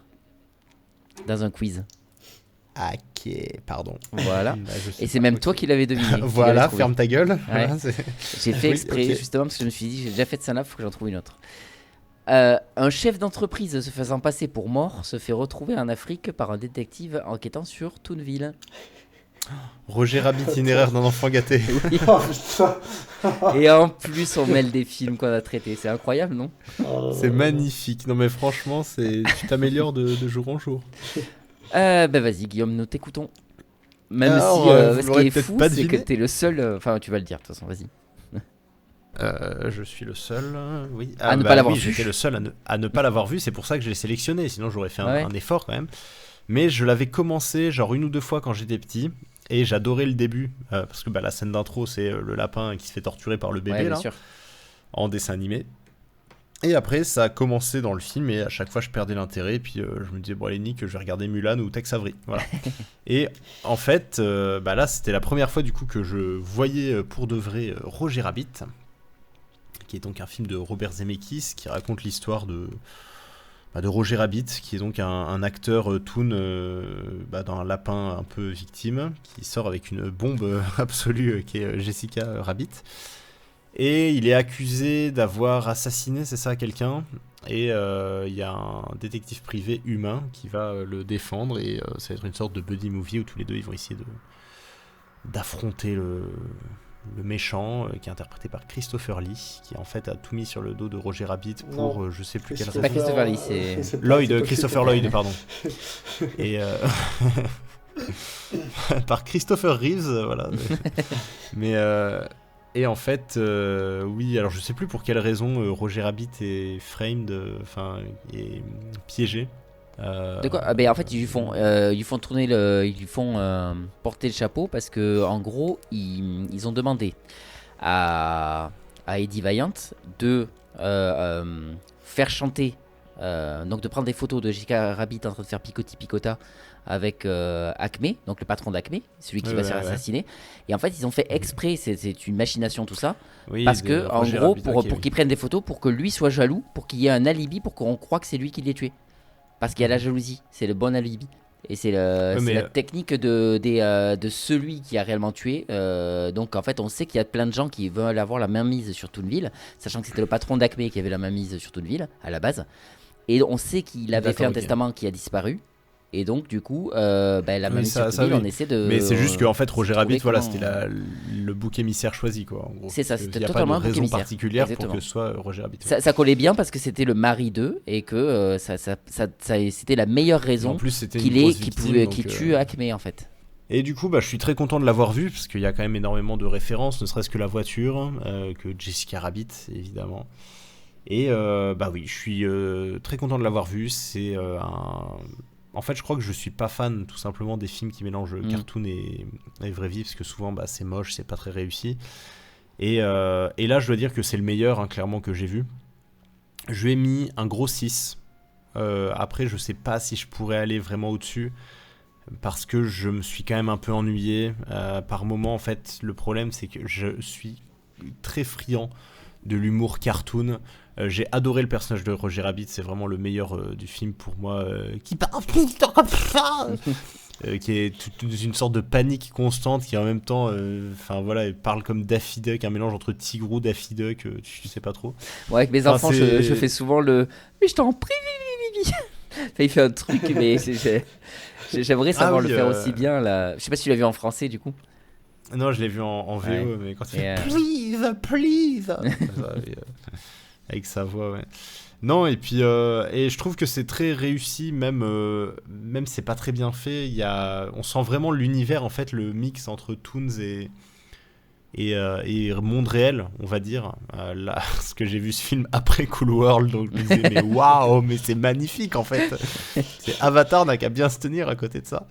dans un quiz. Ok, pardon. Voilà. Bah, je sais Et c'est pas même quoi toi qui l'avais deviné. qui l'avais Voilà, trouvé. ferme ta gueule. Ouais. Voilà, J'ai fait Oui, exprès, ok. justement, parce que je me suis dit, j'ai déjà fait de ça là, faut que j'en trouve une autre. Un chef d'entreprise se faisant passer pour mort se fait retrouver en Afrique par un détective enquêtant sur Toonville. Roger Rabbit, itinéraire d'un enfant gâté. Ah, putain. Et en plus, on mêle des films qu'on a traités. C'est incroyable, non? C'est magnifique. Non mais franchement, tu t'améliores de jour en jour. Ben vas-y, Guillaume, nous t'écoutons. Même Alors, si vous ce l'aurez qui est peut-être fou, pas c'est que deviné. t'es le seul. Enfin, tu vas le dire, de toute façon, vas-y. Je suis le seul, oui. À ne pas l'avoir oui, vu. J'étais le seul à ne pas l'avoir vu, c'est pour ça que je l'ai sélectionné, sinon j'aurais fait Ouais. un effort quand même. Mais je l'avais commencé genre 1 ou 2 fois quand j'étais petit, et j'adorais le début, parce que la scène d'intro c'est le lapin qui se fait torturer par le bébé Ouais, bien là, sûr. en dessin animé. Et après ça a commencé dans le film, et à chaque fois je perdais l'intérêt, et puis je me disais bon allez Nick, je vais regarder Mulan ou Tex Avery, voilà. Et en fait, là c'était la première fois du coup que je voyais pour de vrai Roger Rabbit, qui est donc un film de Robert Zemeckis qui raconte l'histoire de Roger Rabbit, qui est donc un acteur toon d'un lapin un peu victime, qui sort avec une bombe absolue qui est Jessica Rabbit. Et il est accusé d'avoir assassiné, c'est ça, quelqu'un. Et il y a un détective privé humain qui va le défendre, et ça va être une sorte de buddy movie où tous les deux ils vont essayer d'affronter le méchant, qui est interprété par Christopher Lee, qui en fait a tout mis sur le dos de Roger Rabbit pour je sais plus quelle C'est pas raison. Christopher Lee, c'est Lloyd, Christopher Lloyd, pardon. Et par Christopher Reeves, voilà. Mais et en fait, oui, alors je sais plus pour quelle raison Roger Rabbit est framed, est piégé. De quoi? Ah, ben en fait ils lui font tourner ils lui font porter le chapeau parce que en gros ils ont demandé à Eddie Valiant de faire chanter, donc de prendre des photos de Jessica Rabbit en train de faire picoti picota avec Acme, donc le patron d'Acme, celui qui va se faire assassiner. Et en fait ils ont fait exprès, c'est une machination tout ça, Oui, parce de que en Roger gros Rabbit, pour ok, oui. qu'ils prennent des photos, pour que lui soit jaloux, pour qu'il y ait un alibi, pour qu'on croie que c'est lui qui l'ait tué. Parce qu'il y a la jalousie, c'est le bon alibi. Et c'est la technique de celui qui a réellement tué. Donc en fait, on sait qu'il y a plein de gens qui veulent avoir la main mise sur Toonville, sachant que c'était le patron d'Acme qui avait la main mise sur Toonville à la base. Et on sait qu'il avait fait un testament qui a disparu. Et donc du coup, la main mise sur Toonville, on essaie de... Mais c'est juste qu'en fait, Roger Rabbit, voilà, comment- c'était le bouc émissaire choisi, quoi. En gros. C'est ça, Parce c'était qu'il y a totalement un pas de bouc raison émissaire. particulière Exactement. pour que ce soit Roger Rabbit. Ça collait bien parce que c'était le mari d'eux et que c'était la meilleure En raison plus, c'était qu'il une grosse qui victime, donc, tue Acme en fait. Et du coup, je suis très content de l'avoir vu, parce qu'il y a quand même énormément de références, ne serait-ce que la voiture, que Jessica Rabbit, évidemment. Et oui, je suis très content de l'avoir vu. C'est En fait, je crois que je suis pas fan, tout simplement, des films qui mélangent cartoon et vraie vie, parce que souvent, c'est moche, c'est pas très réussi. Et là, je dois dire que c'est le meilleur, clairement, que j'ai vu. Je lui ai mis un gros 6. Après, je sais pas si je pourrais aller vraiment au-dessus, parce que je me suis quand même un peu ennuyé par moment. En fait, le problème, c'est que je suis très friand de l'humour cartoon. J'ai adoré le personnage de Roger Rabbit, c'est vraiment le meilleur du film pour moi, qui parle tout le temps comme ça, qui est une sorte de panique constante, qui en même temps, il parle comme Daffy Duck, un mélange entre Tigrou, Daffy Duck, tu sais pas trop. Ouais, avec mes enfants, je fais souvent le « Mais je t'en prie, il fait un truc, mais j'aimerais savoir le faire aussi bien. Là. Je sais pas si tu l'as vu en français, du coup. Non, je l'ai vu en VO, Ouais. mais quand il fait please, avec sa voix, ouais. Non, et puis et je trouve que c'est très réussi, même si c'est pas très bien fait. On sent vraiment l'univers, en fait, le mix entre Toons et monde réel, on va dire. Là, parce que j'ai vu ce film après Cool World, donc je me disais mais waouh, mais c'est magnifique en fait. C'est Avatar n'a qu'à bien se tenir à côté de ça.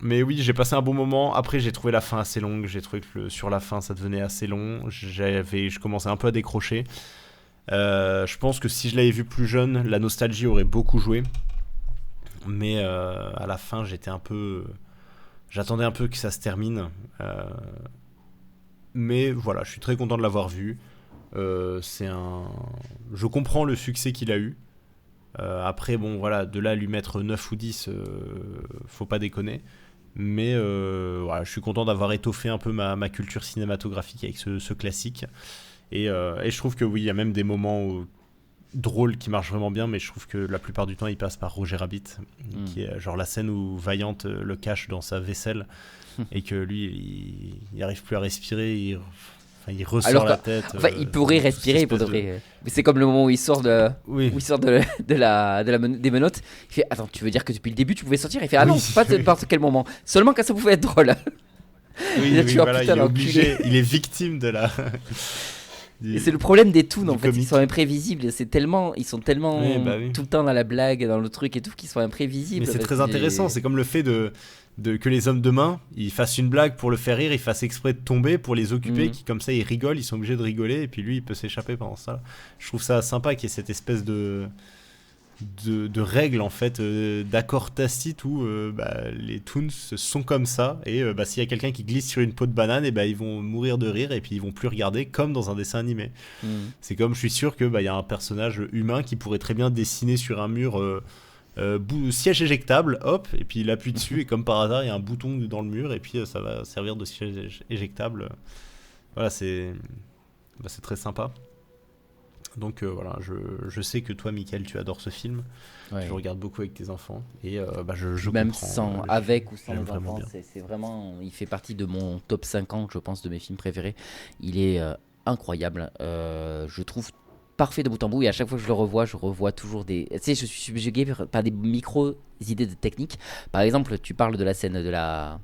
Mais oui, j'ai passé un bon moment. Après, j'ai trouvé la fin assez longue. J'ai trouvé que sur la fin, ça devenait assez long. Je commençais un peu à décrocher. Je pense que si je l'avais vu plus jeune, la nostalgie aurait beaucoup joué. Mais à la fin, j'attendais un peu que ça se termine. Mais voilà, je suis très content de l'avoir vu. Je comprends le succès qu'il a eu. Après, bon, voilà, de là à lui mettre 9 ou 10, faut pas déconner. Mais voilà, je suis content d'avoir étoffé un peu ma culture cinématographique avec ce classique. Et je trouve que oui, il y a même des moments drôles qui marchent vraiment bien, mais je trouve que la plupart du temps, il passe par Roger Rabbit, qui est genre la scène où Vaillante le cache dans sa vaisselle et que lui, il arrive plus à respirer, il ressort Alors la tête. Enfin, il pourrait respirer pour de vrai. Mais c'est comme le moment où il sort des menottes. Il fait attends, tu veux dire que depuis le début tu pouvais sortir? Il fait ah non, pas n'importe quel moment. Seulement quand ça pouvait être drôle. Oui, voilà, il est obligé, il est victime de la. Et c'est le problème des toons en fait, comique. ils sont imprévisibles, ils sont tellement tout le temps dans la blague, dans le truc et tout, qu'ils sont imprévisibles. Mais c'est très intéressant, c'est comme le fait que les hommes de main, ils fassent une blague pour le faire rire, ils fassent exprès de tomber pour les occuper, qui comme ça ils rigolent, ils sont obligés de rigoler, et puis lui il peut s'échapper pendant ça. Je trouve ça sympa qu'il y ait cette espèce de règles en fait, d'accords tacites où les toons sont comme ça, et s'il y a quelqu'un qui glisse sur une peau de banane, et ils vont mourir de rire et puis ils vont plus regarder, comme dans un dessin animé. C'est comme, je suis sûr que y a un personnage humain qui pourrait très bien dessiner sur un mur siège éjectable, hop, et puis il appuie dessus et comme par hasard il y a un bouton dans le mur et puis ça va servir de siège éjectable. Voilà, c'est très sympa. Donc voilà, je sais que toi, Mickaël, tu adores ce film. Ouais. Tu le regardes beaucoup avec tes enfants. Et je même comprends. Avec ou sans les enfants, c'est vraiment... Il fait partie de mon top 50, je pense, de mes films préférés. Il est incroyable. Je trouve parfait de bout en bout. Et à chaque fois que je revois toujours des... Tu sais, je suis subjugué par des micro-idées de technique. Par exemple, tu parles de la scène de la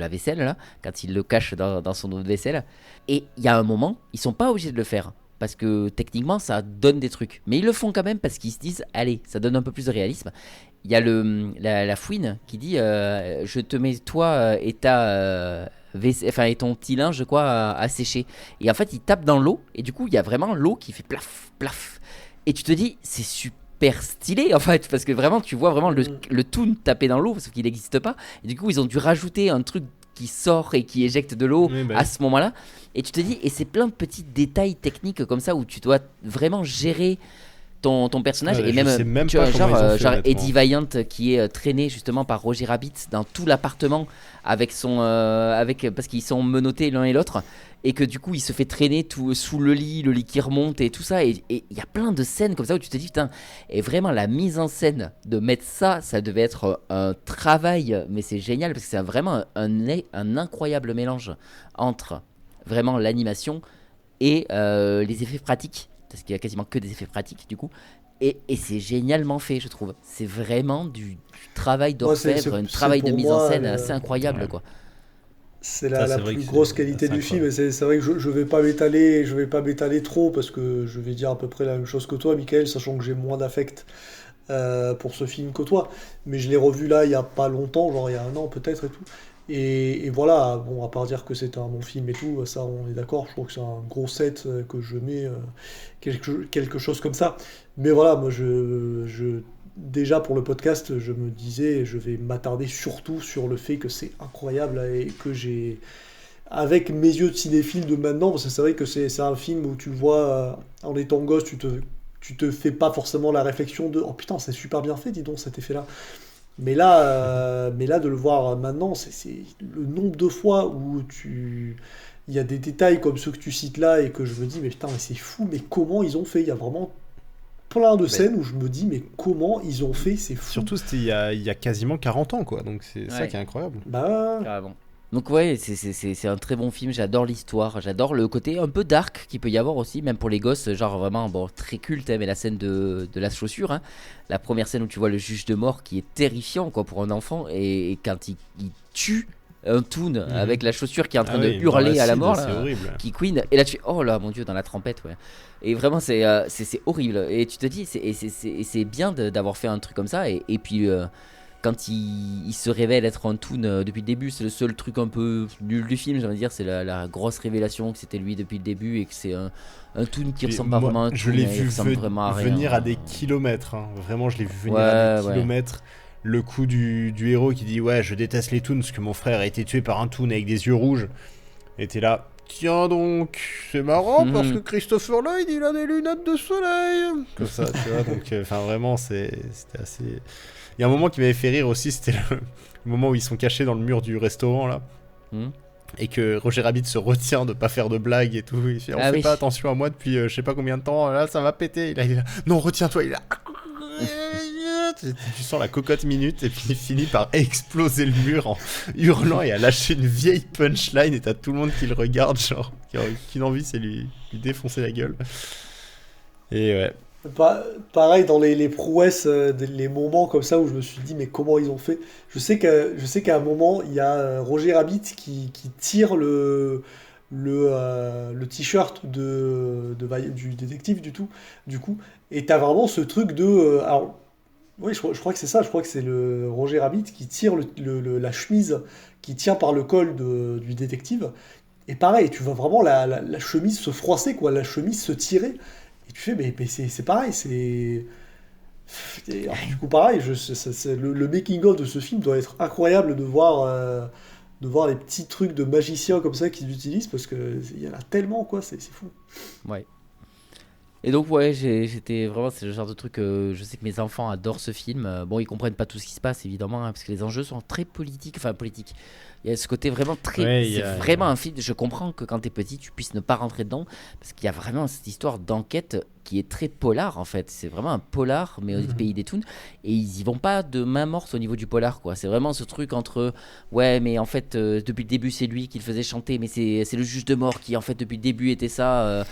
vaisselle là, quand il le cache dans son eau de vaisselle, et il y a un moment ils sont pas obligés de le faire parce que techniquement ça donne des trucs, mais ils le font quand même parce qu'ils se disent allez, ça donne un peu plus de réalisme. Il y a la fouine qui dit je te mets toi et ta et ton petit linge quoi à sécher, et en fait il tape dans l'eau et du coup il y a vraiment l'eau qui fait plaf plaf, et tu te dis c'est super stylé en fait, parce que vraiment tu vois vraiment le toon taper dans l'eau sauf qu'il n'existe pas, et du coup ils ont dû rajouter un truc qui sort et qui éjecte de l'eau à ce moment là, et tu te dis, et c'est plein de petits détails techniques comme ça où tu dois vraiment gérer ton personnage. Et même tu vois, genre Eddie Vaillant qui est traîné justement par Roger Rabbit dans tout l'appartement avec parce qu'ils sont menottés l'un et l'autre, et que du coup il se fait traîner tout sous le lit qui remonte et tout ça, et il y a plein de scènes comme ça où tu te dis putain, et vraiment la mise en scène de mettre ça devait être un travail, mais c'est génial parce que c'est vraiment un incroyable mélange entre vraiment l'animation et les effets pratiques, parce qu'il y a quasiment que des effets pratiques du coup, et c'est génialement fait, je trouve. C'est vraiment du travail d'orfèvre, un travail de mise en scène assez incroyable quoi. C'est la plus grosse qualité du film, et c'est vrai que je vais pas m'étaler trop parce que je vais dire à peu près la même chose que toi, Mickaël, sachant que j'ai moins d'affect pour ce film que toi, mais je l'ai revu là il y a pas longtemps, genre il y a un an peut-être et tout. Et voilà, bon, à part dire que c'est un bon film et tout, ça on est d'accord, je trouve que c'est un gros set que je mets quelque chose comme ça. Mais voilà, moi déjà pour le podcast, je me disais, je vais m'attarder surtout sur le fait que c'est incroyable et que j'ai, avec mes yeux de cinéphile de maintenant, parce que c'est vrai que c'est un film où tu le vois en étant gosse, tu te fais pas forcément la réflexion de oh putain, c'est super bien fait, dis donc cet effet-là. Mais là, de le voir maintenant, c'est le nombre de fois où il y a des détails comme ceux que tu cites là et que je me dis mais putain, mais c'est fou, mais comment ils ont fait? Il y a vraiment plein de scènes où je me dis mais comment ils ont fait, c'est fou. Surtout c'était il y a quasiment 40 ans quoi, donc c'est ça qui est incroyable. Carrément. Donc ouais, c'est un très bon film, j'adore l'histoire, j'adore le côté un peu dark qu'il peut y avoir aussi, même pour les gosses, genre vraiment très culte, mais la scène de la chaussure, hein. La première scène où tu vois le juge de mort qui est terrifiant quoi pour un enfant, et quand il tue un toon avec la chaussure qui est en train de hurler à la mort, là, qui queen, et là tu fais oh là mon dieu, dans la trempette, ouais. Et vraiment c'est horrible, et tu te dis c'est bien d'avoir fait un truc comme ça, et puis quand il se révèle être un toon depuis le début, c'est le seul truc un peu nul du film, j'ai envie de dire, c'est la grosse révélation que c'était lui depuis le début et que c'est un toon qui ressemble pas vraiment à un toon. Je l'ai vu venir à des kilomètres, hein. Vraiment je l'ai vu venir à des kilomètres. Le coup du héros qui dit ouais, je déteste les toons parce que mon frère a été tué par un toon avec des yeux rouges. Et t'es là, tiens donc, c'est marrant parce que Christopher Lloyd, il a des lunettes de soleil. Comme ça, tu vois. Donc, vraiment, c'était assez. Il y a un moment qui m'avait fait rire aussi, c'était le moment où ils sont cachés dans le mur du restaurant là. Et que Roger Rabbit se retient de pas faire de blagues et tout. Il fait, on fait pas attention à moi depuis je sais pas combien de temps. Là, ça va péter. Il est là. Non, retiens-toi. Il est là. Tu sens la cocotte minute et puis il finit par exploser le mur en hurlant et à lâcher une vieille punchline et t'as tout le monde qui le regarde genre qu'une envie c'est lui défoncer la gueule. Et ouais. Pareil dans les prouesses, les moments comme ça où je me suis dit mais comment ils ont fait. Je sais qu'à un moment il y a Roger Rabbit qui tire le t-shirt du détective du coup et t'as vraiment ce truc de alors oui je crois que c'est ça, je crois que c'est le Roger Rabbit qui tire la chemise qui tient par le col du détective et pareil tu vois vraiment la chemise se froisser quoi, la chemise se tirer. Et tu fais, mais c'est pareil, c'est. Alors, du coup, pareil, le making-of de ce film doit être incroyable de voir les petits trucs de magiciens comme ça qu'ils utilisent, parce qu'il y en a tellement, quoi, c'est fou. Ouais. Et donc, ouais, j'étais vraiment, c'est le genre de truc, je sais que mes enfants adorent ce film. Bon, ils comprennent pas tout ce qui se passe, évidemment, hein, parce que les enjeux sont très politiques. Il y a ce côté vraiment très. Ouais, vraiment un film. Je comprends que quand t'es petit, tu puisses ne pas rentrer dedans, parce qu'il y a vraiment cette histoire d'enquête qui est très polar en fait. C'est vraiment un polar, mais au pays des Toons. Et ils y vont pas de main morte au niveau du polar, quoi. C'est vraiment ce truc entre. Ouais, mais en fait, depuis le début, c'est lui qui le faisait chanter, mais c'est le juge de mort qui, en fait, depuis le début, était ça.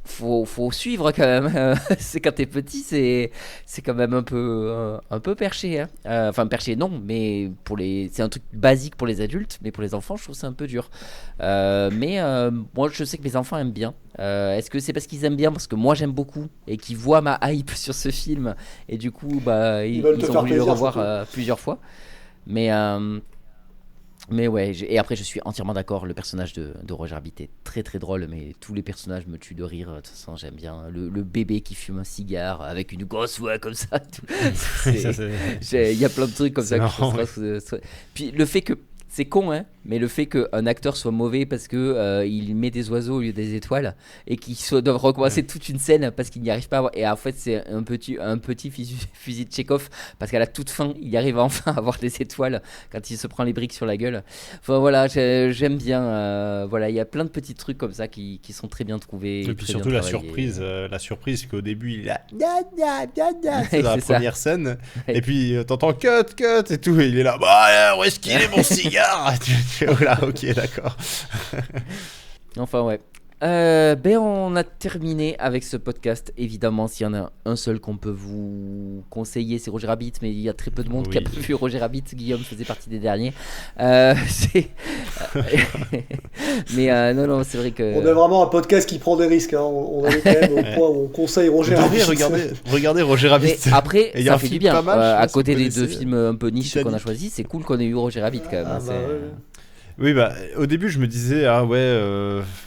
Faut suivre quand même. C'est quand t'es petit, c'est quand même un peu perché. Hein. Enfin, perché, non, mais c'est un truc basique pour les adultes, mais pour les enfants, je trouve c'est un peu dur. Mais moi, je sais que mes enfants aiment bien. Est-ce que c'est parce qu'ils aiment bien, parce que moi j'aime beaucoup et qu'ils voient ma hype sur ce film et du coup ils ont voulu le revoir plusieurs fois. Mais ouais, et après je suis entièrement d'accord, le personnage de Roger Rabbit est très très drôle, mais tous les personnages me tuent de rire. De toute façon, j'aime bien le bébé qui fume un cigare avec une grosse voix comme ça. Il y a plein de trucs comme ça. Puis le fait que c'est con, hein, mais le fait qu'un acteur soit mauvais parce que il met des oiseaux au lieu des étoiles et qu'ils doivent recommencer toute une scène parce qu'il n'y arrive pas et en fait c'est un petit fusil de Tchekhov parce qu'à la toute fin il arrive enfin à avoir des étoiles quand il se prend les briques sur la gueule. Enfin voilà, j'aime bien. Voilà, il y a plein de petits trucs comme ça qui sont très bien trouvés. Et puis surtout la surprise c'est qu'au début il a c'est dans la première scène et puis t'entends cut et tout et il est là où est-ce qu'il est mon cigare. Voilà, ok, d'accord. Enfin, ouais. On a terminé avec ce podcast. Évidemment, s'il y en a un seul qu'on peut vous conseiller, c'est Roger Rabbit, mais il y a très peu de monde qui a vu Roger Rabbit. Guillaume faisait partie des derniers. Mais non, c'est vrai que. On a vraiment un podcast qui prend des risques. Hein. On est quand même au point où on conseille Roger Rabbit. Regardez Roger Rabbit. Mais après, ça fait du bien. À côté des deux films un peu niche qu'on a choisi, c'est cool qu'on ait eu Roger Rabbit quand même. Oui, au début je me disais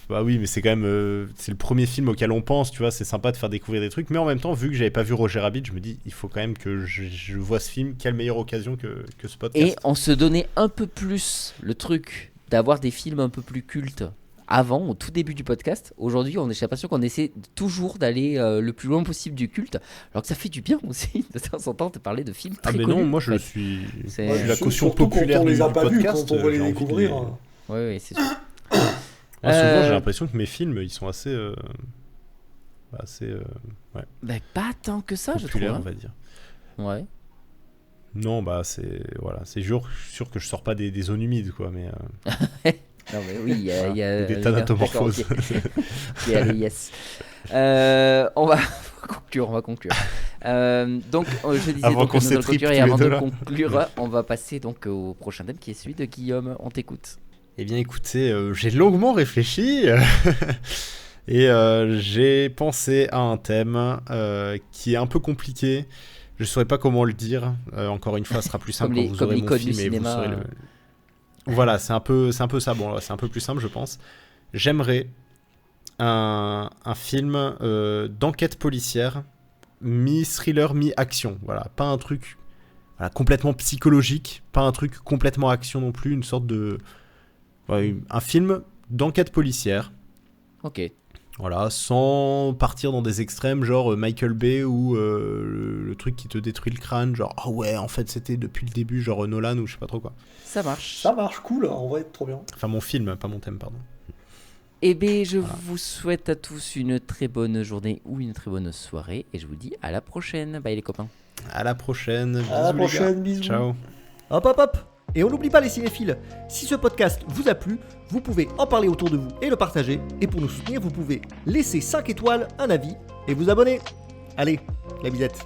oui, mais c'est quand même c'est le premier film auquel on pense, tu vois, c'est sympa de faire découvrir des trucs, mais en même temps, vu que j'avais pas vu Roger Rabbit, je me dis il faut quand même que je vois ce film, quelle meilleure occasion que ce podcast. Et on se donnait un peu plus le truc d'avoir des films un peu plus cultes avant, au tout début du podcast. Aujourd'hui, j'ai l'impression qu'on essaie toujours d'aller le plus loin possible du culte, alors que ça fait du bien aussi de temps en temps de parler de films très connus. Mais non, moi je suis la caution populaire du podcast. Quand on va les découvrir. Oui, c'est sûr. Moi, souvent, j'ai l'impression que mes films, ils sont assez pas tant que ça, je trouve. On va dire. Ouais. Non, c'est sûr que je sors pas des zones humides, quoi, mais. Non mais oui, il y a des thanatomorphoses. Okay, allez, yes. On va conclure. Donc, je disais avant donc qu'on conclure et avant de conclure, on va passer donc au prochain thème qui est celui de Guillaume. On t'écoute. Eh bien, écoutez, j'ai longuement réfléchi et j'ai pensé à un thème qui est un peu ça. Je saurais pas comment le dire. Encore une fois, ce sera plus simple quand vous aurez mon film et vous saurez le. Voilà, c'est un peu ça. Bon, c'est un peu plus simple, je pense. J'aimerais un film d'enquête policière, mi-thriller, mi-action. Voilà, pas un truc complètement psychologique, pas un truc complètement action non plus, une sorte de... Ouais, un film d'enquête policière. Ok. Voilà, sans partir dans des extrêmes, genre Michael Bay ou le truc qui te détruit le crâne, genre ah ouais, en fait c'était depuis le début, genre Nolan ou je sais pas trop quoi. Ça marche. Ça marche, cool, en vrai, trop bien. Enfin, mon film, pas mon thème, pardon. Eh bien, je vous souhaite à tous une très bonne journée ou une très bonne soirée. Et je vous dis à la prochaine. Bye les copains. À la prochaine. À la Bisous, les gars. prochaine, bisous. Ciao. Hop hop hop. Et on n'oublie pas les cinéphiles, si ce podcast vous a plu, vous pouvez en parler autour de vous et le partager. Et pour nous soutenir, vous pouvez laisser 5 étoiles, un avis et vous abonner. Allez, la bisette.